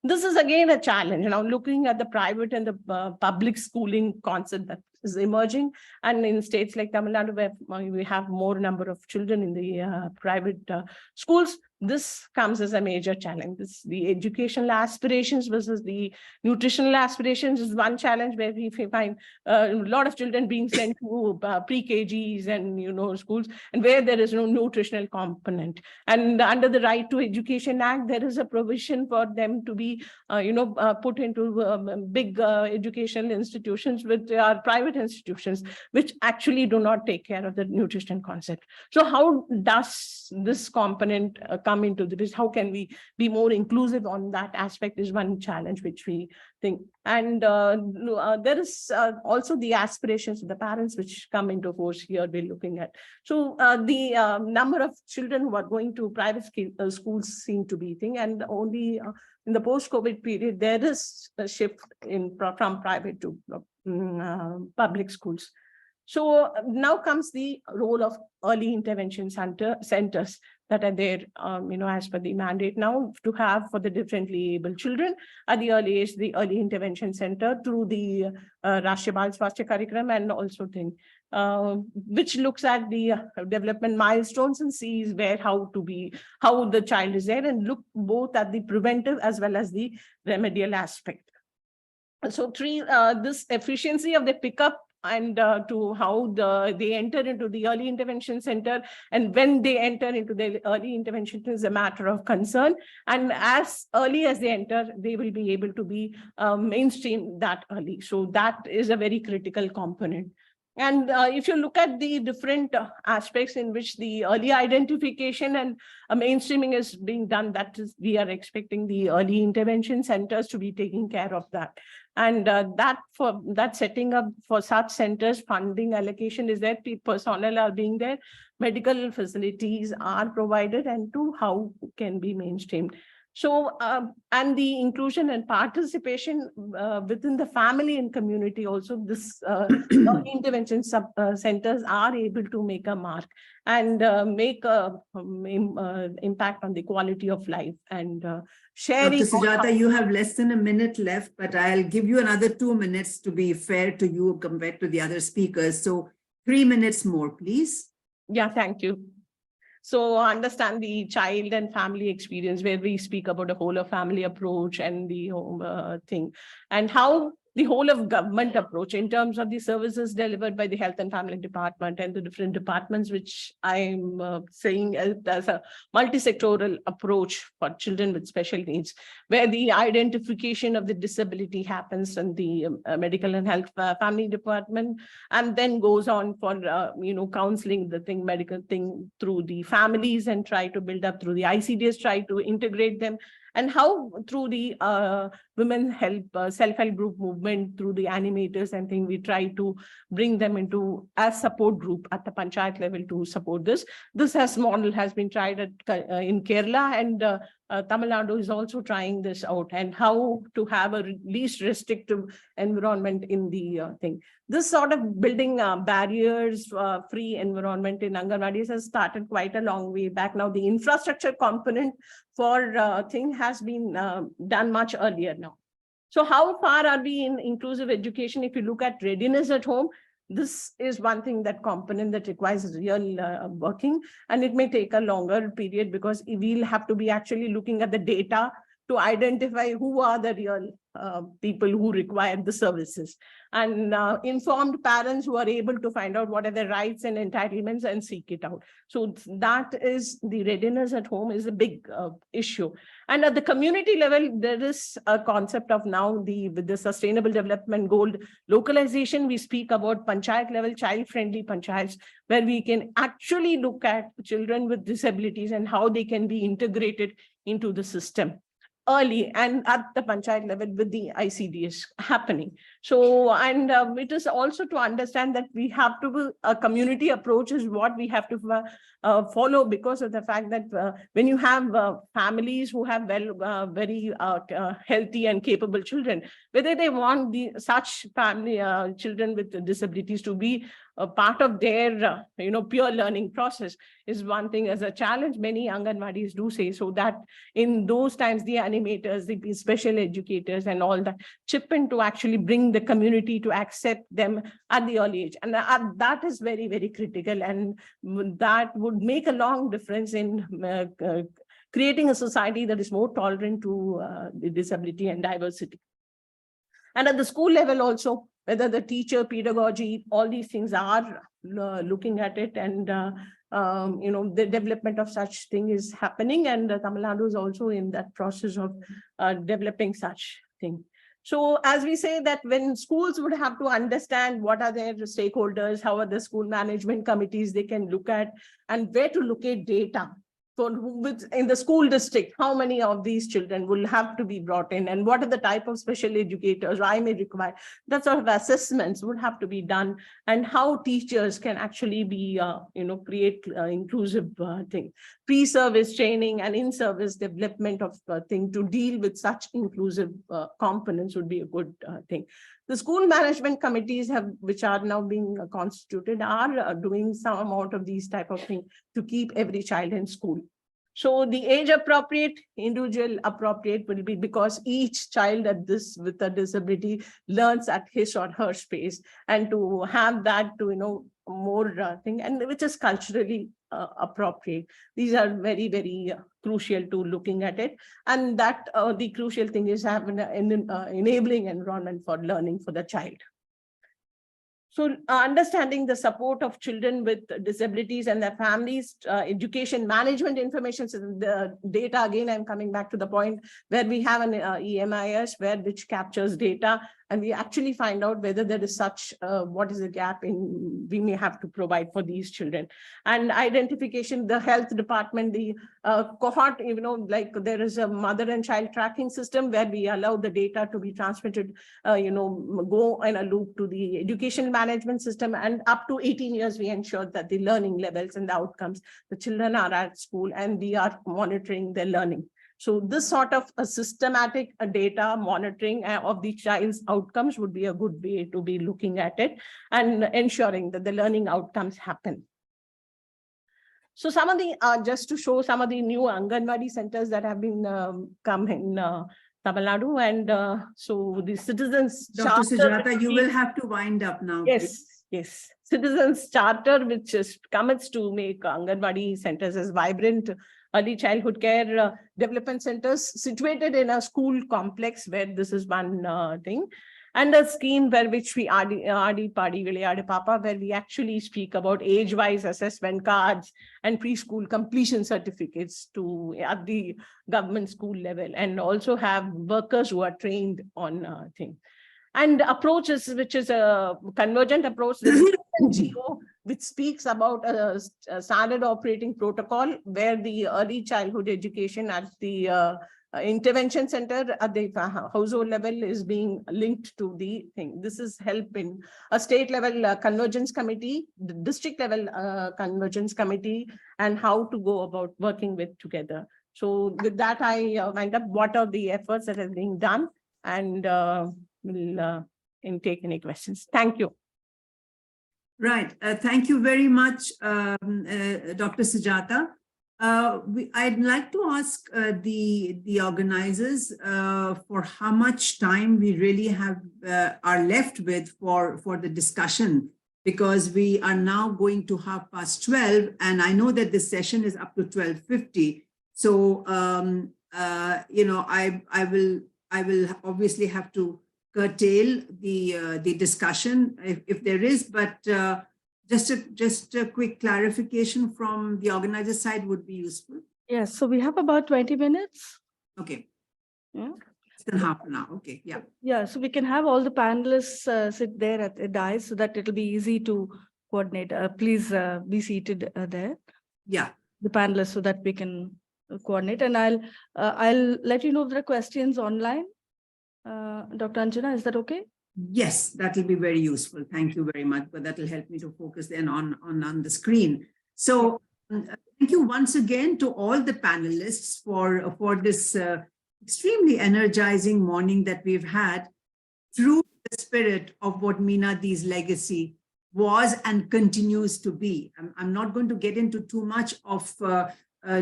This is again a challenge. Now, looking at the private and the public schooling concept that is emerging, and in states like Tamil Nadu, where we have more number of children in the private schools, this comes as a major challenge. The educational aspirations versus the nutritional aspirations is one challenge where we find a lot of children being sent to pre-KGs and schools, and where there is no nutritional component. And under the Right to Education Act, there is a provision for them to be put into big educational institutions, which are private institutions, which actually do not take care of the nutrition concept. So how does this component come into this? How can we be more inclusive on that aspect is one challenge which we think. And there is also the aspirations of the parents which come into force here we're looking at. So the number of children who are going to private schools seem to be thing, and only in the post-COVID period, there is a shift from private to public schools. So now comes the role of early intervention centers that are there, as per the mandate now to have for the differently able children at the early age, the early intervention center through the Rashtriya Bal Swasthya Karyagram, and also which looks at the development milestones and sees how the child is there, and look both at the preventive as well as the remedial aspect. So this efficiency of the pickup and to how they enter into the early intervention center, and when they enter into the early intervention is a matter of concern. And as early as they enter, they will be able to be mainstream that early. So that is a very critical component. And if you look at the different aspects in which the early identification and mainstreaming is being done, we are expecting the early intervention centers to be taking care of that. And that setting up for such centers, funding allocation is there, personnel are being there, medical facilities are provided, and how can be mainstreamed. So, and the inclusion and participation within the family and community also, this intervention centers are able to make a mark and make a impact on the quality of life and sharing. Dr. Sujata, you have less than a minute left, but I'll give you another 2 minutes to be fair to you compared to the other speakers. So 3 minutes more, please. Yeah, thank you. So understand the child and family experience, where we speak about a whole of family approach and the home thing, and how the whole of government approach in terms of the services delivered by the Health and Family Department and the different departments, which I'm saying as a multi-sectoral approach for children with special needs, where the identification of the disability happens in the Medical and Health Family Department, and then goes on for, counseling medical thing through the families, and try to build up through the ICDs, try to integrate them. And how through the women help self-help group movement, through the animators and thing, we try to bring them into as support group at the panchayat level to support this. This model has been tried in Kerala, and Tamil Nadu is also trying this out, and how to have a least restrictive environment in the thing. This sort of building barriers-free environment in Anganwadis has started quite a long way back now. The infrastructure component for thing has been done much earlier now. So how far are we in inclusive education? If you look at readiness at home, this is one thing, that component that requires real working, and it may take a longer period because we'll have to be actually looking at the data to identify who are the real people who require the services, and informed parents who are able to find out what are their rights and entitlements and seek it out. So that is the readiness at home is a big issue. And at the community level, there is a concept of now with the Sustainable Development Goal localization. We speak about panchayat level child-friendly panchayats, where we can actually look at children with disabilities and how they can be integrated into the system early and at the panchayat level with the ICDS happening. So, and it is also to understand that we have to, a community approach is what we have to follow, because of the fact that when you have families who have very healthy and capable children, whether they want such family children with disabilities to be a part of their pure learning process is one thing. As a challenge, many Anganwadis do say, so that in those times the animators, the special educators and all that chip in to actually bring the community to accept them at the early age. And that is very, very critical, and that would make a long difference in creating a society that is more tolerant to the disability and diversity. And at the school level also, whether the teacher, pedagogy, all these things are looking at it, and the development of such thing is happening, and Tamil Nadu is also in that process of developing such thing. So as we say that when schools would have to understand what are their stakeholders, how are the school management committees they can look at, and where to locate data. For in the school district, how many of these children will have to be brought in, and what are the type of special educators I may require? That sort of assessments would have to be done, and how teachers can actually be, create inclusive thing, pre-service training and in-service development of thing to deal with such inclusive components would be a good thing. The school management committees which are now being constituted are doing some amount of these type of things to keep every child in school. So the age appropriate, individual appropriate will be, because each child with a disability learns at his or her space, and to have that to, more thing, and which is culturally appropriate. These are very, very crucial to looking at it. And that the crucial thing is having an enabling environment for learning for the child. So understanding the support of children with disabilities and their families, education management information system, the data, again, I'm coming back to the point where we have an EMIS which captures data, and we actually find out whether there is such, what is the gap we may have to provide for these children. And identification, the health department, the cohort, like there is a mother and child tracking system where we allow the data to be transmitted, go in a loop to the education management system, and up to 18 years, we ensure that the learning levels and the outcomes, the children are at school and we are monitoring their learning. So this sort of a systematic data monitoring of the child's outcomes would be a good way to be looking at it and ensuring that the learning outcomes happen. So some of the, just to show some of the new Anganwadi centers that have been come in Tamil Nadu, and so the citizens. Dr. Sujata, you will have to wind up now. Yes, please. yes. Citizens Charter, which is commits to make Anganwadi centers as vibrant early childhood care development centers situated in a school complex, where this is one thing. And a scheme where which we Aadi Padi Vilayade Papa, where we actually speak about age-wise assessment cards and preschool completion certificates at the government school level, and also have workers who are trained on things. And approaches, which is a convergent approach, which speaks about a standard operating protocol, where the early childhood education at the intervention center at the household level is being linked to the thing. This is helping a state level convergence committee, the district level convergence committee, and how to go about working with together. So with that, I wind up what are the efforts that are being done, and will take any questions. Thank you. Right. Thank you very much, Dr. Sujata. I'd like to ask the organizers for how much time we really have are left with for the discussion, because we are now going to 12:30, and I know that this session is up to 12:50. So you know, I will obviously have to curtail the discussion if there is, but just a quick clarification from the organizer side would be useful. Yes, so we have about 20 minutes. Okay. Yeah. Less than half an hour. Okay. Yeah. Yeah, so we can have all the panelists sit there at the dais so that it'll be easy to coordinate. Please be seated there, Yeah. the panelists, so that we can coordinate. And I'll let you know if there are questions online. Dr. Anjana, is that okay? Yes, that will be very useful. Thank you very much, but that will help me to focus then on the screen. So thank you once again to all the panelists for this extremely energizing morning that we've had through the spirit of what Mina Dee's legacy was and continues to be. I'm not going to get into too much of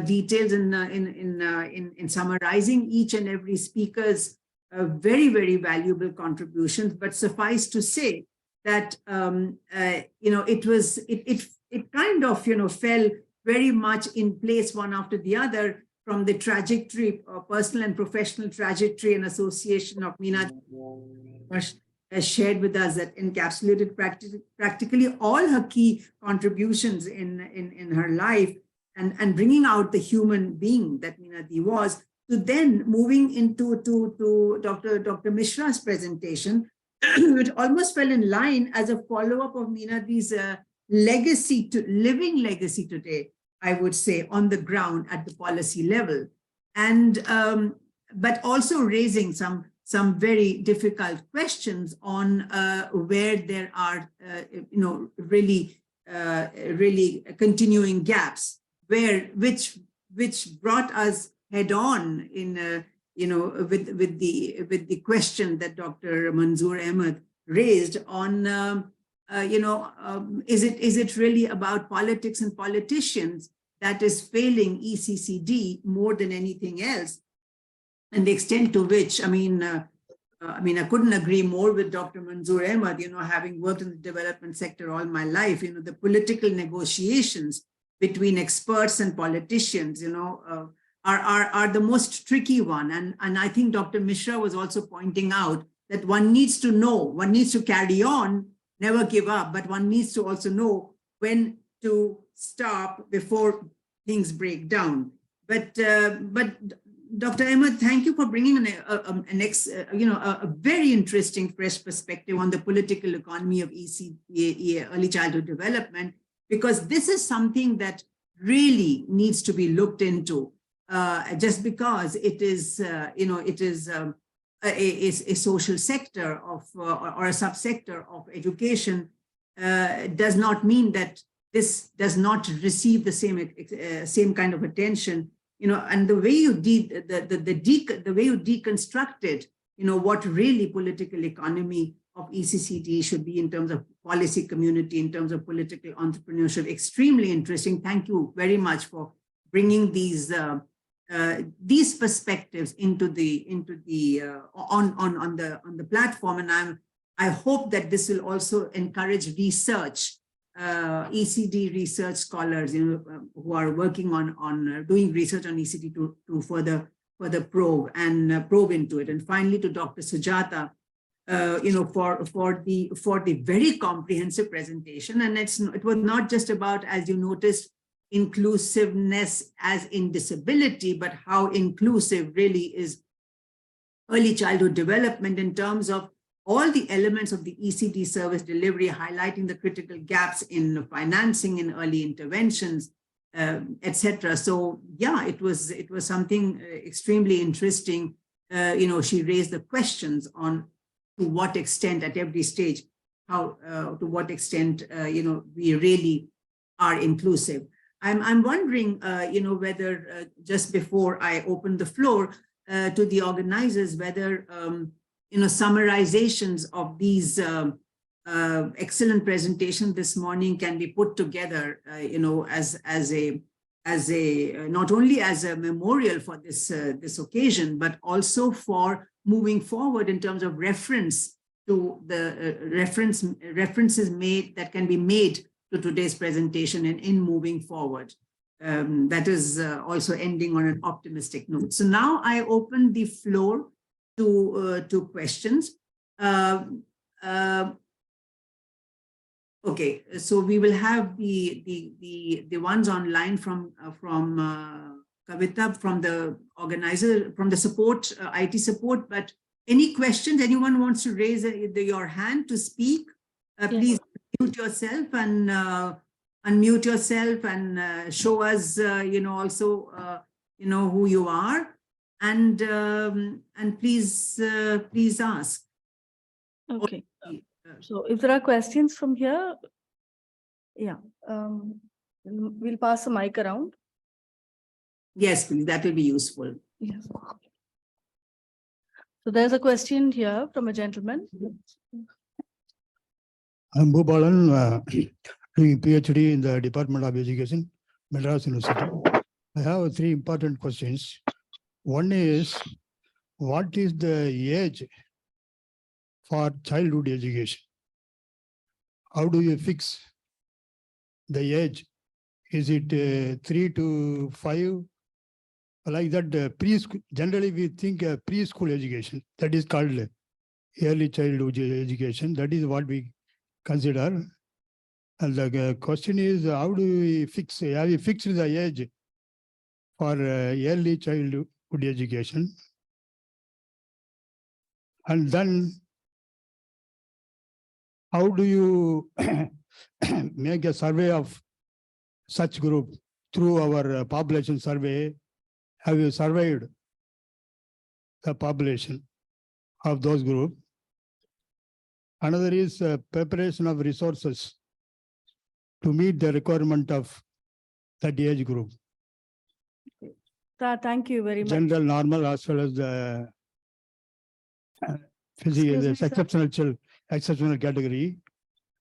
details in summarizing each and every speaker's very, very valuable contributions, but suffice to say that you know, it kind of, you know, fell very much in place one after the other from the trajectory, personal and professional trajectory and association of Mina has shared with us, that encapsulated practically all her key contributions in her life, and bringing out the human being that Mina Dee was. So then moving into Dr. Mishra's presentation, which almost fell in line as a follow-up of Mina Dee's living legacy today, I would say, on the ground at the policy level, and but also raising some very difficult questions on where there are you know, really continuing gaps, which brought us head on in you know, with the question that Dr. Manzoor Ahmed raised on you know, is it really about politics and politicians that is failing ECCD more than anything else? And the extent to which, I mean, I couldn't agree more with Dr. Manzoor Ahmed, you know, having worked in the development sector all my life, you know, the political negotiations between experts and politicians, you know, are the most tricky one. And I think Dr. Mishra was also pointing out that one needs to know, one needs to carry on, never give up, but one needs to also know when to stop before things break down. But Dr. Ahmed, thank you for bringing a very interesting fresh perspective on the political economy of early childhood development, because this is something that really needs to be looked into. Just because it is, you know, it is a social sector of or a subsector of education, does not mean that this does not receive the same kind of attention, you know. And the way you the way you deconstructed, you know, what really political economy of ECCD should be in terms of policy community, in terms of political entrepreneurship, extremely interesting. Thank you very much for bringing these perspectives into the on the platform, and I hope that this will also encourage research, ECD research scholars, you know, who are working on doing research on ECD to further probe into it. And finally, to Dr. Sujata, you know, for the very comprehensive presentation, and it was not just about, as you noticed, inclusiveness as in disability, but how inclusive really is early childhood development in terms of all the elements of the ECD service delivery, highlighting the critical gaps in financing, in early interventions, etc. So yeah, it was something extremely interesting. You know, she raised the questions on to what extent at every stage, how to what extent you know, we really are inclusive. I'm wondering, whether just before I open the floor to the organizers, whether, summarizations of these excellent presentation this morning can be put together, as a not only as a memorial for this occasion, but also for moving forward in terms of reference to the references made that can be made to today's presentation and in moving forward. That is also ending on an optimistic note. So now I open the floor to questions. Okay, so we will have the ones online from Kavita, from the organizer, from the support, IT support. But any questions? Anyone wants to raise your hand to speak? Please mute yourself and unmute yourself and show us, also, who you are, and please ask. Okay. So if there are questions from here, we'll pass the mic around. Yes, please, that will be useful. Yes. So there's a question here from a gentleman. I'm Bhubalan, doing PhD in the Department of Education, Madras University. I have 3 important questions. One is, what is the age for childhood education? How do you fix the age? Is it 3 to 5? Like that, preschool. Generally, we think preschool education, that is called early childhood education. That is what we consider. And the question is, how do we fix? Have we fixed the age for early childhood education? And then, how do you make a survey of such group through our population survey? Have you surveyed the population of those groups? Another is preparation of resources to meet the requirement of that age group. Thank you very much. General, normal, as well as the physical, exceptional category.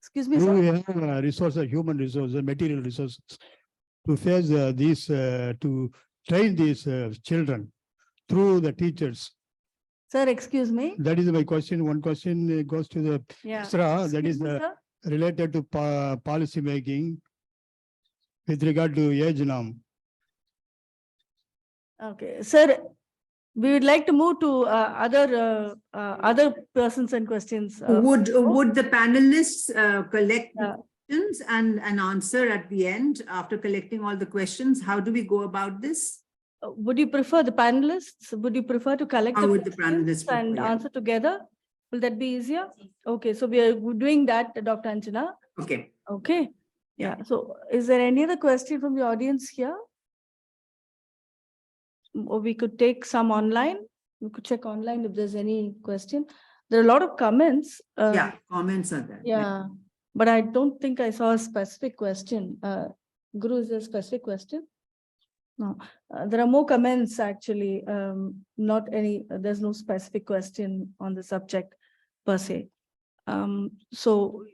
Excuse me, Do sir. we have resources, human resources, material resources to face these, to train these children through the teachers? Sir, excuse me. That is my question. One question goes to the extra, that Excuse is me, sir. related to policy making with regard to age norm. Okay, sir, we would like to move to other persons and questions. Would the panelists collect the questions and answer at the end after collecting all the questions? How do we go about this? Would you prefer the panelists? Would you prefer to collect How the would the questions panelists and prefer, yeah. answer together? Will that be easier? Okay, so we are doing that, Dr. Anjana. Okay. Okay. Yeah. So is there any other question from the audience here? Or we could take some online. We could check online if there's any question. There are a lot of comments. Yeah, comments are there. Yeah, but I don't think I saw a specific question. Guru, is there a specific question? No, there are more comments actually. Not any, there's no specific question on the subject per se. So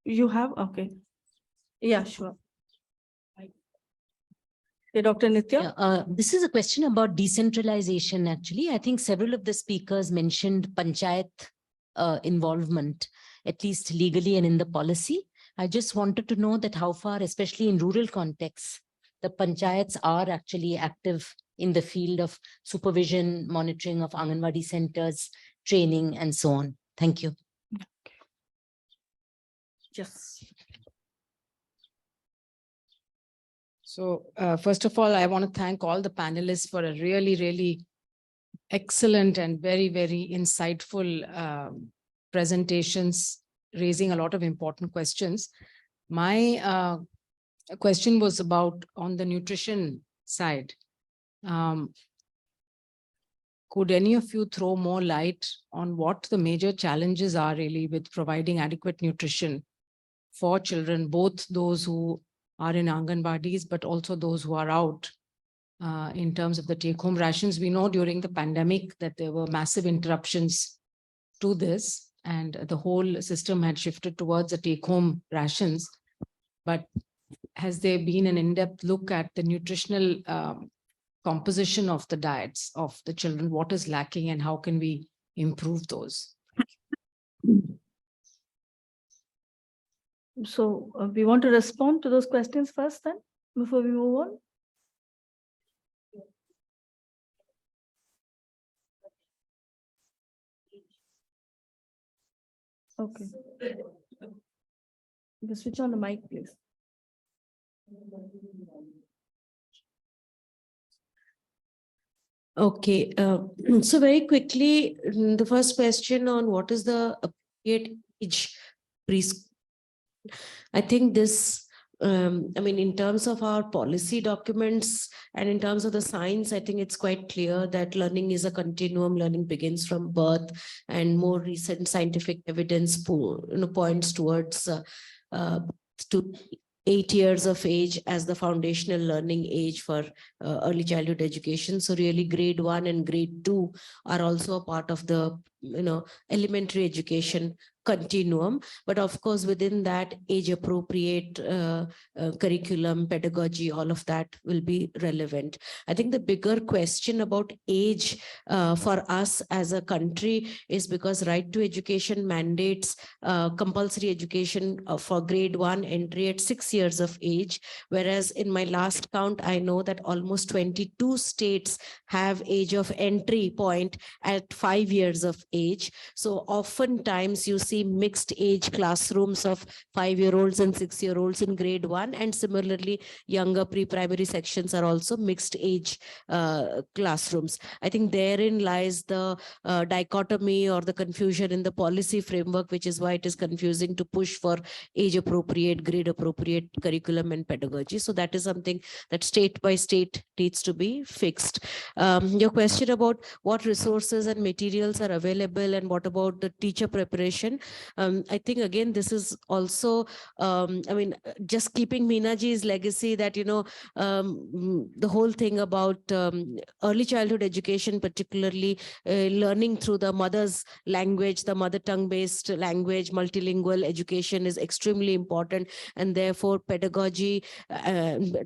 you have, okay. Yeah, sure. Okay, Dr. Nitya. Yeah, this is a question about decentralization, actually. I think several of the speakers mentioned panchayat involvement, at least legally and in the policy. I just wanted to know that how far, especially in rural contexts, the panchayats are actually active in the field of supervision, monitoring of Anganwadi centers, training, and so on. Thank you. Yes. So first of all, I want to thank all the panelists for a really, really excellent and very, very insightful presentations, raising a lot of important questions. My question was about on the nutrition side. Could any of you throw more light on what the major challenges are really with providing adequate nutrition for children, both those who are in Anganwadis, but also those who are out in terms of the take-home rations. We know during the pandemic that there were massive interruptions to this, and the whole system had shifted towards the take-home rations. But has there been an in-depth look at the nutritional composition of the diets of the children? What is lacking and how can we improve those? So we want to respond to those questions first then, before we move on. Okay. You switch on the mic, please. Okay, so very quickly, the first question on what is the appropriate age preschool. I think this, I mean, in terms of our policy documents and in terms of the science, I think it's quite clear that learning is a continuum. Learning begins from birth, and more recent scientific evidence points towards to 8 years of age as the foundational learning age for early childhood education. So really grade 1 and grade 2 are also a part of the elementary education continuum, but of course within that age appropriate curriculum, pedagogy, all of that will be relevant. I think the bigger question about age for us as a country is because right to education mandates compulsory education for grade 1 entry at 6 years of age, whereas in my last count I know that almost 22 states have age of entry point at 5 years of age. So oftentimes you see mixed age classrooms of 5-year-olds and 6-year-olds in grade 1, and similarly younger pre-primary sections are also mixed age classrooms. I think therein lies the dichotomy or the confusion in the policy framework, which is why it is confusing to push for age appropriate, grade appropriate curriculum and pedagogy. So that is something that state by state needs to be fixed. Your question about what resources and materials are available and what about the teacher preparation. I think again, this is also, I mean, just keeping Mina ji's legacy that, the whole thing about early childhood education, particularly learning through the mother's language, the mother tongue based language, multilingual education is extremely important. And therefore pedagogy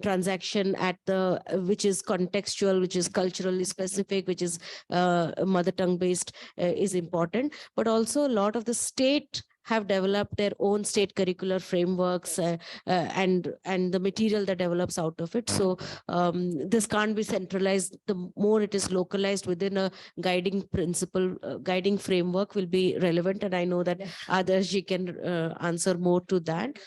transaction at the, which is contextual, which is culturally specific, which is mother tongue based is important. But also a lot of the state have developed their own state curricular frameworks and the material that develops out of it. So this can't be centralized. The more it is localized within a guiding principle, guiding framework will be relevant. And I know that Adarsh can answer more to that.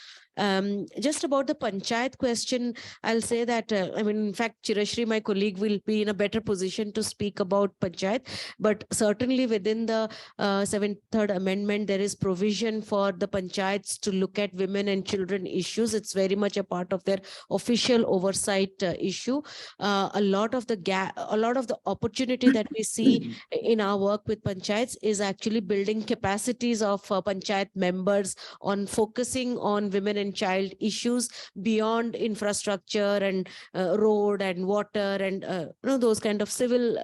Just about the panchayat question, I'll say that, I mean, in fact, Chirashri, my colleague, will be in a better position to speak about panchayat, but certainly within the 73rd amendment, there is provision for the panchayats to look at women and children issues. It's very much a part of their official oversight issue. A lot of the opportunity that we see in our work with panchayats is actually building capacities of panchayat members on focusing on women and child issues beyond infrastructure and road and water and those kind of civil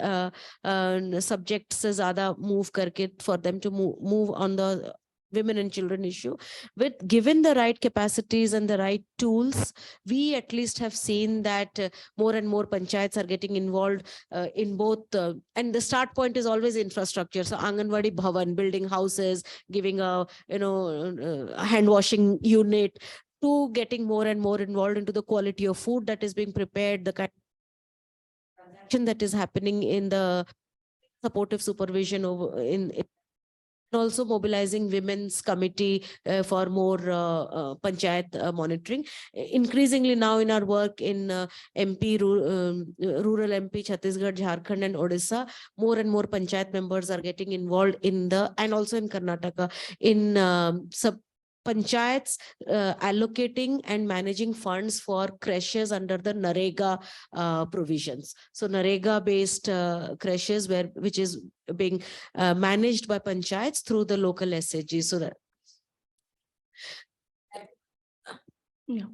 subjects se zyada move karke for them to move on the women and children issue. With given the right capacities and the right tools, we at least have seen that more and more panchayats are getting involved in both, and the start point is always infrastructure. So Anganwadi Bhavan, building houses, giving a hand washing unit, to getting more and more involved into the quality of food that is being prepared, the kind of transaction that is happening in the supportive supervision over in also mobilizing women's committee for more panchayat monitoring. Increasingly now in our work in MP, rural MP, Chhattisgarh, Jharkhand and Odisha, more and more panchayat members are getting involved in the, and also in Karnataka, in panchayats allocating and managing funds for creches under the NREGA provisions. So NREGA based creches which is being managed by panchayats through the local SHG. So that. Yeah.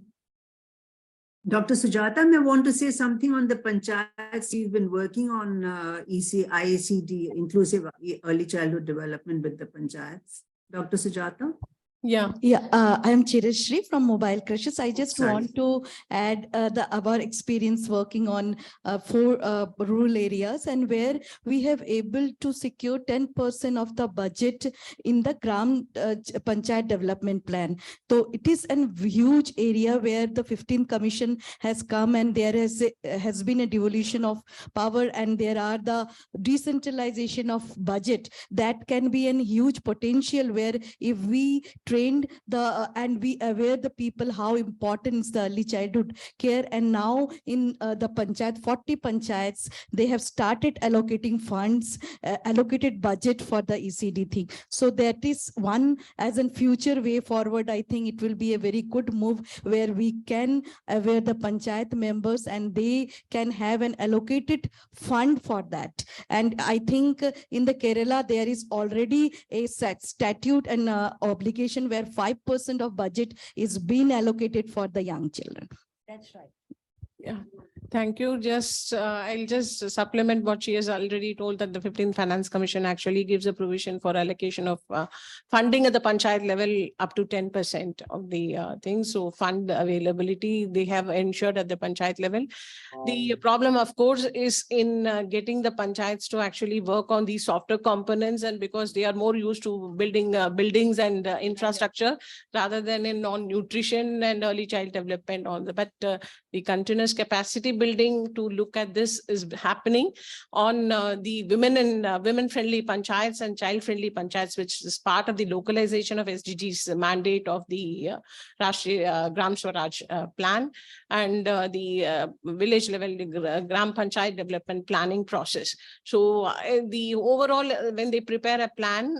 Dr. Sujata may want to say something on the panchayats. You've been working on IACD, Inclusive Early Childhood Development with the panchayats. Dr. Sujata? Yeah. Yeah, I'm Chirashri from Mobile Crushes. I just Sorry. want to add our experience working on 4 rural areas, and where we have able to secure 10% of the budget in the Gram Panchayat development plan. So it is a huge area where the 15th commission has come, and there has been a devolution of power, and there are the decentralization of budget that can be a huge potential, where if we trained and we aware the people how important is the early childhood care. And now in the panchayat, 40 panchayats, they have started allocating funds, allocated budget for the ECD thing. So that is one, as a future way forward, I think it will be a very good move, where we can aware the panchayat members and they can have an allocated fund for that. And I think in the Kerala, there is already a statute and obligation where 5% of budget is being allocated for the young children. That's right. Yeah, thank you. I'll just supplement what she has already told, that the 15th Finance Commission actually gives a provision for allocation of funding at the panchayat level up to 10% of the things. So fund availability, they have ensured at the panchayat level. The problem, of course, is in getting the panchayats to actually work on these softer components, and because they are more used to building buildings and infrastructure rather than in non-nutrition and early child development. But the continuous capacity building to look at this is happening on the women and women-friendly panchayats and child-friendly panchayats, which is part of the localization of SDGs mandate of the Rashtriya Gram Swaraj plan, and the village level Gram Panchayat development planning process. So the overall, when they prepare a plan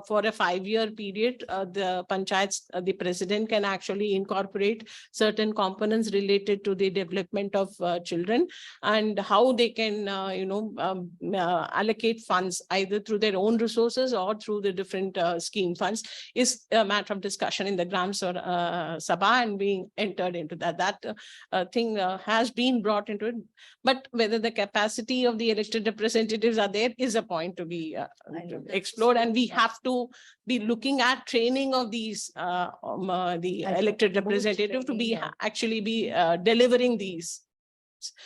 for a 5-year period, the panchayats, the president can actually incorporate certain components related to the development of children, and how they can allocate funds either through their own resources or through the different scheme funds is a matter of discussion in the Gram Sabha and being entered into that thing has been brought into it. But whether the capacity of the elected representatives are there is a point to be explored, and we have to be looking at training of these the elected representative to be actually be delivering these.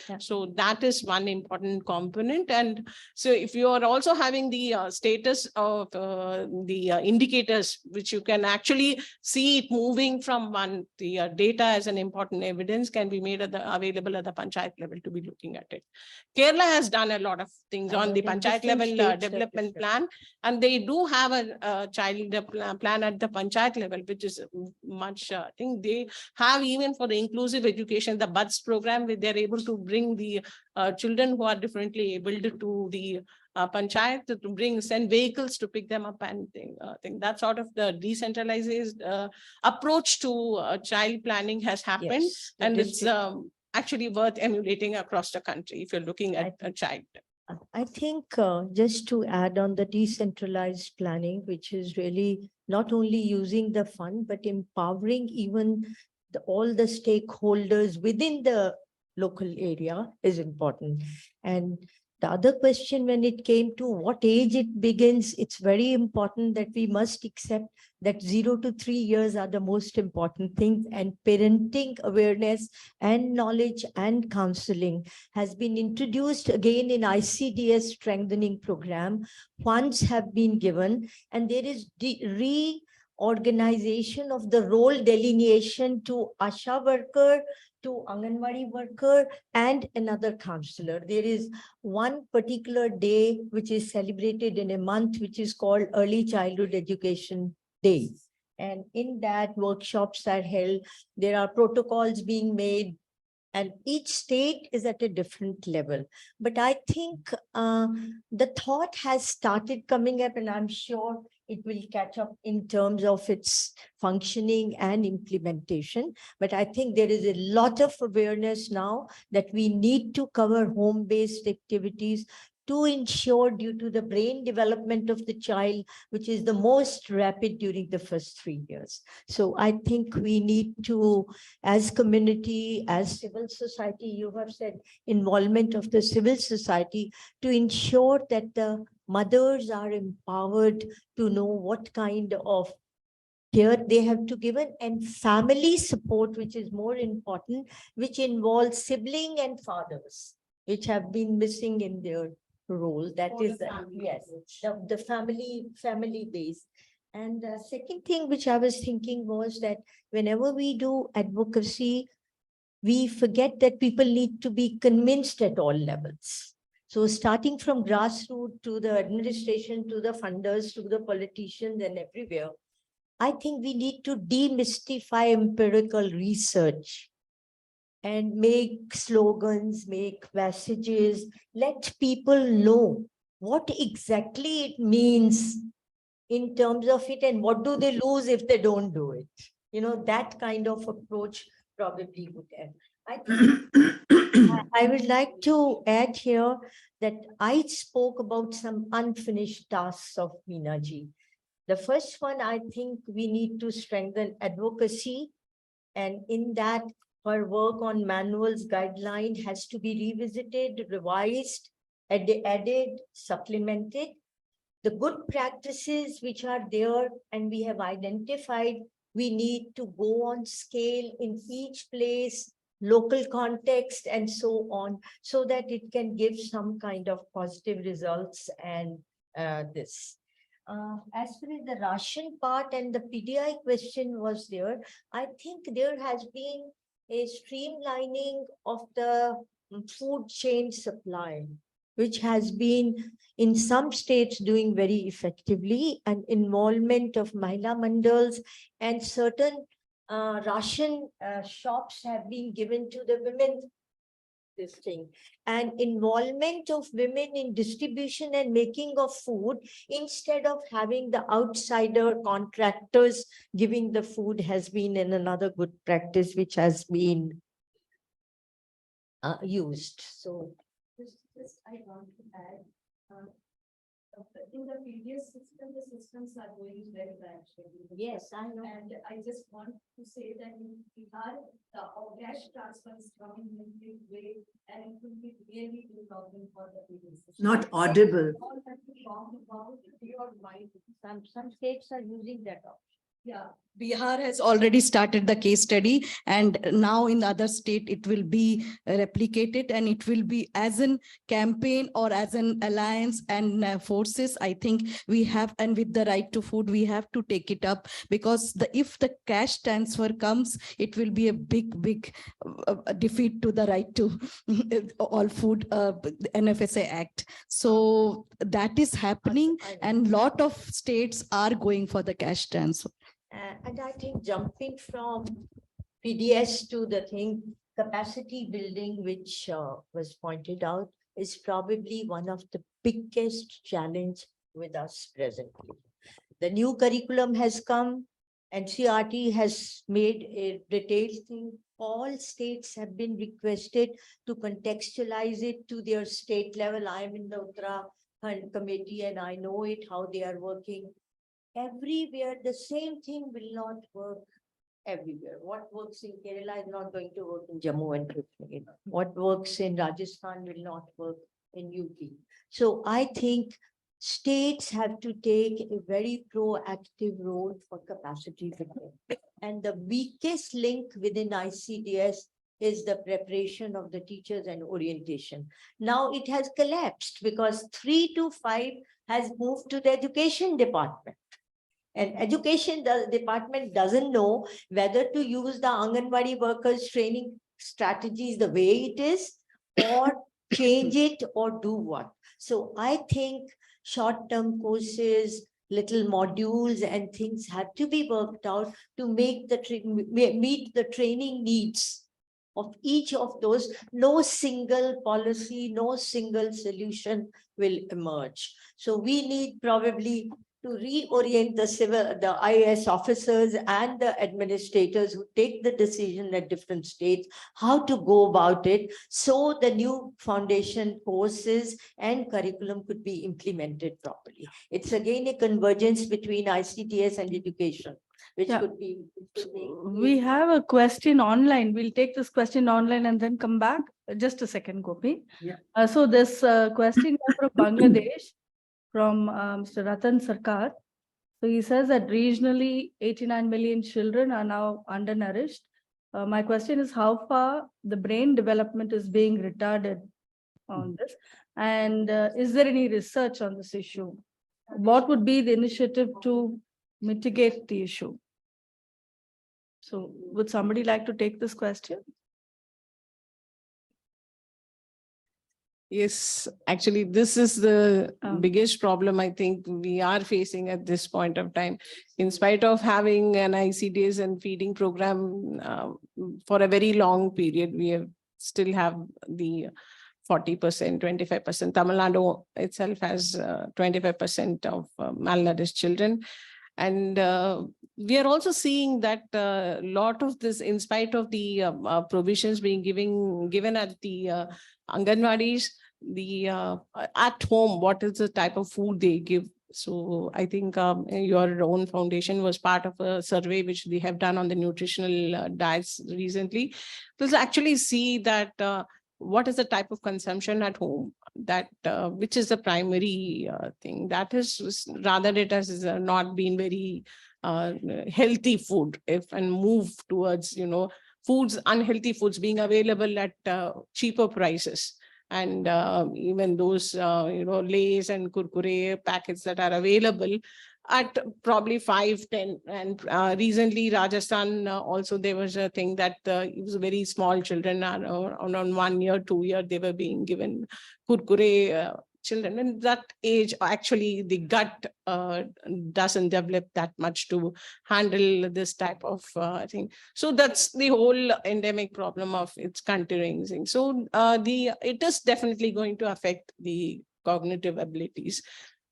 Yeah. So that is one important component. And so if you are also having the status of the indicators, which you can actually see it moving from one, the data as an important evidence can be made available at the panchayat level to be looking at it. Kerala has done a lot of things on the panchayat level development plan, and they do have a child plan at the panchayat level, which is much, I think they have even for the inclusive education, the BUDS program, where they're able to bring the children who are differently abled to the panchayat, to send vehicles to pick them up, and think that sort of the decentralized approach to child planning has happened. Yes, and it's actually worth emulating across the country if you're looking at a child. I think just to add on the decentralized planning, which is really not only using the fund, but empowering even all the stakeholders within the local area is important. And the other question, when it came to what age it begins, it's very important that we must accept that 0 to 3 years are the most important things, and parenting awareness and knowledge and counseling has been introduced again in ICDS strengthening program. Funds have been given, and there is reorganization of the role delineation to Asha worker, to Anganwadi worker, and another counselor. There is one particular day which is celebrated in a month, which is called Early Childhood Education Day. And in that, workshops are held. There are protocols being made, and each state is at a different level. But I think the thought has started coming up, and I'm sure it will catch up in terms of its functioning and implementation. But I think there is a lot of awareness now that we need to cover home-based activities, to ensure, due to the brain development of the child, which is the most rapid during the first 3 years. So I think we need to, as community, as civil society, you have said involvement of the civil society, to ensure that the mothers are empowered to know what kind of care they have to give it, and family support, which is more important, which involves sibling and fathers, which have been missing in their role. That is, yes, the family base. And the second thing which I was thinking was that whenever we do advocacy, we forget that people need to be convinced at all levels. So starting from grassroots to the administration, to the funders, to the politicians and everywhere, I think we need to demystify empirical research and make slogans, make messages, let people know what exactly it means in terms of it and what do they lose if they don't do it. You know, that kind of approach probably would have. I think I would like to add here that I spoke about some unfinished tasks of Mina ji. The first one, I think we need to strengthen advocacy, and in that, her work on manuals guideline has to be revisited, revised, added, supplemented. The good practices which are there and we have identified, we need to go on scale in each place, local context and so on, so that it can give some kind of positive results. And this. As far as the ration part and the PDI question was there, I think there has been a streamlining of the food chain supply, which has been in some states doing very effectively, and involvement of Mahila Mandals and certain ration shops have been given to the women. This thing and involvement of women in distribution and making of food instead of having the outsider contractors giving the food has been in another good practice which has been used. So this I want to add. In the previous system, the systems are going very bad. Yes, I know. And I just want to say that in Bihar, the cash transfer is coming in a big way, and it will be really good problem for the previous system. Not audible. All have to talk about your mind. Some states are using that option. Yeah. Bihar has already started the case study, and now in other state it will be replicated, and it will be as an campaign or as an alliance and forces. I think we have, and with the right to food, we have to take it up, because if the cash transfer comes, it will be a big defeat to the right to all food, NFSA Act. So that is happening, and lot of states are going for the cash transfer. And I think jumping from PDS to the thing, capacity building, which was pointed out, is probably one of the biggest challenge with us presently. The new curriculum has come, NCERT has made a detailed thing. All states have been requested to contextualize it to their state level. I am in the Uttarakhand committee and I know it, how they are working. Everywhere, the same thing will not work everywhere. What works in Kerala is not going to work in Jammu and Kashmir. What works in Rajasthan will not work in UP. So I think states have to take a very proactive role for capacity building. And the weakest link within ICDS is the preparation of the teachers and orientation. Now it has collapsed because 3 to 5 has moved to the education department. And education department doesn't know whether to use the Anganwadi workers training strategies the way it is, or change it, or do what. So I think short-term courses, little modules and things have to be worked out to make meet the training needs of each of those. No single policy, no single solution will emerge. So we need probably to reorient the IAS officers and the administrators who take the decision at different states, how to go about it, so the new foundation courses and curriculum could be implemented properly. It's again a convergence between ICTS and education, which Yeah. could be. We have a question online. We'll take this question online and then come back. Just a second, Gopi. Yeah. So this question is from Bangladesh, from Mr. Ratan Sarkar. So he says that regionally 89 million children are now undernourished. My question is how far the brain development is being retarded on this, and is there any research on this issue? What would be the initiative to mitigate the issue? So would somebody like to take this question? Yes, actually, this is the Um, biggest problem I think we are facing at this point of time. In spite of having an ICDs and feeding program for a very long period, still have the 40%, 25%. Tamil Nadu itself has 25% of malnourished children. And we are also seeing that a lot of this, in spite of the provisions being given at the Anganwadis, the at home, what is the type of food they give. So I think your own foundation was part of a survey which they have done on the nutritional diets recently. To actually see that what is the type of consumption at home, that which is the primary thing. That is rather it has not been very healthy food, if and move towards, foods, unhealthy foods being available at cheaper prices. And even those, Lays and Kurkure packets that are available at probably 5, 10. And recently, Rajasthan, also there was a thing that it was very small children, on 1 year, 2 year, they were being given Kurkure children. And that age, actually, the gut doesn't develop that much to handle this type of thing. So that's the whole endemic problem of its continuing. So it is definitely going to affect the cognitive abilities.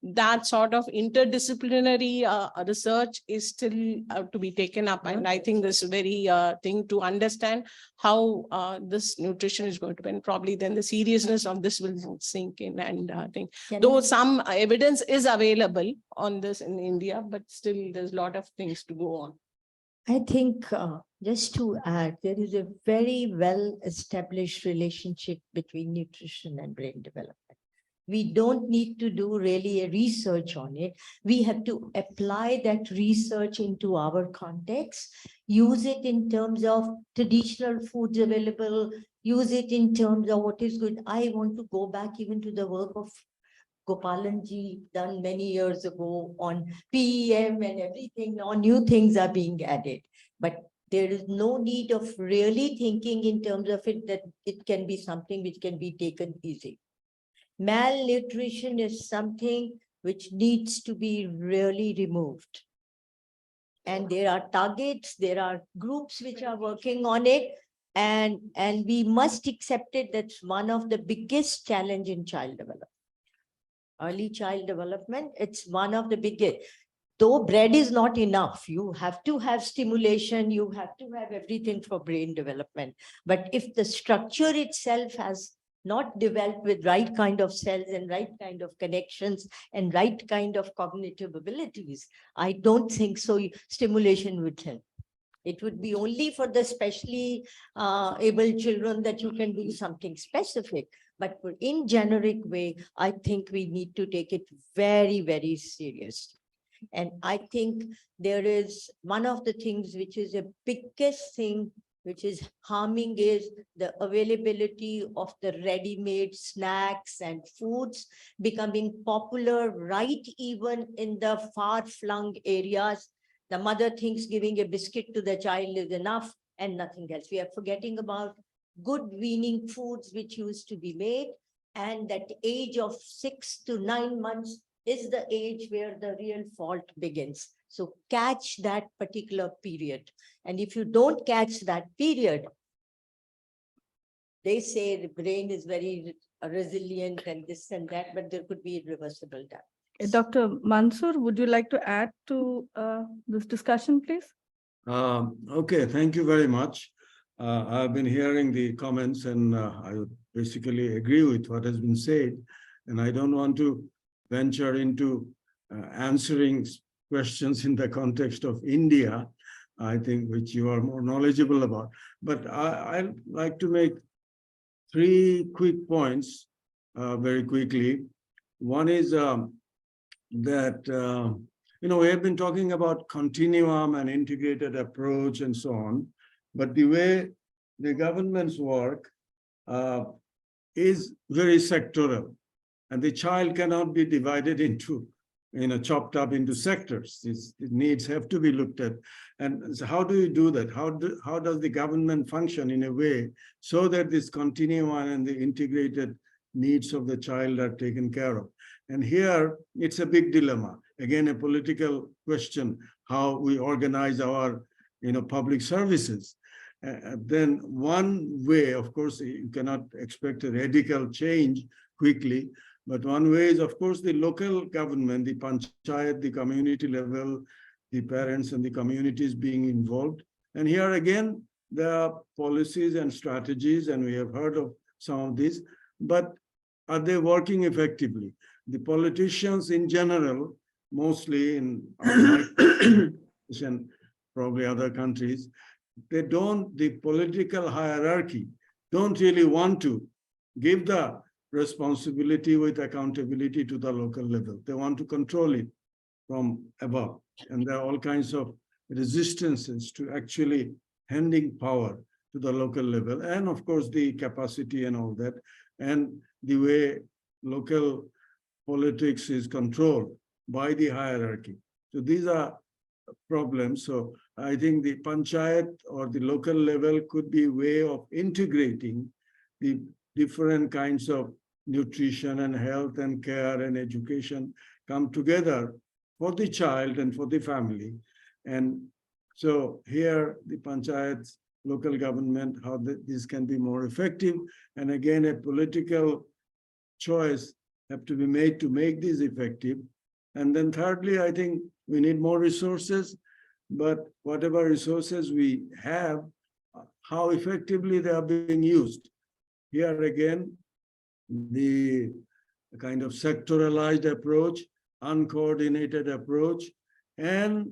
That sort of interdisciplinary research is still to be taken up. And I think this very thing to understand how this nutrition is going to be, and probably then the seriousness of this will sink in. And I think, though some evidence is available on this in India, but still there's a lot of things to go on. I think just to add, there is a very well-established relationship between nutrition and brain development. We don't need to do really a research on it. We have to apply that research into our context, use it in terms of traditional foods available, use it in terms of what is good. I want to go back even to the work of Gopalanji done many years ago on PEM and everything. Now new things are being added, but there is no need of really thinking in terms of it that it can be something which can be taken easy. Malnutrition is something which needs to be really removed. And there are targets, there are groups which are working on it, and we must accept it. That's one of the biggest challenge in child development. Early child development, it's one of the biggest. Though bread is not enough, you have to have stimulation, you have to have everything for brain development. But if the structure itself has not developed with right kind of cells and right kind of connections and right kind of cognitive abilities, I don't think so stimulation would help. It would be only for the specially able children that you can do something specific. But in generic way, I think we need to take it very, very seriously. And I think there is one of the things which is the biggest thing which is harming is the availability of the ready-made snacks and foods becoming popular right even in the far-flung areas. The mother thinks giving a biscuit to the child is enough and nothing else. We are forgetting about good weaning foods which used to be made, and that age of 6 to 9 months is the age where the real fault begins. So catch that particular period. And if you don't catch that period, they say the brain is very resilient and this and that, but there could be irreversible damage. Dr. Mansoor, would you like to add to this discussion, please? Okay, thank you very much. I've been hearing the comments and I basically agree with what has been said. And I don't want to venture into answering questions in the context of India, I think, which you are more knowledgeable about. But I'd like to make 3 quick points very quickly. One is that we have been talking about continuum and integrated approach and so on, but the way the government's work is very sectoral, and the child cannot be divided into, chopped up into sectors. These needs have to be looked at. And so how do you do that? How does the government function in a way so that this continuum and the integrated needs of the child are taken care of? And here it's a big dilemma. Again, a political question, how we organize our, public services. Then one way, of course, you cannot expect a radical change quickly, but one way is, of course, the local government, the panchayat, the community level, the parents and the communities being involved. And here again, there are policies and strategies, and we have heard of some of these, but are they working effectively? The politicians in general, mostly in our and probably other countries, the political hierarchy don't really want to give the responsibility with accountability to the local level. They want to control it from above. And there are all kinds of resistances to actually handing power to the local level. And of course, the capacity and all that, and the way local politics is controlled by the hierarchy. So these are problems. So I think the panchayat or the local level could be a way of integrating the different kinds of nutrition and health and care and education come together for the child and for the family. And so here the panchayats, local government, how this can be more effective. And again, a political choice have to be made to make this effective. And then thirdly, I think we need more resources, but whatever resources we have, how effectively they are being used. Here again, the kind of sectoralized approach, uncoordinated approach, and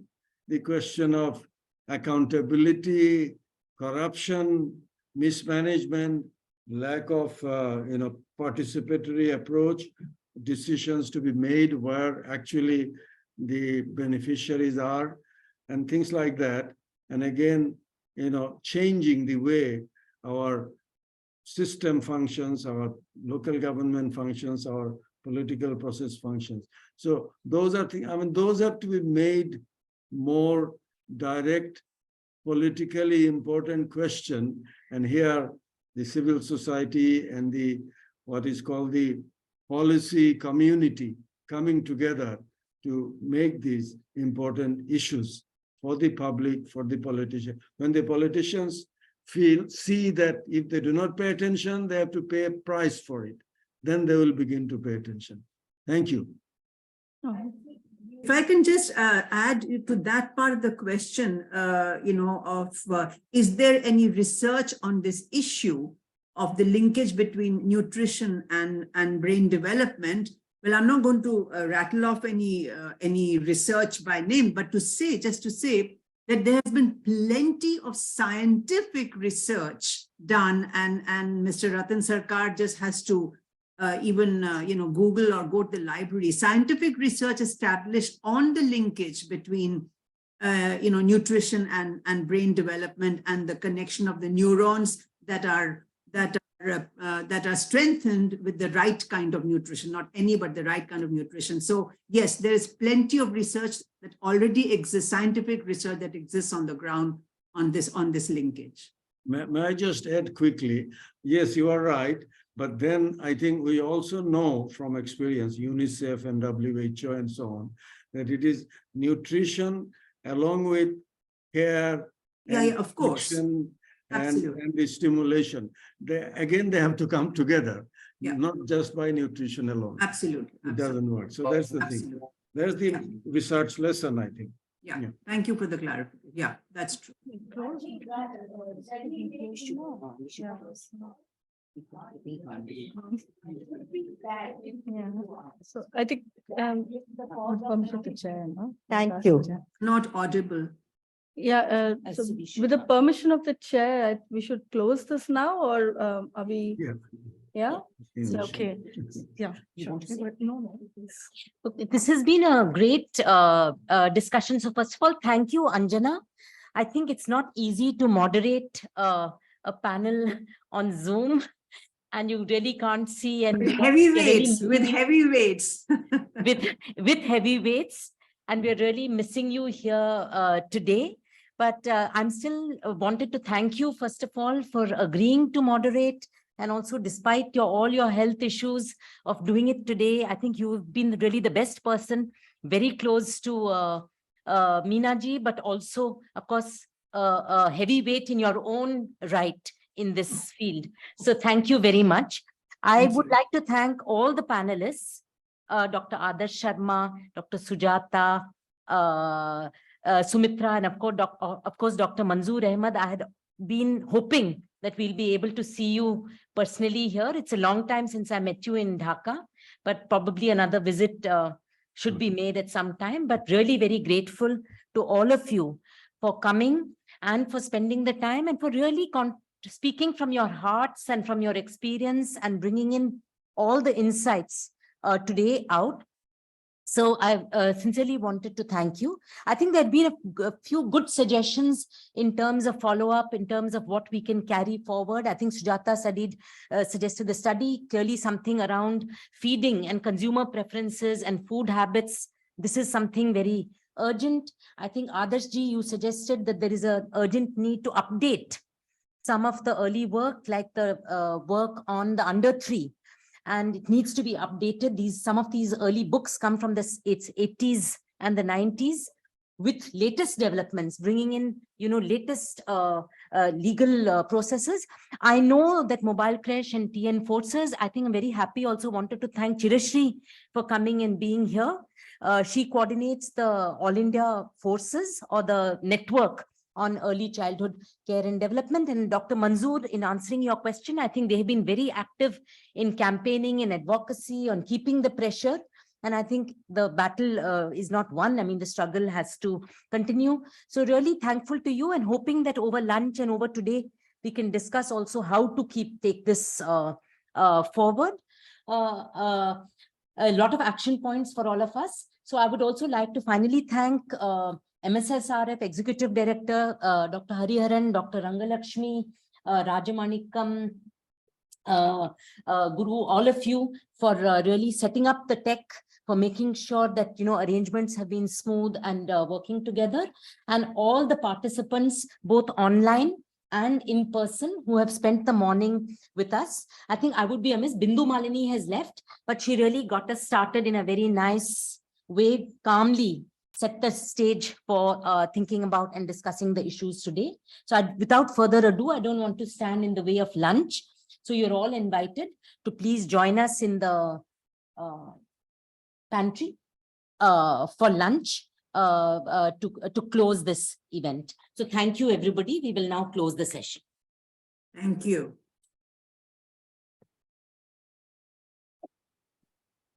the question of accountability, corruption, mismanagement, lack of participatory approach, decisions to be made where actually the beneficiaries are, and things like that. And again, changing the way our system functions, our local government functions, our political process functions. So those are things, those have to be made more direct, politically important question. And here the civil society and the what is called the policy community coming together to make these important issues for the public, for the politician. When the politicians see that if they do not pay attention, they have to pay a price for it, then they will begin to pay attention. Thank you. If I can just add to that part of the question, is there any research on this issue of the linkage between nutrition and brain development? Well, I'm not going to rattle off any research by name, but just to say that there has been plenty of scientific research done, and Mr. Ratan Sarkar just has to Google or go to the library. Scientific research established on the linkage between nutrition and brain development, and the connection of the neurons that are strengthened with the right kind of nutrition, not any, but the right kind of nutrition. So yes, there is plenty of research that already exists, scientific research that exists on the ground on this linkage. May I just add quickly? Yes, you are right. But then I think we also know from experience, UNICEF and WHO and so on, that it is nutrition along with care, of course, and the stimulation. They have to come together. Yeah. not just by nutrition alone. Absolutely. It doesn't work. So that's the thing. Absolutely. There's the research lesson, I think. Yeah. Yeah. Thank you for the clarification. Yeah, that's true. So I think, with permission of the chair, no? Thank you. Not audible. Yeah, so with the permission of the chair, we should close this now, or are we? Yeah. Yeah, Yeah. okay, yeah. Sure. No. Okay, this has been a great discussion. So first of all, thank you, Anjana. I think it's not easy to moderate a panel on Zoom, and you really can't see, and With you're really heavyweights, with missing you heavyweights. with heavyweights, and we're really missing you here today. But I'm still wanted to thank you, first of all, for agreeing to moderate. And also, despite all your health issues of doing it today, I think you've been really the best person, very close to Mina ji, but also, of course, a heavyweight in your own right in this field. So thank you very much. I Thank would you. like to thank all the panelists, Dr. Adarsh Sharma, Dr. Sujata, Sumitra, and of course, Dr. Manzoor Ahmed. I had been hoping that we'll be able to see you personally here. It's a long time since I met you in Dhaka, but probably another visit should be made at some time. But really very grateful to all of you for coming and for spending the time and for really speaking from your hearts and from your experience and bringing in all the insights today out. So I sincerely wanted to thank you. I think there had been a few good suggestions in terms of follow-up, in terms of what we can carry forward. I think Sujata suggested the study, clearly something around feeding and consumer preferences and food habits. This is something very urgent. I think Adarsh ji, you suggested that there is an urgent need to update some of the early work, like the work on the under 3. And it needs to be updated. Some of these early books come from the 80s and the 90s with latest developments, bringing in, latest legal processes. I know that Mobile Crash and TN Forces, I think I'm very happy. Also wanted to thank Chirashri for coming and being here. She coordinates the All India Forces or the network on early childhood care and development. And Dr. Manzoor, in answering your question, I think they have been very active in campaigning and advocacy on keeping the pressure. And I think the battle is not won. I mean, the struggle has to continue. So really thankful to you and hoping that over lunch and over today, we can discuss also how to take this forward. A lot of action points for all of us. So I would also like to finally thank MSSRF Executive Director, Dr. Hariharan, Dr. Rangalakshmi, Rajamanikam, Guru, all of you for really setting up the tech, for making sure that, arrangements have been smooth and working together, and all the participants, both online and in person, who have spent the morning with us. I think I would be amiss. Bindu Malini has left, but she really got us started in a very nice way, calmly set the stage for thinking about and discussing the issues today. So without further ado, I don't want to stand in the way of lunch. So you're all invited to please join us in the pantry for lunch to close this event. So thank you, everybody. We will now close the session. Thank you.